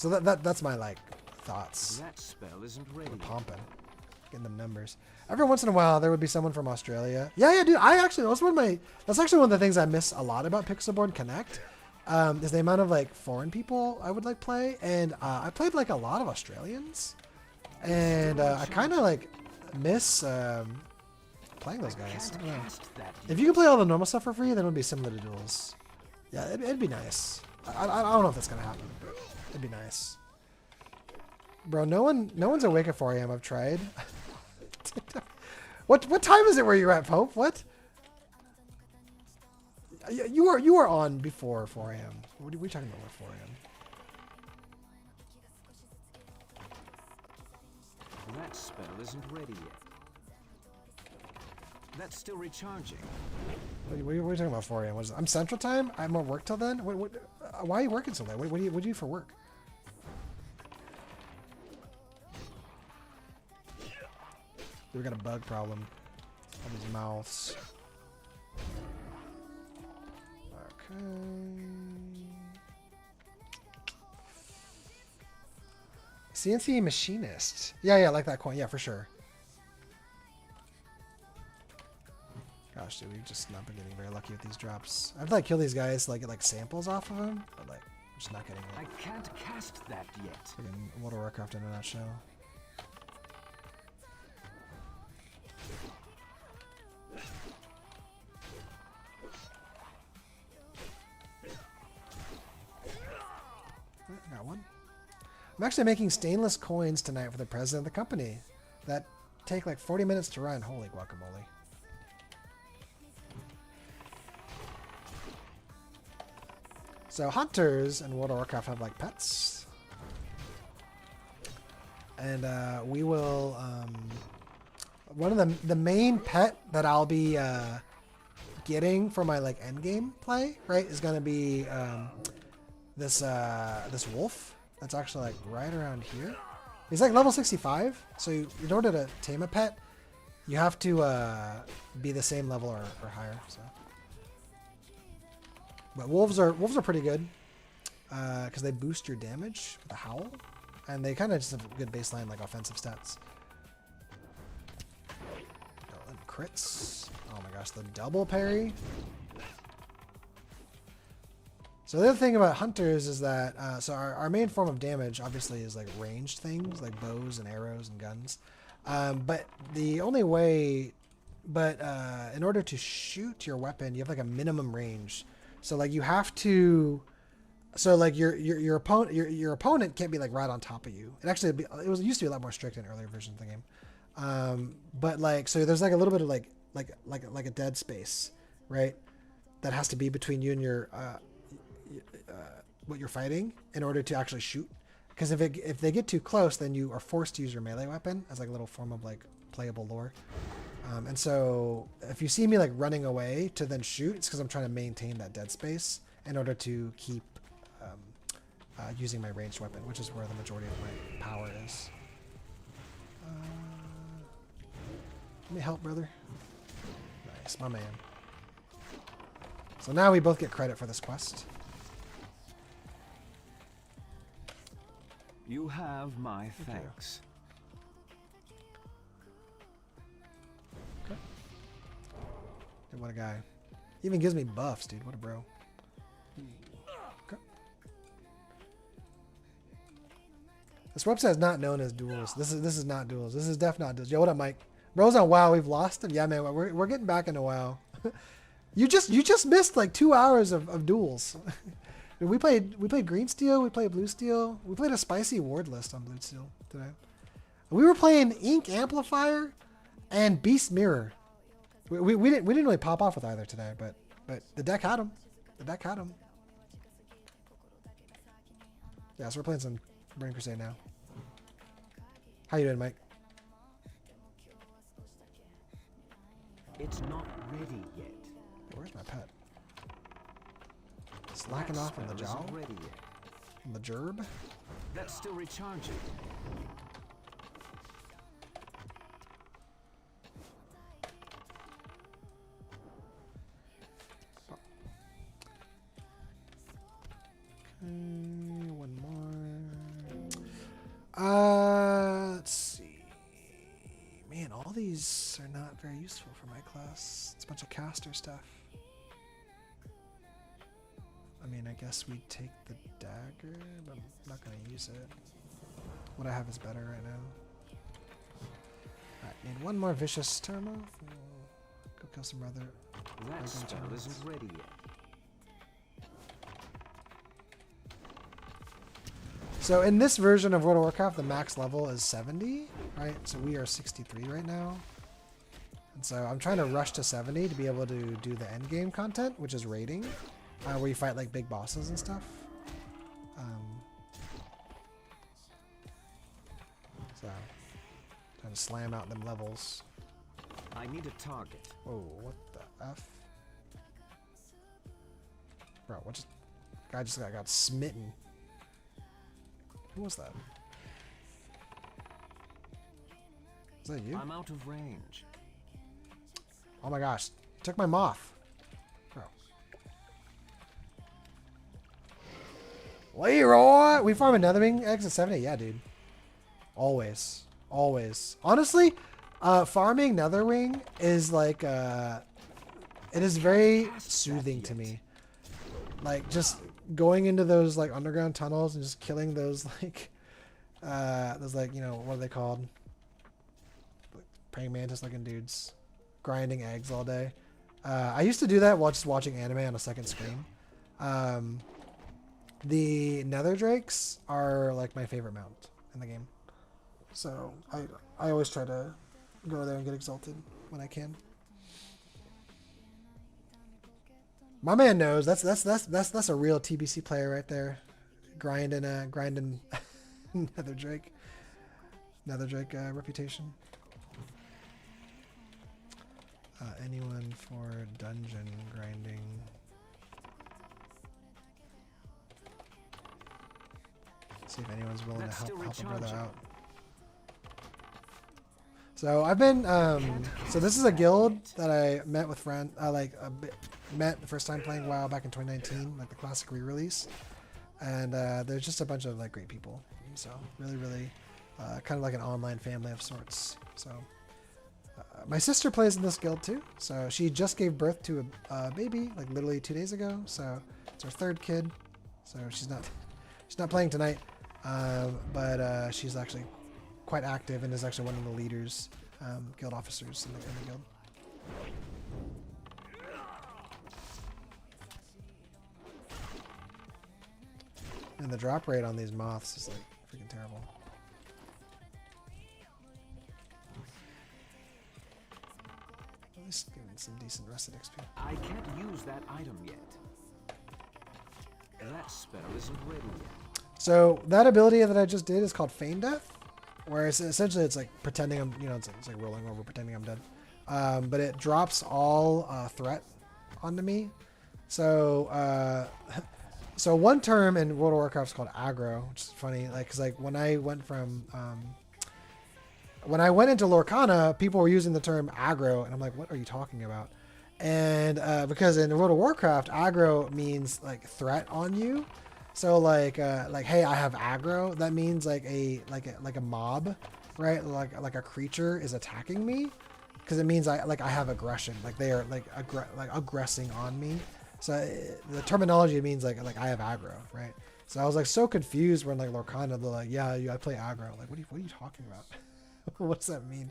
So that's my like thoughts. That spell isn't ready. We're pumping, getting them numbers. Every once in a while, there would be someone from Australia. Yeah, dude. That's actually one of the things I miss a lot about Pixelboard Connect. Is the amount of like foreign people I would like play, and I played like a lot of Australians, and I kind of like miss playing those guys. I don't know. If you can play all the normal stuff for free, then it would be similar to duels. Yeah, it'd be nice. I don't know if that's gonna happen, but it'd be nice. Bro, no one's awake at 4 a.m. I've tried. What time is it where you're at, Pope? What? You are on before 4 a.m. What are we talking about with 4 a.m.? That spell isn't ready yet. That's still recharging. What are you talking about 4 a.m.? What is it? I'm Central Time? I have more work till then? Why are you working so late? What do you do for work? We got a bug problem. All these mouths. Okay. CNC machinist. Yeah, I like that coin. Yeah, for sure. Gosh, dude, we've just not been getting very lucky with these drops. I'd like kill these guys, like get like samples off of them, but like I'm just not getting I it. can't cast that yet. Freaking World of Warcraft in a nutshell. Got one. I'm actually making stainless coins tonight for the president of the company that take like 40 minutes to run. Holy guacamole. So hunters in World of Warcraft have like pets. And we will one of the main pet that I'll be getting for my like end game play, right, is gonna be this wolf that's actually like right around here. He's like level 65, so in order to tame a pet, you have to be the same level or higher. So, but wolves are pretty good because they boost your damage with a howl, and they kind of just have a good baseline like offensive stats. Oh, and crits! Oh my gosh, the double parry. So the other thing about hunters is that, so our main form of damage obviously is like ranged things, like bows and arrows and guns. But the only way, in order to shoot your weapon, you have like a minimum range. So like you have to, so like your opponent can't be like right on top of you. It used to be a lot more strict in earlier versions of the game. But like, so there's like a little bit of like a dead space, right? That has to be between you and your, what you're fighting in order to actually shoot, because if they get too close, then you are forced to use your melee weapon as like a little form of like playable lore. And so if you see me like running away to then shoot, it's because I'm trying to maintain that dead space in order to keep using my ranged weapon, which is where the majority of my power is. Let me help, brother. Nice, my man. So now we both get credit for this quest. You have my thanks. Okay. Dude, what a guy. He even gives me buffs, dude. What a bro. Okay. This website is not known as duels. This is not duels. This is definitely not duels. Yo, what up, Mike? Bro's on WoW. We've lost him. Yeah, man. We're getting back into WoW. You just missed like 2 hours of duels. We played Green Steel, we played Blue Steel, we played a spicy ward list on Blue Steel today. We were playing Ink Amplifier and Beast Mirror. We didn't really pop off with either today, but the deck had them. The deck had them. Yeah, so we're playing some Burning Crusade now. How you doing, Mike? It's not ready yet. Where's my pet? Slacking off on the jaw? On the gerb? That's still recharging. Okay, one more. Let's see. Man, all these are not very useful for my class. It's a bunch of caster stuff. I mean, I guess we take the dagger, but I'm not going to use it. What I have is better right now. Alright, need one more vicious thermo. Go kill some other. That spell isn't ready yet. So in this version of World of Warcraft, the max level is 70, right? So we are 63 right now. And so I'm trying to rush to 70 to be able to do the end game content, which is raiding, where you fight like big bosses and stuff. So trying to slam out them levels. I need a target. Whoa, what the F? Bro, what just... Guy just got smitten. Who was that? Is that you? I'm out of range. Oh my gosh. He took my moth. Bro. Leroy! We farm another wing eggs at 70? Yeah, dude. Always. Always. Honestly, farming Netherwing is like, it is very soothing to me. Like, just going into those, like, underground tunnels and just killing those, like, you know, what are they called? Like, praying mantis looking dudes. Grinding eggs all day. I used to do that while just watching anime on a second screen. The nether drakes are, like, my favorite mount in the game. So, I always try to go there and get exalted when I can. My man knows that's a real TBC player right there, grinding Nether Drake reputation. Anyone for dungeon grinding? See if anyone's willing to help a brother out. So I've been so this is a guild that I met with friend met the first time playing WoW back in 2019, like the classic re-release, and there's just a bunch of like great people. So really kind of like an online family of sorts. So my sister plays in this guild too. So she just gave birth to a baby like literally 2 days ago. So it's her third kid. So she's not playing tonight, but she's actually quite active and is actually one of the leaders, guild officers in the guild. And the drop rate on these moths is like freaking terrible. At least getting some decent rusted XP. I can't use that item yet. That spell isn't ready yet. So that ability that I just did is called Feign Death, where essentially it's like pretending I'm, you know, it's like rolling over, pretending I'm dead. But it drops all threat onto me. So so one term in World of Warcraft is called aggro, which is funny, like because like when I went into Lorcana, people were using the term aggro, and I'm like, what are you talking about? And because in World of Warcraft, aggro means like threat on you. So like hey, I have aggro. That means like a mob, right? Like a creature is attacking me, because it means I have aggression. Like they are like aggressing on me. So the terminology means like I have aggro, right? So I was like so confused when like Lorcana, they're like, yeah, I play aggro. Like what are you talking about? What does that mean?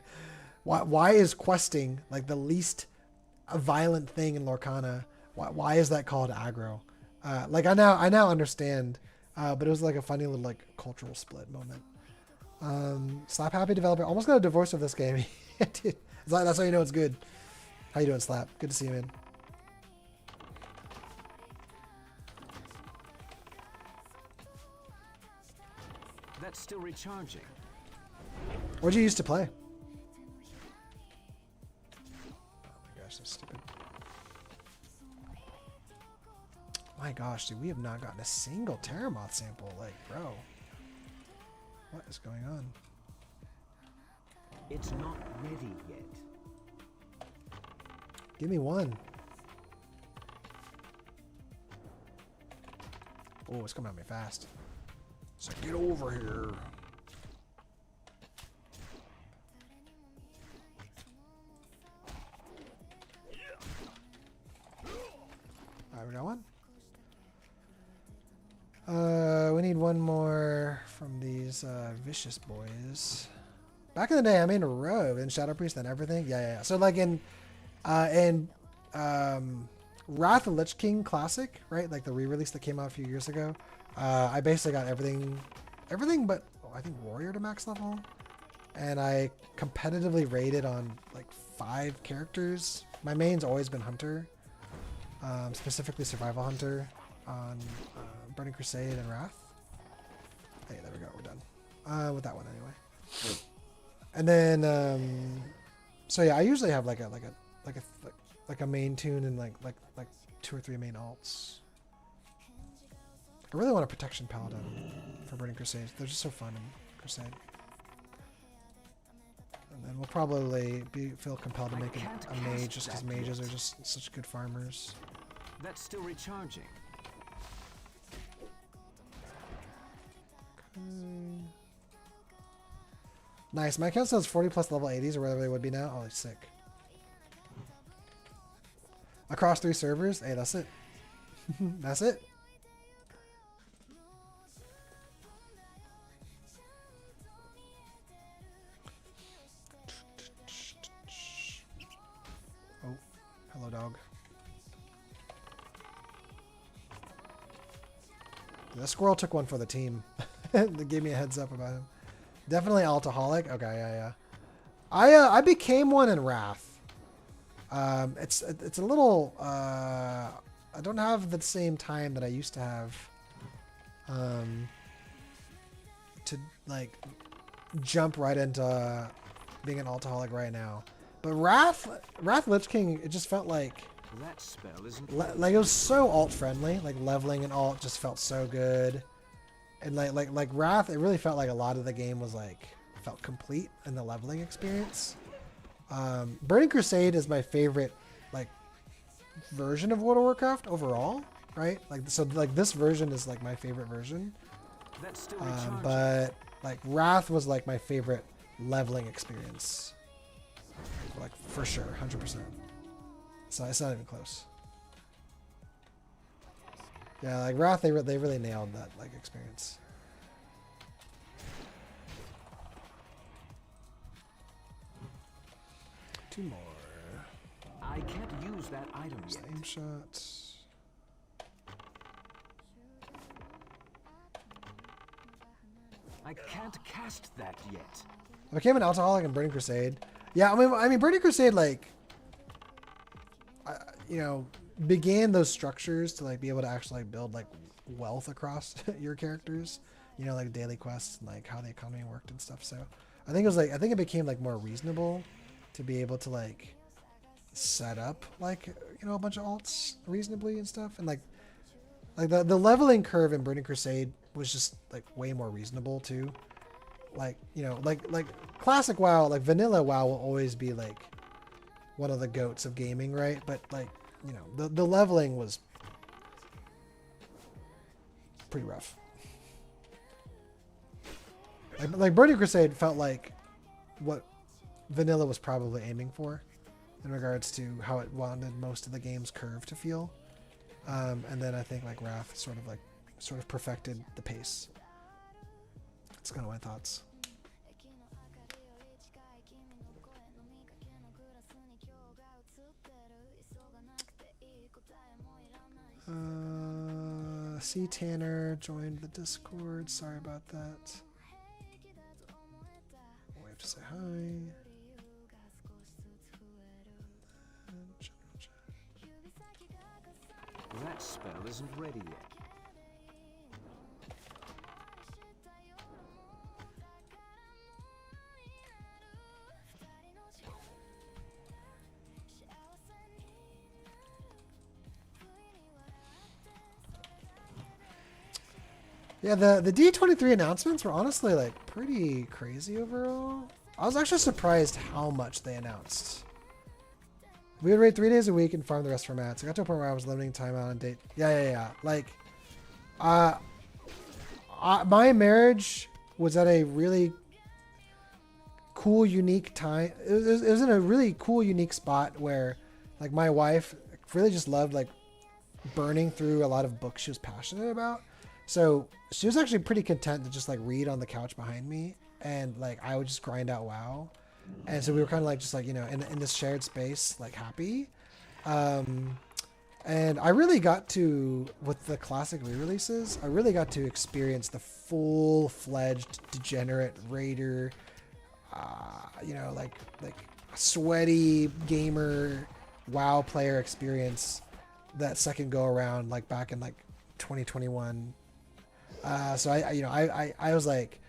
Why is questing like the least violent thing in Lorcana? Why is that called aggro? Like I now understand, but it was like a funny little like cultural split moment. Slap happy developer almost got a divorce of this game. Dude, that's how you know it's good. How you doing, Slap? Good to see you, man. That's still recharging. What'd you used to play? Oh my gosh, that's stupid. My gosh, dude, we have not gotten a single Terramoth sample. Like, bro, what is going on? It's not ready yet. Give me one. Oh, it's coming at me fast. So get over here. from these vicious boys. Back in the day, I made a rogue and Shadow Priest and everything. Yeah. So like in Wrath of Lich King Classic, right? Like the re-release that came out a few years ago. I basically got everything but I think Warrior to max level, and I competitively rated on like 5 characters. My main's always been Hunter, specifically Survival Hunter on Burning Crusade and Wrath. Hey, there we go. We're done with that one anyway. And then, so yeah, I usually have like a main tune and like 2 or 3 main alts. I really want a Protection Paladin for Burning Crusade. They're just so fun in Crusade. And then we'll probably feel compelled to make a mage just because mages are just such good farmers. That's still recharging. Okay. Nice. My account says 40 plus level 80s or whatever they would be now. Oh, sick. Across 3 servers. Hey, that's it. That's it. Oh, hello, dog. The squirrel took one for the team. They gave me a heads up about him. Definitely Altaholic. Okay, yeah. I became one in Wrath. It's a little. I don't have the same time that I used to have. To like jump right into being an Altaholic right now. But Wrath Lich King, it just felt like That spell isn't like it was so alt friendly. Like leveling and alt just felt so good. And like Wrath, it really felt like a lot of the game was like felt complete in the leveling experience. Burning Crusade is my favorite like version of World of Warcraft overall, right? Like so like this version is like my favorite version. That's still recharging. But like Wrath was like my favorite leveling experience. Like for sure, 100%. So it's not even close. Yeah, like Wrath, they really nailed that like experience. Two more. I can't use that item yet. Aim shot. I can't cast that yet. I became an alcoholic in Burning Crusade. Yeah, I mean Burning Crusade like, you know, began those structures to like be able to actually like build like wealth across your characters. You know, like daily quests and like how the economy worked and stuff. So I think it became like more reasonable to be able to like set up like, you know, a bunch of alts reasonably and stuff. And like the leveling curve in Burning Crusade was just like way more reasonable too. Like, you know, like classic WoW, like vanilla WoW will always be like one of the goats of gaming, right? But like, you know, the leveling was pretty rough. Like Burning Crusade felt like what vanilla was probably aiming for in regards to how it wanted most of the game's curve to feel. And then I think like Wrath sort of perfected the pace. That's kind of my thoughts. C Tanner joined the Discord. Sorry about that. We have to say hi. That spell isn't ready yet. Yeah, the D23 announcements were honestly like pretty crazy overall. I was actually surprised how much they announced. We would raid 3 days a week and farm the rest for mats. I got to a point where I was limiting time out and date. Yeah. Like, my marriage was at a really cool, unique time. It was in a really cool, unique spot where, like, my wife really just loved like burning through a lot of books she was passionate about. So she was actually pretty content to just like read on the couch behind me, and like I would just grind out WoW. And so we were kind of like just like, you know, in this shared space, like happy. And I really got to, with the classic re-releases, I really got to experience the full-fledged degenerate raider, you know, like sweaty gamer WoW player experience that second go around, like back in like 2021. So I was like,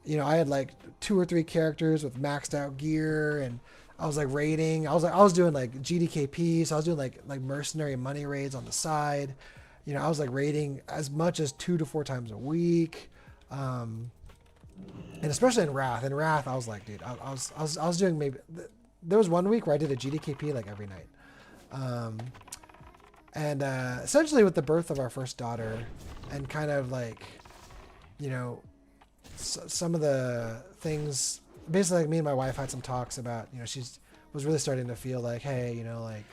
you know, I had like 2 or 3 characters with maxed out gear, and I was like raiding. I was doing like GDKPs. I was doing like mercenary money raids on the side. You know, I was like raiding as much as 2 to 4 times a week. And especially in Wrath. In Wrath, I was like, dude, I was doing maybe, there was one week where I did a GDKP like every night. And essentially with the birth of our first daughter and kind of like, you know, some of the things, basically like me and my wife had some talks about, you know, was really starting to feel like, hey, you know, like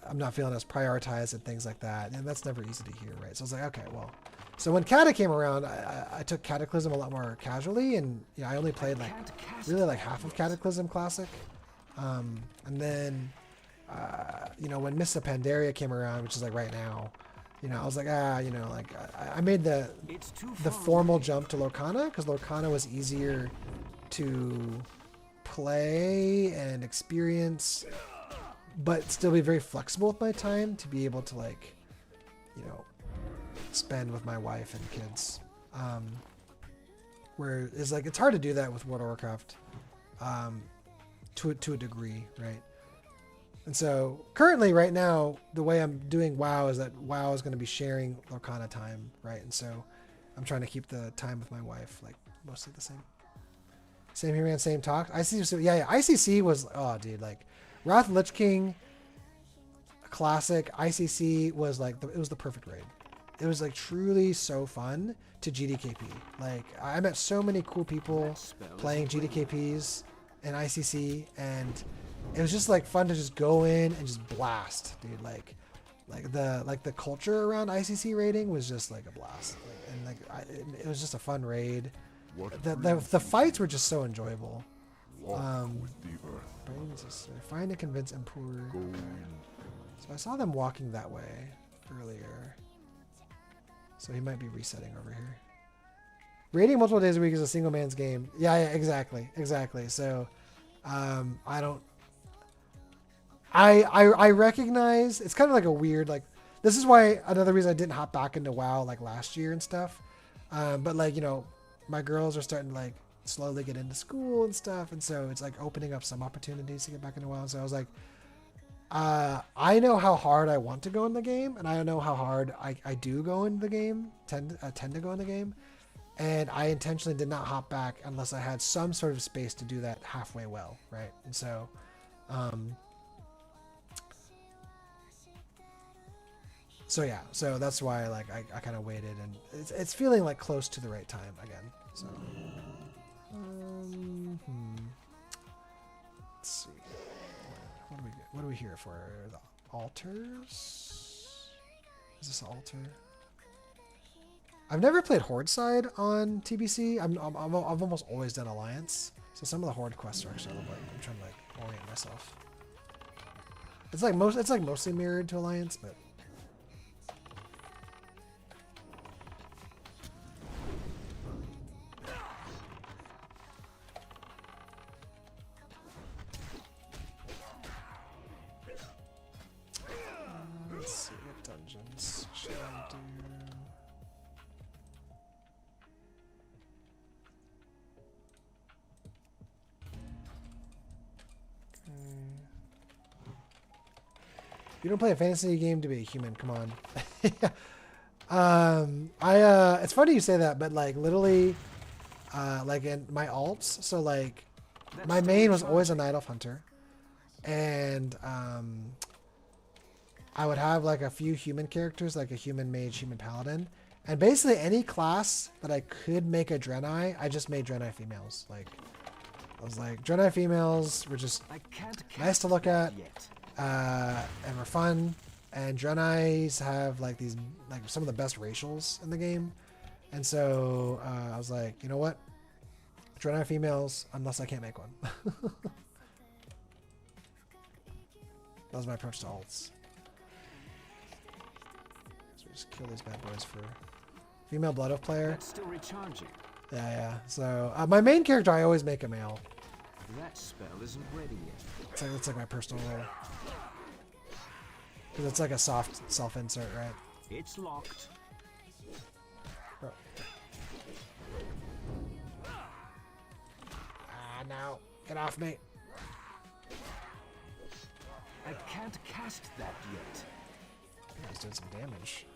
I'm not feeling as prioritized and things like that. And that's never easy to hear, right? So I was like, okay, well, so when Cata came around, I took Cataclysm a lot more casually, and you know, I only played like really like half of Cataclysm Classic. And then, you know, when Mists of Pandaria came around, which is like right now, you know, I was like, you know, like I made the formal jump to Lorcana because Lorcana was easier to play and experience, but still be very flexible with my time to be able to like, you know, spend with my wife and kids. Where it's like, it's hard to do that with World of Warcraft, to a degree, right? And so currently right now, the way I'm doing WoW is that WoW is going to be sharing Lorcana time, right? And so I'm trying to keep the time with my wife like mostly the same. Same here, man. Same talk. ICC, yeah. ICC was, oh, dude, like Wrath of Lich King Classic. ICC was like it was the perfect raid. It was like truly so fun to GDKP. Like I met so many cool people playing GDKPs and ICC, and it was just like fun to just go in and just blast, dude. Like the culture around ICC raiding was just like a blast, it was just a fun raid. The fights were just so enjoyable. Find and convince Emperor. So I saw them walking that way earlier. So he might be resetting over here. Raiding multiple days a week is a single man's game. Yeah, exactly. So I recognize it's kind of like a weird, like, this is why another reason I didn't hop back into WoW like last year and stuff. But like, you know, my girls are starting to like slowly get into school and stuff, and so it's like opening up some opportunities to get back into WoW. So I was like, I know how hard I want to go in the game, and I know how hard I do go in the game, tend to go in the game, and I intentionally did not hop back unless I had some sort of space to do that halfway well, right? And so, so that's why like I kind of waited, and it's feeling like close to the right time again. So, let's see. What are we here for? The altars? Is this altar? I've never played Horde side on TBC. I've almost always done Alliance. So some of the Horde quests are actually like I'm trying to like orient myself. It's like mostly mirrored to Alliance, but let's see what dungeons should I do. You don't play a fantasy game to be a human. Come on. It's funny you say that, but like literally, like in my alts, so like my main was always a Night Elf Hunter, and I would have like a few human characters, like a human mage, human paladin, and basically any class that I could make a Draenei, I just made Draenei females. Like I was like, Draenei females were just nice to look at. And were fun, and Draenei's have like these like some of the best racials in the game, and so I was like, you know what, Draenei females unless I can't make one. That was my approach to alts. So just kill these bad boys for female Blood Oath player. That's still recharging. Yeah. So my main character I always make a male. That spell isn't ready yet. It's like my personal role. Because it's like a soft self-insert, right? It's locked. Bro. Ah, no. Get off me. I can't cast that yet. He's doing some damage.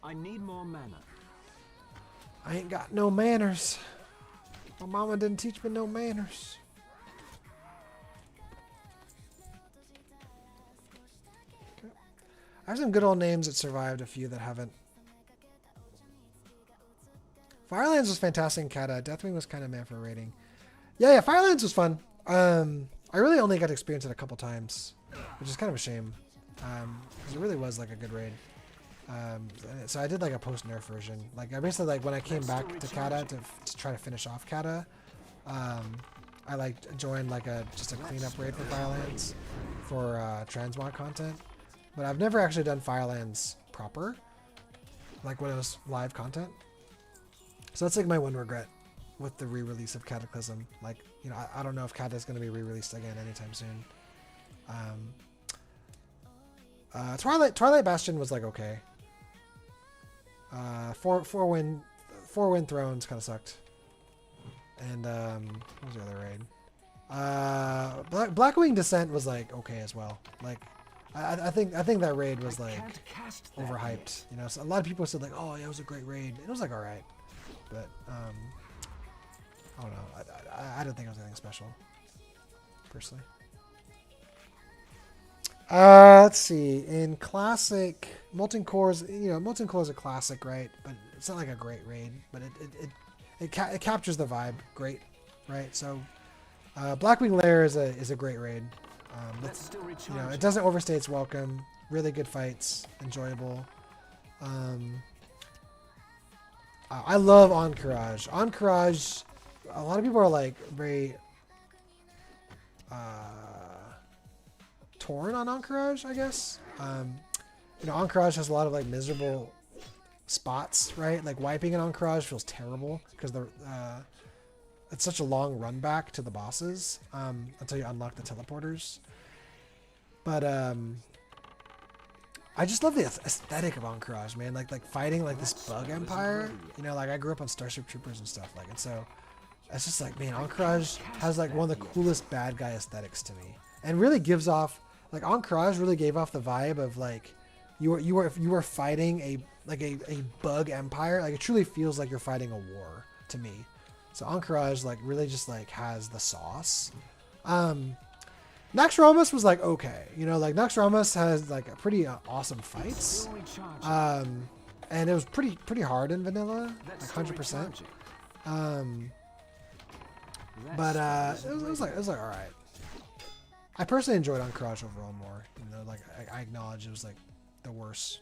I need more mana. I ain't got no manners. My mama didn't teach me no manners. Okay. I have some good old names that survived, a few that haven't. Firelands was fantastic in Kata. Deathwing was kind of meh for a rating. Yeah, Firelands was fun. I really only got to experience it a couple times, which is kind of a shame. Because it really was like a good raid. So I did like a post-nerf version. Like I basically like when I came back to Kata to try to finish off Kata, I like joined like just a cleanup raid for Firelands for transmog content. But I've never actually done Firelands proper, like when it was live content. So that's like my one regret with the re-release of Cataclysm. Like, you know, I don't know if Kata is going to be re-released again anytime soon. Twilight Bastion was like okay. Four Wind Thrones kind of sucked. And what was the other raid? Blackwing Descent was like okay as well. Like I think that raid was like overhyped. You know, so a lot of people said like, oh yeah, it was a great raid. It was like all right, but I don't know. I didn't think it was anything special, personally. Let's see. In classic, Molten Core is, you know, Molten Core is a classic, right? But it's not like a great raid, but it captures the vibe great, right? So, Blackwing Lair is a great raid. You know, it doesn't overstay its welcome. Really good fights, enjoyable. I love Encourage. Encourage, a lot of people are like very torn on Encourage, I guess. You know, Encourage has a lot of like miserable spots, right? Like wiping an Encourage feels terrible because it's such a long run back to the bosses until you unlock the teleporters. But I just love the aesthetic of Encourage, man. Like fighting like this bug empire. You know, like I grew up on Starship Troopers and stuff, like, and so it's just like, man, Encourage has like one of the coolest bad guy aesthetics to me, and really gives off like Encourage really gave off the vibe of like you were fighting a bug empire. Like it truly feels like you're fighting a war to me. So Encourage like really just like has the sauce. Naxxramas was like okay, you know, like Naxxramas has like a pretty awesome fights, and it was pretty hard in vanilla, like 100%. But it was like all right. I personally enjoyed Encourage overall more. You know, like I acknowledge it was like the worst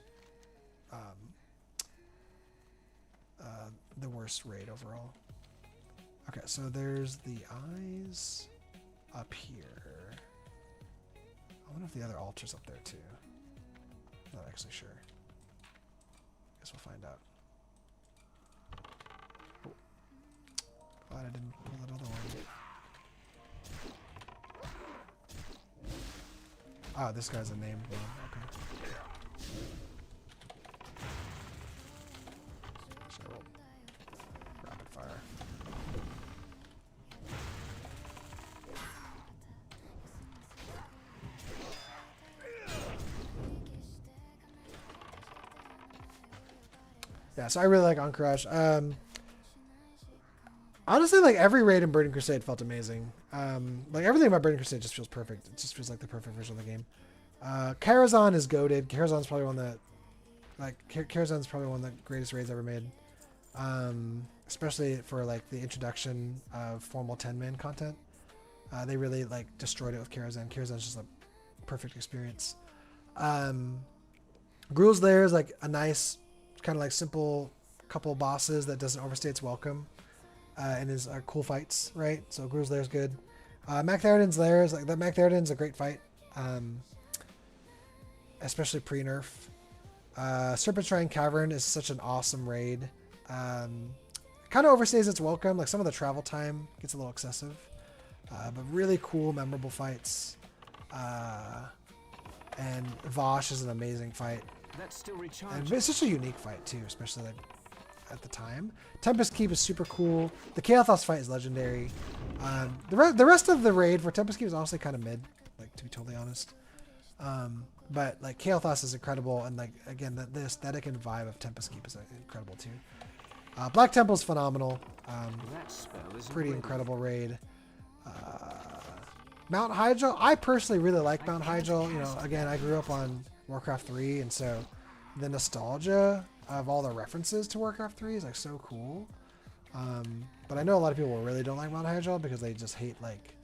raid overall. Okay, so there's the eyes up here. I wonder if the other altar's up there too. Not actually sure. Guess we'll find out. Oh. Glad I didn't pull that other one. Ah, this guy's a named one. Okay. So rapid fire. Yeah, so I really like Encourage. Honestly, like every raid in Burning Crusade felt amazing. Like everything about Burning Crusade just feels perfect. It just feels like the perfect version of the game. Karazhan is goated. Karazhan's probably one that, like, Karazhan's probably one of the greatest raids ever made. Especially for like the introduction of formal 10-man content. They really like destroyed it with Karazhan. Karazhan's just a perfect experience. Gruul's Lair is like a nice, kind of like simple couple bosses that doesn't overstay its welcome, and is cool fights, right? So Gruul's Lair is good. Mac Theoden's Lair is like that. Mac Theoden's a great fight, especially pre-nerf. Serpent Shrine Cavern is such an awesome raid. Kind of overstays its welcome. Like some of the travel time gets a little excessive, but really cool, memorable fights. And Vosh is an amazing fight. That's still And recharging. it's such a unique fight too, especially like at the time. Tempest Keep is super cool. The Chaothos fight is legendary. The rest of the raid for Tempest Keep is honestly kind of mid, like to be totally honest. But like Chaothos is incredible, and like again the aesthetic and vibe of Tempest Keep is incredible too. Black Temple is phenomenal. That spell isn't Pretty ready. incredible raid. Mount Hyjal, I personally really like Mount Hyjal. You know, again, I grew up on Warcraft 3, and so the nostalgia of all the references to Warcraft 3 is like so cool. But I know a lot of people really don't like Mount Hyjal because they just hate like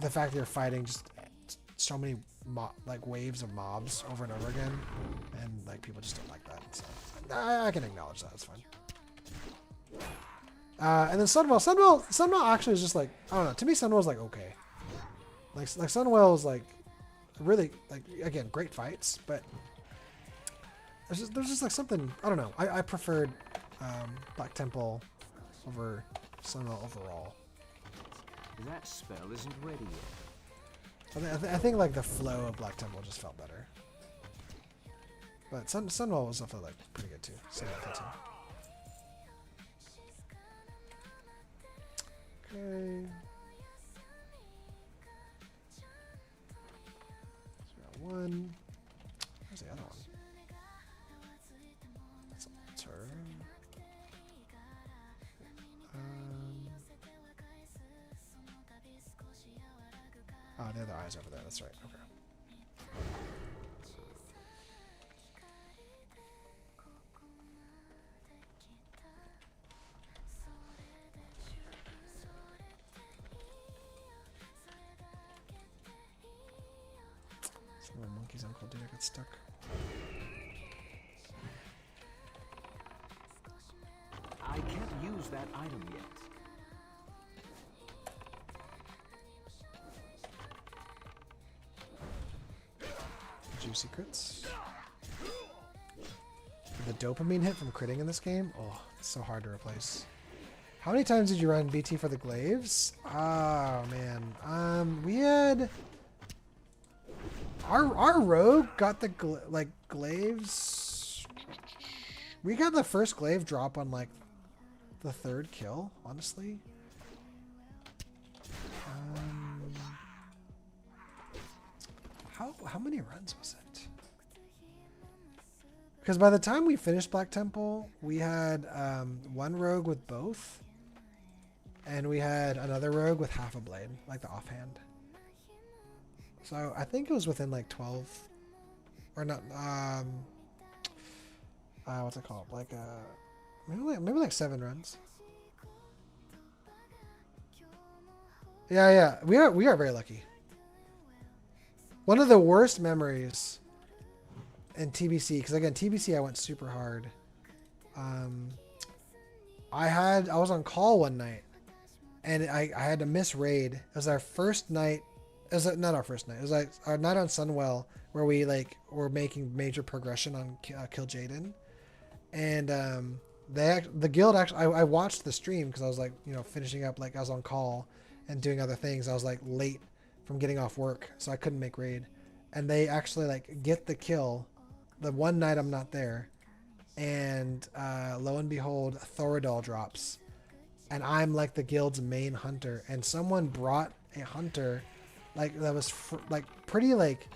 the fact that you're fighting just so many like waves of mobs over and over again, and like people just don't like that. So I can acknowledge that. It's fine. And then Sunwell actually is just like, I don't know. To me, Sunwell's like okay. Like Sunwell is like really like, again, great fights, but there's just like something, I don't know. I preferred Black Temple over Sunwell overall. That spell isn't ready yet. I think like the flow of Black Temple just felt better. But Sunwell was also like pretty good too. Sunwell too. Okay. So we got one. Where's the other one? That's a turn. Oh, the other eye's over there. That's right. Okay. Some of the monkey's uncle dude got stuck. I can't use that item yet. Juicy crits. The dopamine hit from critting in this game, oh, it's so hard to replace. How many times did you run BT for the glaives? Oh man, we had our rogue got the glaives. We got the first glaive drop on like the third kill, honestly. How many runs was it? Because by the time we finished Black Temple, we had one rogue with both, and we had another rogue with half a blade, like the offhand. So I think it was within like 12, or not. What's it called? Like maybe like 7 runs. Yeah, we are very lucky. One of the worst memories in TBC, because again, TBC I went super hard. I was on call one night, and I had to miss raid. It was our first night. It was not our first night. It was like our night on Sunwell where we like were making major progression on Kill Jaden, and the guild actually. I watched the stream because I was like finishing up, like I was on call and doing other things. I was like late from getting off work, so I couldn't make raid, and they actually like get the kill the one night I'm not there, and lo and behold, Thoradol drops, and I'm like the guild's main hunter, and someone brought a hunter like that was like pretty like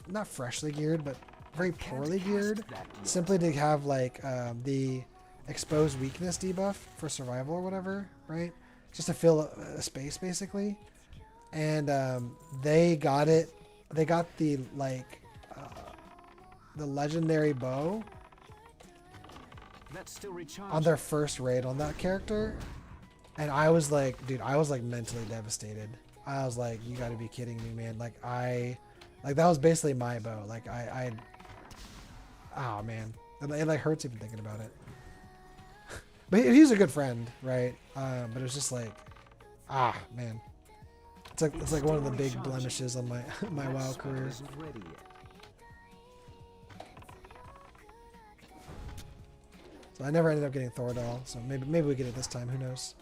not freshly geared, but very poorly geared, simply to have like the exposed weakness debuff for survival or whatever, right? Just to fill a space basically. And they got it. They got the like the legendary bow That's still recharging. on their first raid on that character, And I was like, dude, I was like mentally devastated. I was like, you got to be kidding me, man. Like that was basically my bow. Like oh man, it like hurts even thinking about it. But he's a good friend, right? But it's just like, man, it's like one of the big blemishes on my my WoW career. Isn't ready yet. So I never ended up getting Thordal. So maybe we get it this time. Who knows?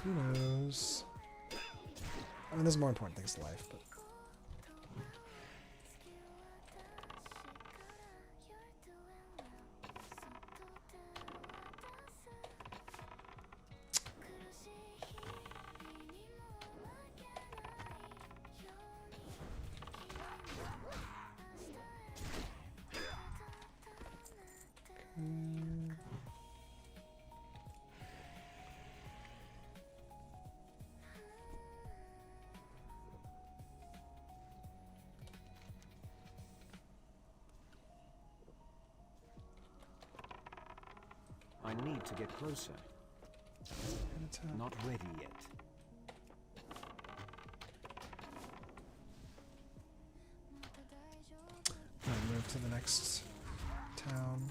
Who knows? I mean, there's more important things to life, but. I need to get closer. Not ready yet. I'll move to the next town.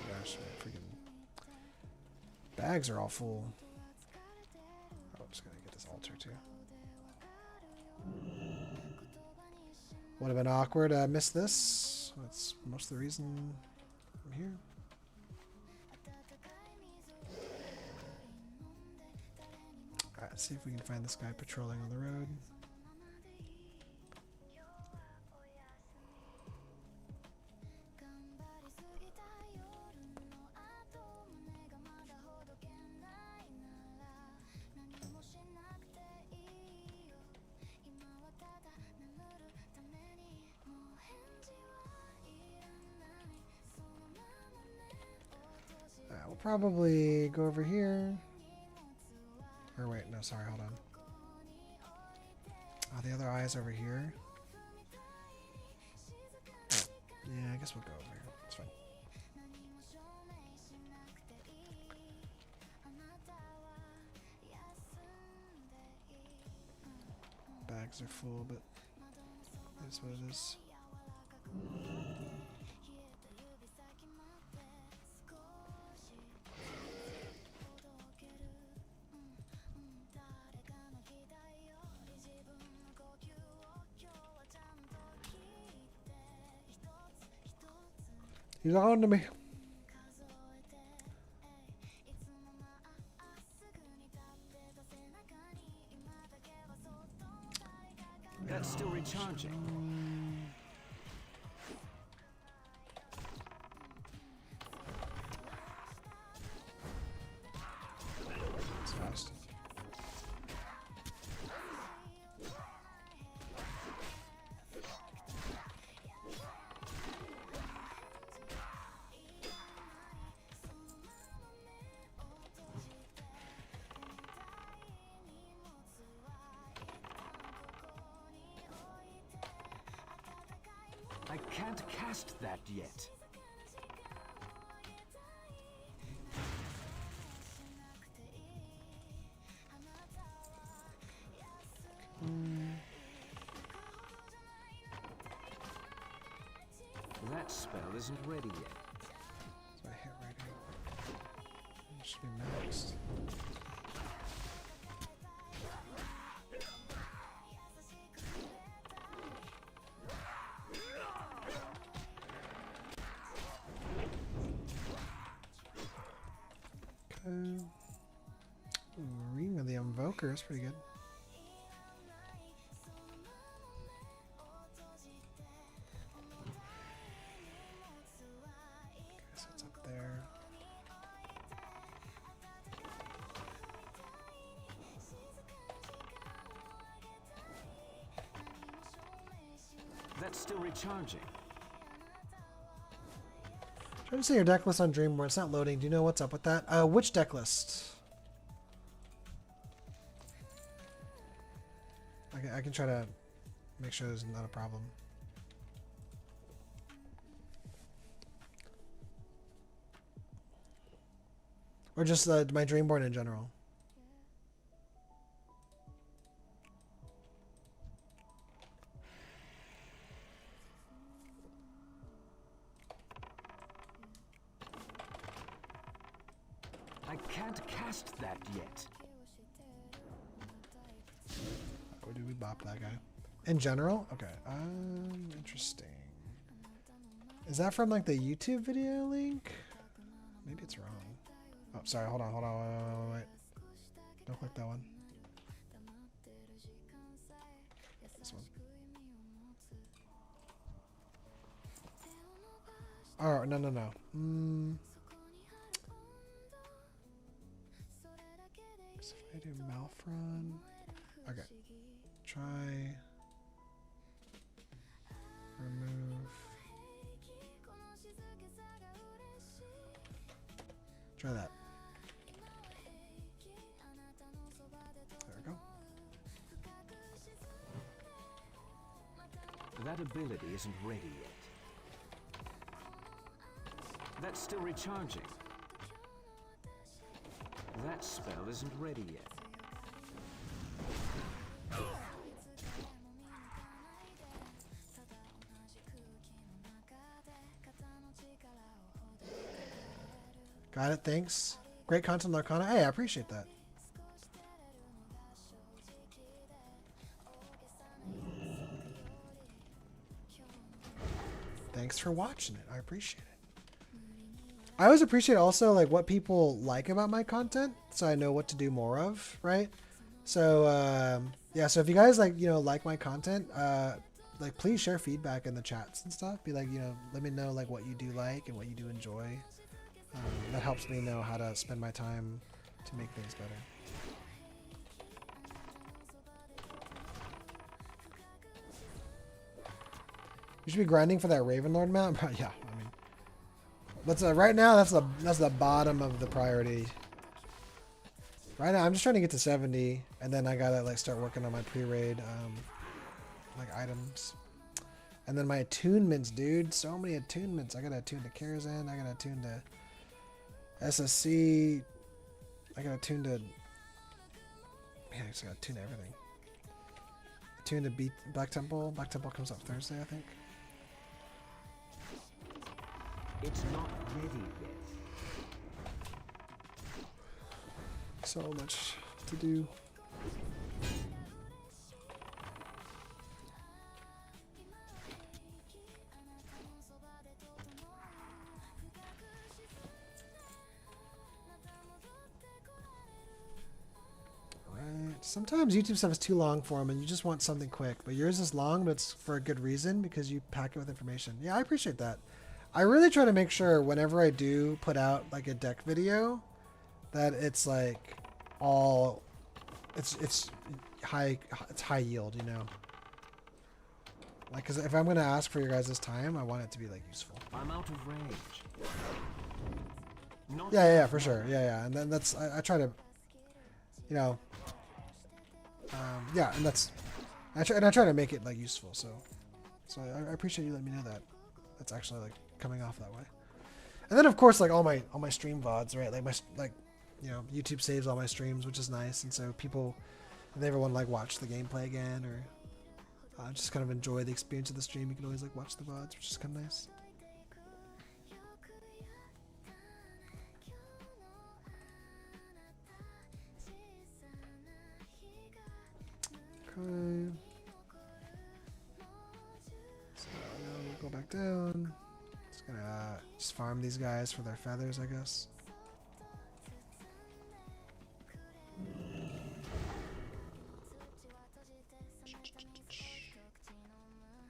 Gosh, my freaking bags are all full. Oh, I'm just gonna get this altar too. Would have been awkward. I missed this. That's most of the reason I'm here. Alright, let's see if we can find this guy patrolling on the road. We'll probably go over here. Or wait, no, sorry, hold on. Oh, the other eye is over here. Yeah, I guess we'll go over here. It's fine. Bags are full, but that's what it is. He's on to me. That's still recharging. It's fast. I can't cast that yet. That spell isn't ready yet. That's my hit rating. It should be maxed. Okay. Ring of the Invoker is pretty good. So it's up there. That's still recharging. Trying to see your deck list on Dreamware. It's not loading. Do you know what's up with that? Which deck list? I can try to make sure there's not a problem. Or just my Dreamborn in general? I can't cast that yet. Or do we bop that guy? In general? Okay. Interesting. Is that from like the YouTube video link? Maybe it's wrong. Oh, sorry. Hold on. Wait. Don't click that one. This one. Oh, no. So if I do Malfron. Okay. Try. Remove. Try that. There we go. That ability isn't ready yet. That's still recharging. That spell isn't ready yet. Got it, thanks. Great content, Lorcana. Hey, I appreciate that. Thanks for watching it. I appreciate it. I always appreciate also like what people like about my content, so I know what to do more of, right? So yeah, so if you guys like my content, like please share feedback in the chats and stuff. Be like, let me know like what you do like and what you do enjoy. That helps me know how to spend my time to make things better. You should be grinding for that Ravenlord mount. Yeah, I mean, that's right now. That's the bottom of the priority. Right now, I'm just trying to get to 70, and then I gotta like start working on my pre-raid like items, and then my attunements, dude. So many attunements. I gotta attune to Karazhan. I gotta attune to SSC. I got attuned to. Man, I just got attuned to everything. Attuned to beat Black Temple. Black Temple comes up Thursday, I think. It's not ready yet. So much to do. Sometimes YouTube stuff is too long for them and you just want something quick, but yours is long, but it's for a good reason because you pack it with information. Yeah, I appreciate that. I really try to make sure whenever I do put out like a deck video that it's like all it's high yield, like, because if I'm going to ask for your guys' time, I want it to be like useful. I'm out of range. Not yeah, for sure. Yeah. And then that's, I try to, yeah, and that's, I try to make it like useful. So I appreciate you letting me know that. That's actually like coming off that way. And then of course, like all my stream VODs, right? Like YouTube saves all my streams, which is nice. And so people, if they ever want to like watch the gameplay again or just kind of enjoy the experience of the stream, you can always like watch the VODs, which is kind of nice. Okay. So now we'll go back down. Just gonna just farm these guys for their feathers, I guess.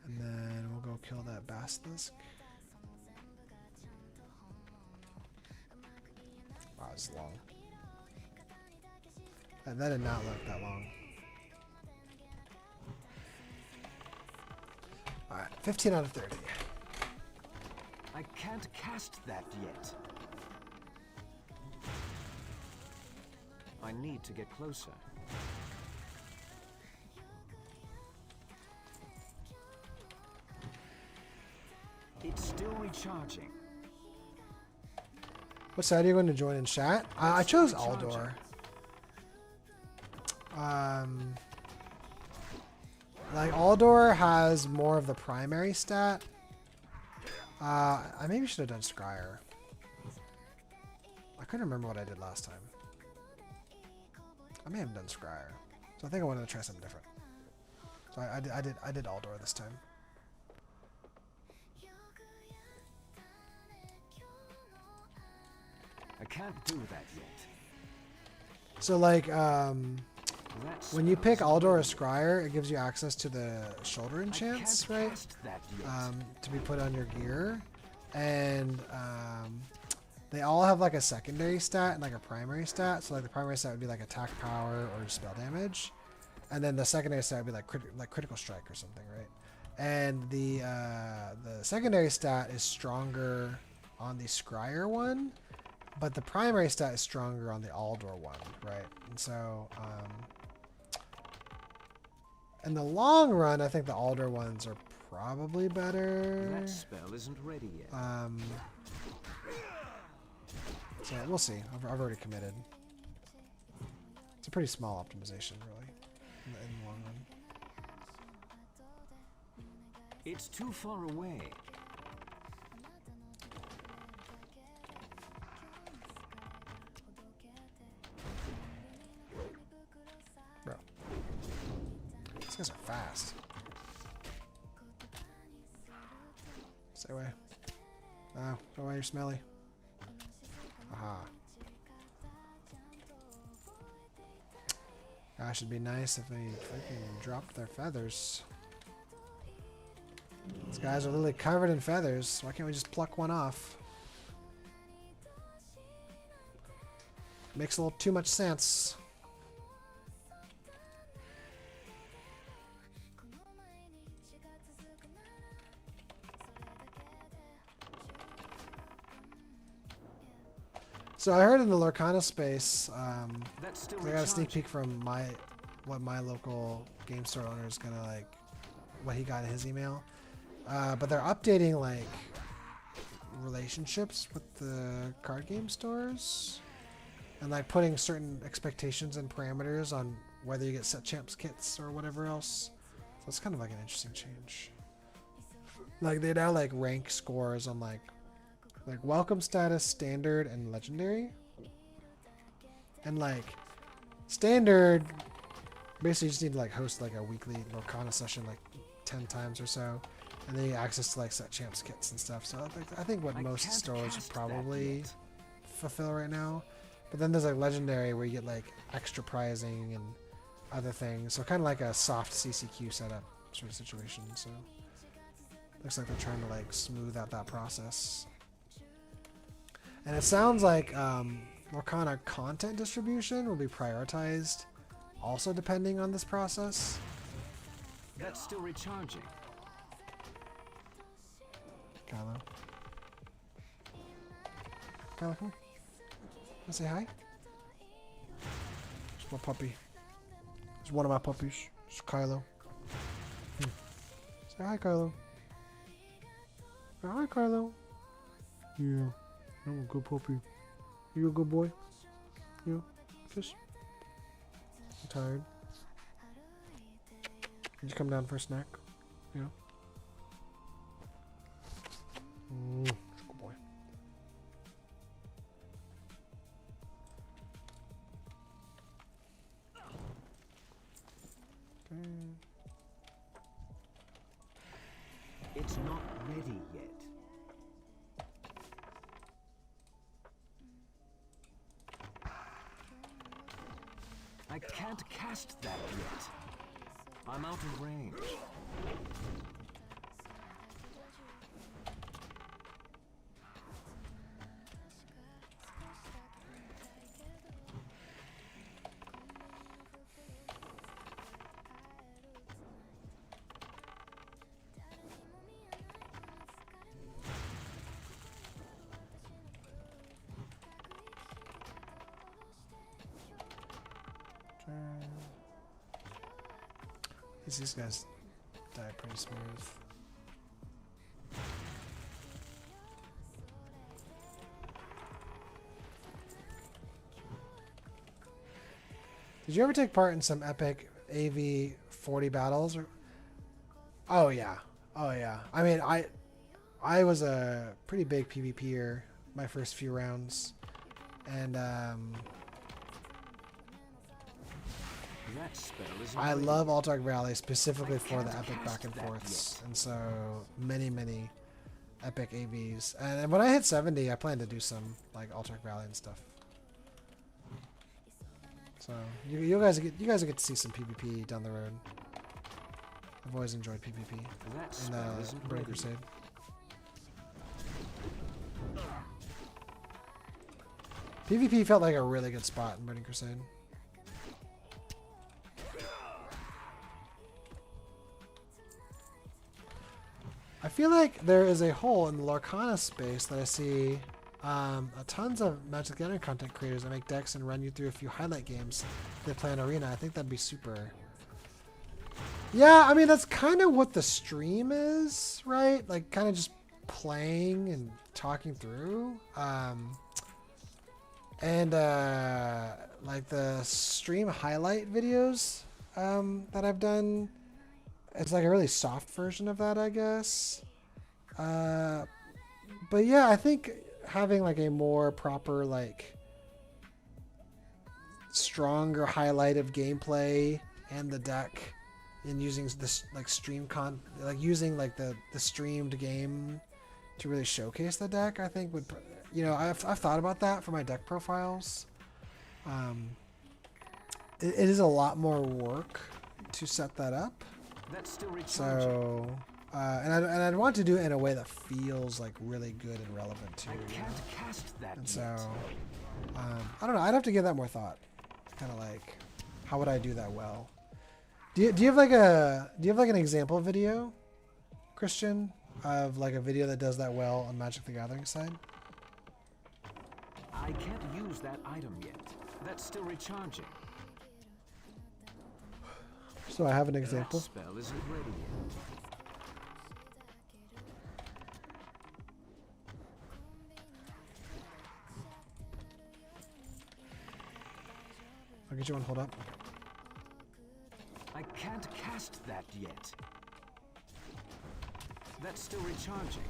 And then we'll go kill that basilisk. Wow, it's long. And that did not look that long. Alright, 15 out of 30. I can't cast that yet. I need to get closer. It's still recharging. What side are you going to join in chat? I chose Aldor. Like Aldor has more of the primary stat. I maybe should have done Scryer. I couldn't remember what I did last time. I may have done Scryer. So I think I wanted to try something different. So I did Aldor this time. I can't do that yet. So like That when you spell pick isn't Aldor or ready. Scryer, it gives you access to the shoulder I enchants, can't right? cast that yet. To be put on your gear. And they all have like a secondary stat and like a primary stat. So like the primary stat would be like attack power or spell damage. And then the secondary stat would be like critical strike or something, right? And the secondary stat is stronger on the Scryer one, but the primary stat is stronger on the Aldor one, right? And so in the long run, I think the Aldor ones are probably better. That spell isn't ready yet. So we'll see. I've already committed. It's a pretty small optimization, really, in the long run. It's too far away. Bro. These guys are fast. Stay away. Oh, go away, you're smelly. Aha. Gosh, it'd be nice if they freaking dropped their feathers. These guys are literally covered in feathers. Why can't we just pluck one off? Makes a little too much sense. So I heard in the Lorcana space, That's still I got a sneak recharging. peek from what my local game store owner is gonna like, what he got in his email. But they're updating like relationships with the card game stores, and like putting certain expectations and parameters on whether you get set champs kits or whatever else. So it's kind of like an interesting change. Like they now like rank scores on like welcome status, standard, and legendary. And like standard, basically you just need to like host like a weekly Lorcana session like 10 times or so, and then you get access to like set champs kits and stuff. So I think what I most can't stores cast that probably yet. fulfill right now. But then there's like legendary where you get like extra prizing and other things. So kind of like a soft CCQ setup sort of situation. So looks like they're trying to like smooth out that process. And it sounds like Lorcana content distribution will be prioritized also depending on this process. That's still recharging. Kylo. Kylo, come on. Wanna say hi? It's my puppy. It's one of my puppies. It's Kylo. Say hi, Kylo. Say hi, Kylo. Yeah. I'm a good puppy. You a good boy? Yeah. Just. I'm tired. Did you come down for a snack? Yeah. Good boy. Okay. It's not ready yet. I can't cast that yet. I'm out of range. These guys die pretty smooth. Did you ever take part in some epic AV 40 battles? Or... Oh yeah, oh yeah. I mean, I was a pretty big PvPer my first few rounds, and That spell is I love Altark Valley specifically for the epic back and forths, and so many epic AVs. And when I hit 70, I plan to do some like Altark Valley and stuff. So you guys get to see some PvP down the road. I've always enjoyed PvP in Burning Crusade. PvP felt like a really good spot in Burning Crusade. I feel like there is a hole in the Lorcana space that I see tons of Magic the Gathering content creators that make decks and run you through a few highlight games. They play an arena. I think that'd be super. Yeah, I mean that's kind of what the stream is, right? Like kind of just playing and talking through. Like the stream highlight videos that I've done. It's like a really soft version of that, I guess. But yeah, I think having like a more proper, like stronger highlight of gameplay and the deck, and using this like using like the streamed game to really showcase the deck, I think would, you know, I've thought about that for my deck profiles. It is a lot more work to set that up. That's still recharging. So, and I'd want to do it in a way that feels like really good and relevant too. I can't cast that And yet. so, I don't know. I'd have to give that more thought. Kind of like, how would I do that well? Do you have like an example video, Christian, of like a video that does that well on Magic the Gathering side? I can't use that item yet. That's still recharging. So I have an example. That spell isn't ready yet. I'll get you one. Hold up. I can't cast that yet. That's still recharging.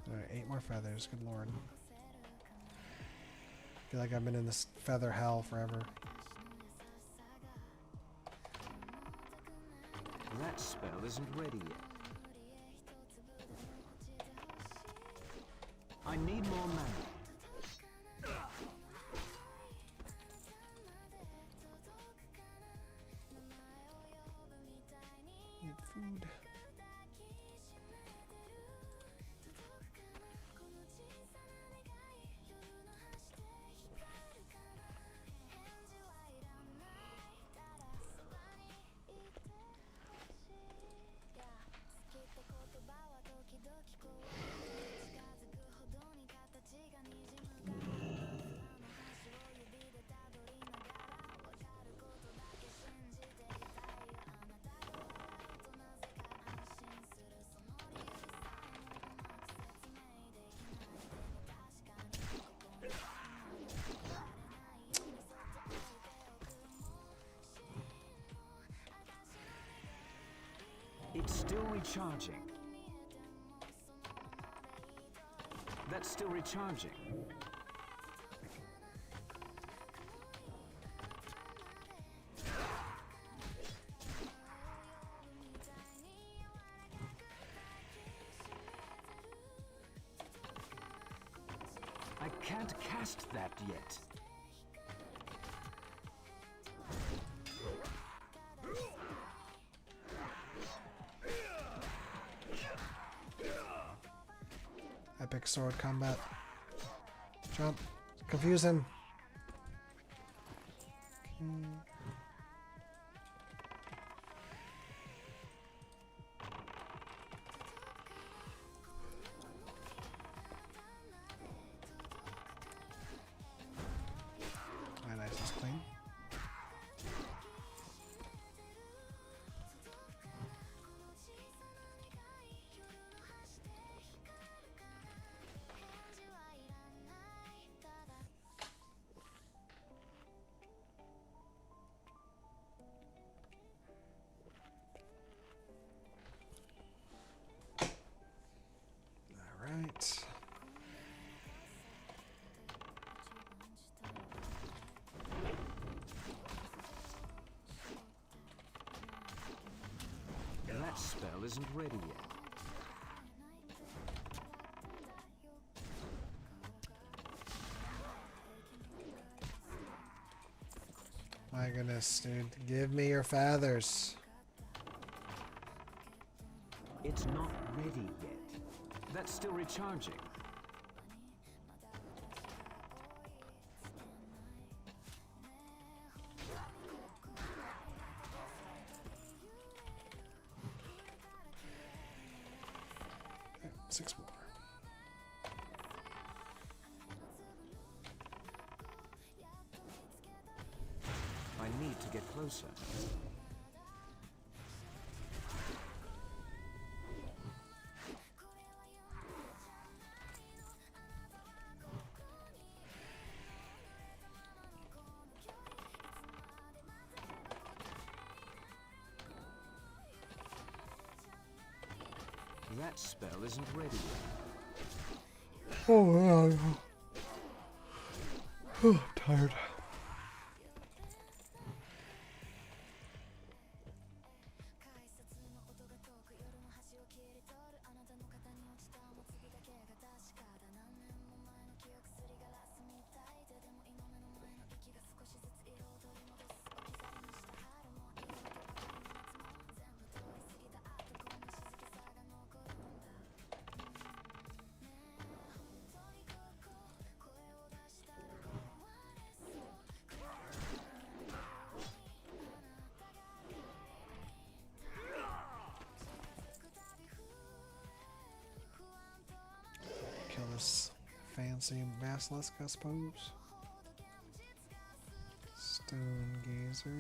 All right, 8 more feathers. Good lord. I feel like I've been in this feather hell forever. That spell isn't ready yet. I need more mana. Need food. It's still recharging. That's still recharging. I can't cast that yet. Epic sword combat. Jump. Confuse him. My nice is clean. That spell isn't ready yet. My goodness, dude. Give me your feathers. It's not ready yet. That's still recharging. Okay, 6 more. I need to get closer. That spell isn't ready yet. Oh, wow. Oh, I'm tired. Kill this fancy basilisk, I suppose. Stone gazer.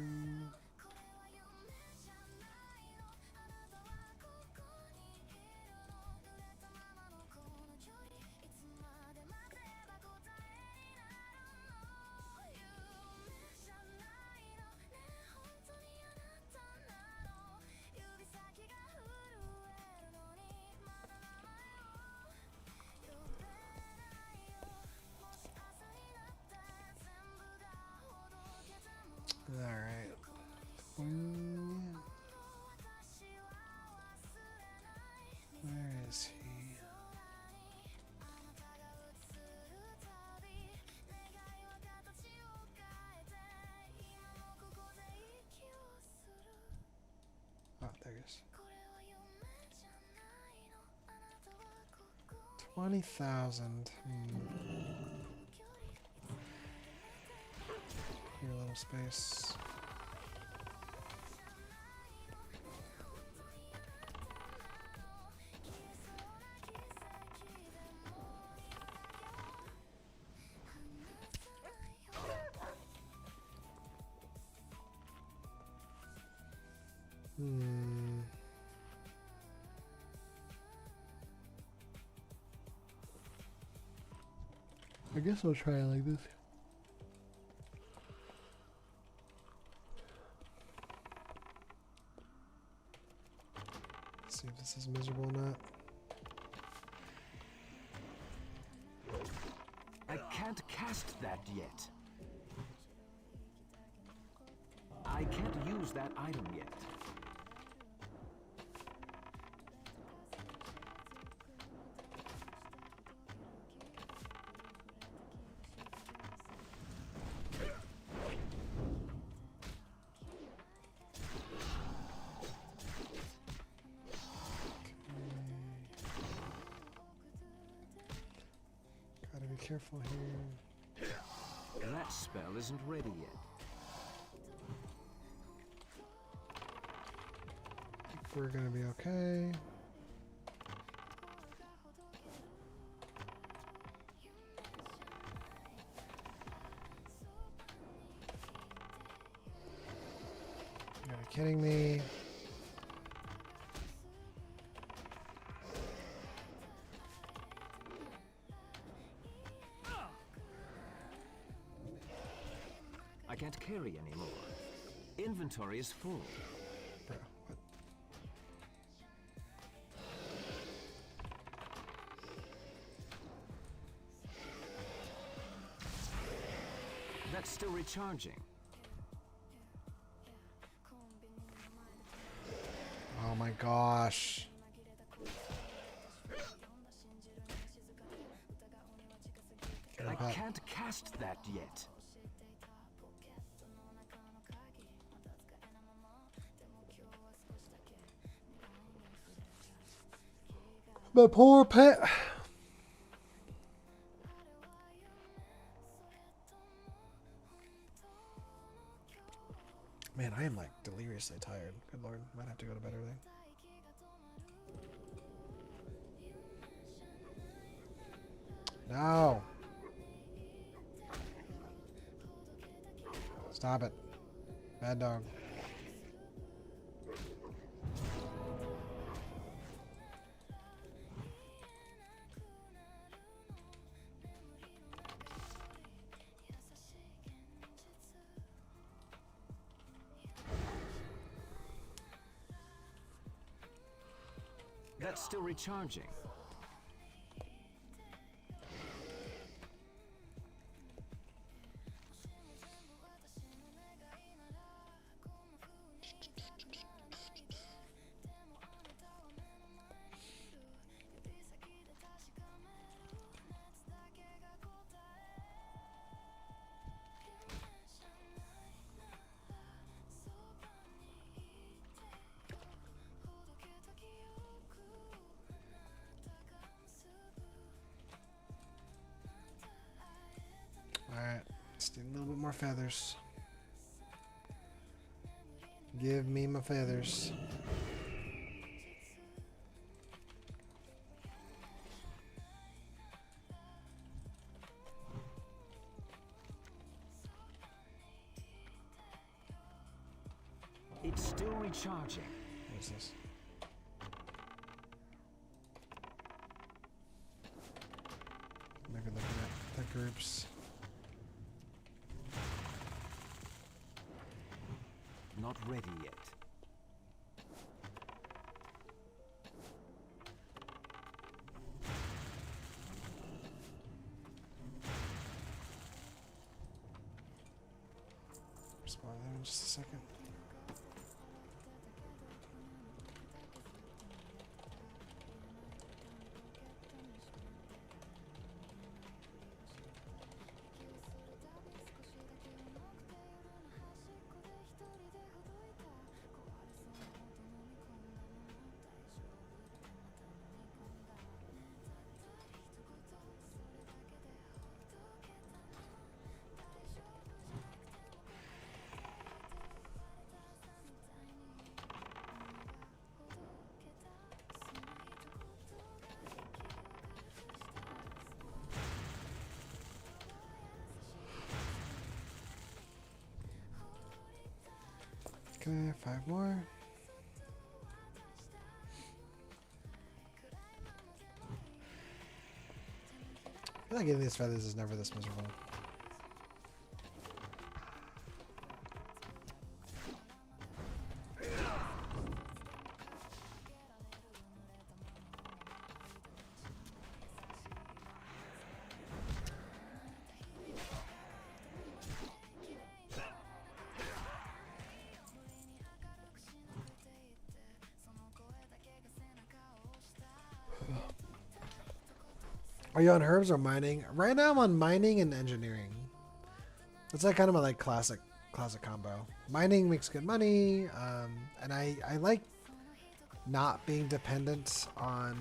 Alright. Where is he? Oh, there he is. 20,000. Here, a little space. I guess I'll try it like this. See if this is miserable or not. I can't cast that yet. I can't use that item yet. Gotta be careful here. That spell isn't ready yet. I think we're gonna be okay. You gotta be kidding me. I can't carry anymore. Inventory is full. Bro, what? That's still recharging. Oh my gosh. I can't cast that yet. My poor pet. Man, I am like deliriously tired. Good lord, might have to go to bed early. No. Stop it. Bad dog. That's still recharging. Alright, just need a little bit more feathers. Give me my feathers. It's still recharging. What is this? Maybe looking at the groups. Not ready yet. Spawn there in just a second. Okay, 5 more. I feel like getting these feathers is never this miserable. Are you on herbs or mining? Right now I'm on mining and engineering. It's like kind of my like classic combo. Mining makes good money, and I like not being dependent on.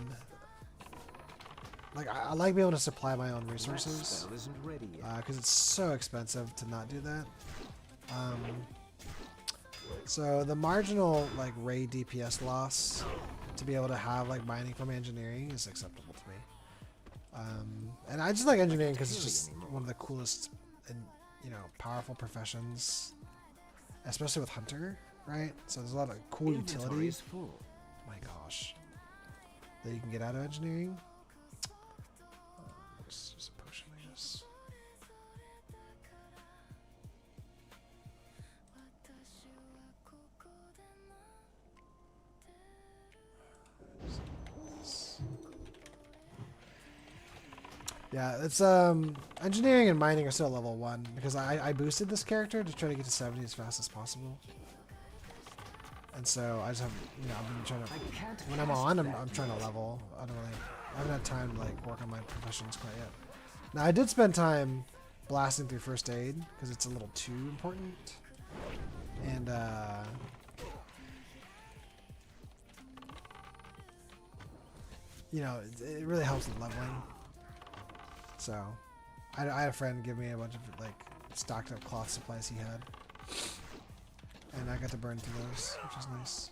Like I like being able to supply my own resources Spell isn't ready yet. because it's so expensive to not do that. So the marginal like raid DPS loss to be able to have like mining from engineering is acceptable to me. And I just like engineering because it's just one of the coolest and powerful professions, especially with Hunter, right? So there's a lot of cool Inventory utility. is full. My gosh, that you can get out of engineering. Let's use a potion, I guess. Yeah, it's engineering and mining are still level 1 because I boosted this character to try to get to 70 as fast as possible. And so I just have, you know, I've been trying to, I can't when I'm cast on, I'm that trying to yet. level. I haven't had time to like work on my professions quite yet. Now I did spend time blasting through first aid because it's a little too important. And you know, it really helps with leveling. So I had a friend give me a bunch of like stocked up cloth supplies he had. And I got to burn through those, which is nice.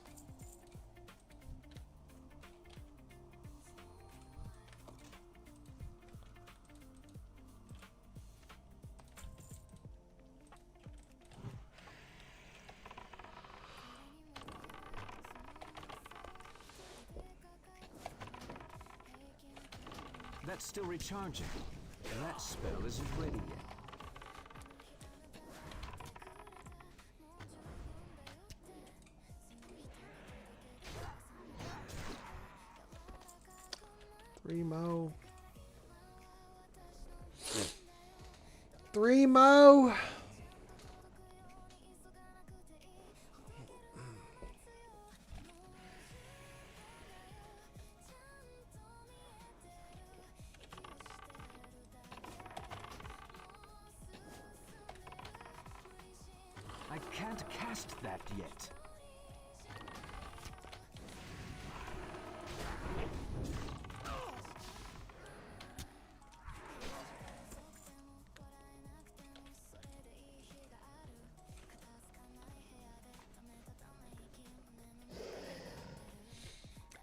That's still recharging. That spell isn't ready yet. Three mo. Three mo. I can't cast that yet.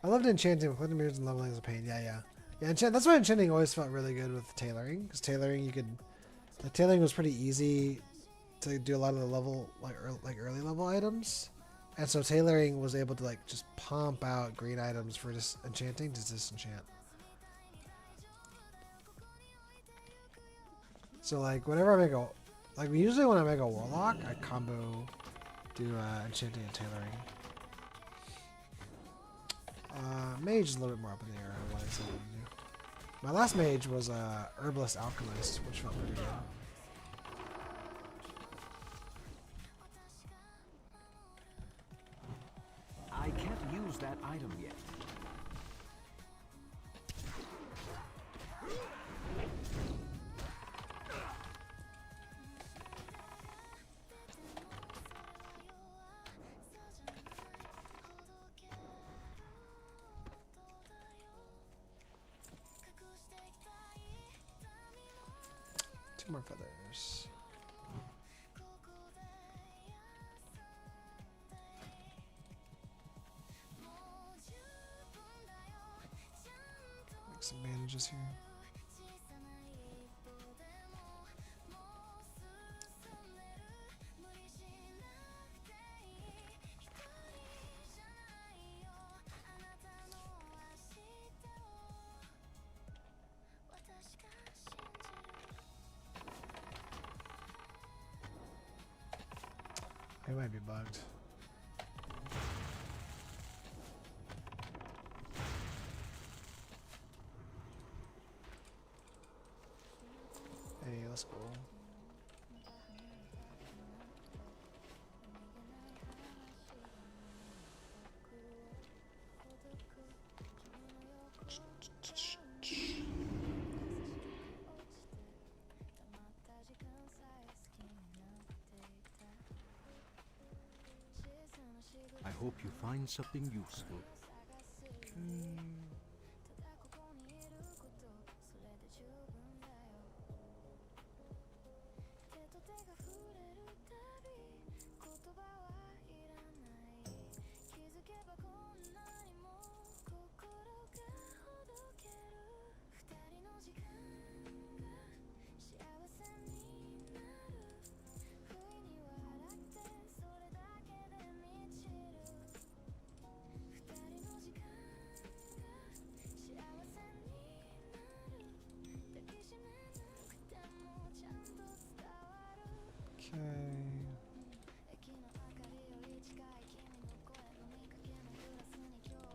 I loved enchanting with mirrors and leveling as a pain. Yeah. That's why enchanting always felt really good with tailoring. Because tailoring, tailoring was pretty easy to do a lot of the level, like early level items. And so tailoring was able to like just pump out green items for just enchanting to disenchant. So like whenever I make usually when I make a warlock, I combo do enchanting and tailoring. Mage is a little bit more up in the air on what I said to do. My last mage was herbalist alchemist, which felt pretty good. I can't use that item yet. Two more feathers. Make some bandages here. It might be bugged. Hey, let's go. I hope you find something useful.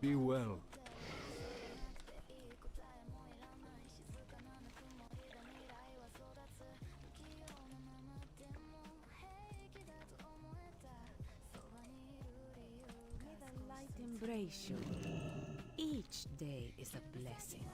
Be well. embrace you. Each day is a blessing.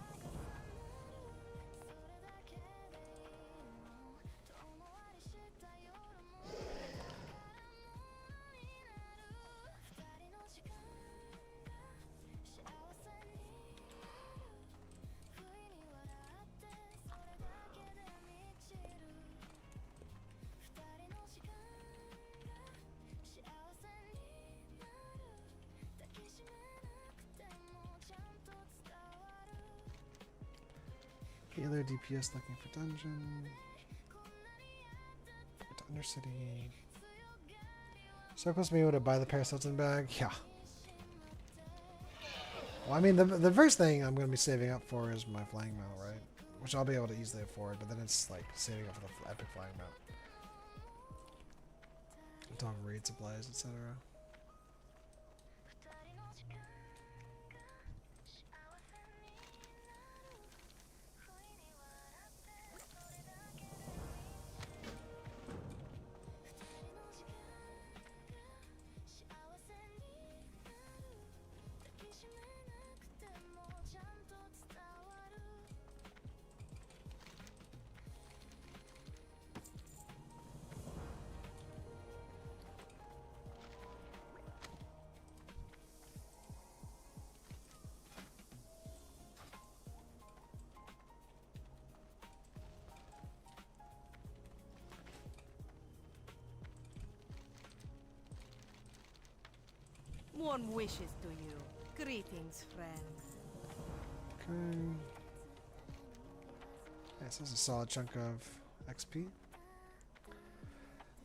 Healer DPS looking for dungeon. To Undercity. So close to being able to buy the Paraceltin bag. Yeah. Well, I mean, the first thing I'm going to be saving up for is my flying mount, right? Which I'll be able to easily afford, but then it's like saving up for the epic flying mount. Until raid supplies, etc. Warm wishes to you. Greetings, friend. Okay. Yeah, this is a solid chunk of XP.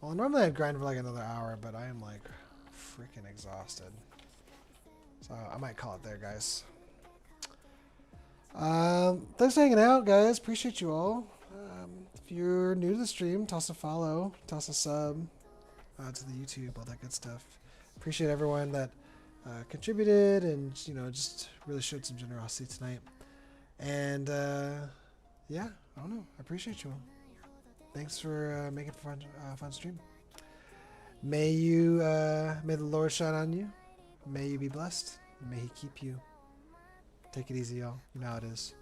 Well, normally I'd grind for like another hour, but I am like freaking exhausted. So I might call it there, guys. Thanks for hanging out, guys. Appreciate you all. If you're new to the stream, toss a follow, toss a sub to the YouTube, all that good stuff. Appreciate everyone that contributed and, you know, just really showed some generosity tonight. And yeah, I don't know. I appreciate you all. Thanks for making it a fun stream. May you, may the Lord shine on you. May you be blessed. And may He keep you. Take it easy, y'all. You know how it is.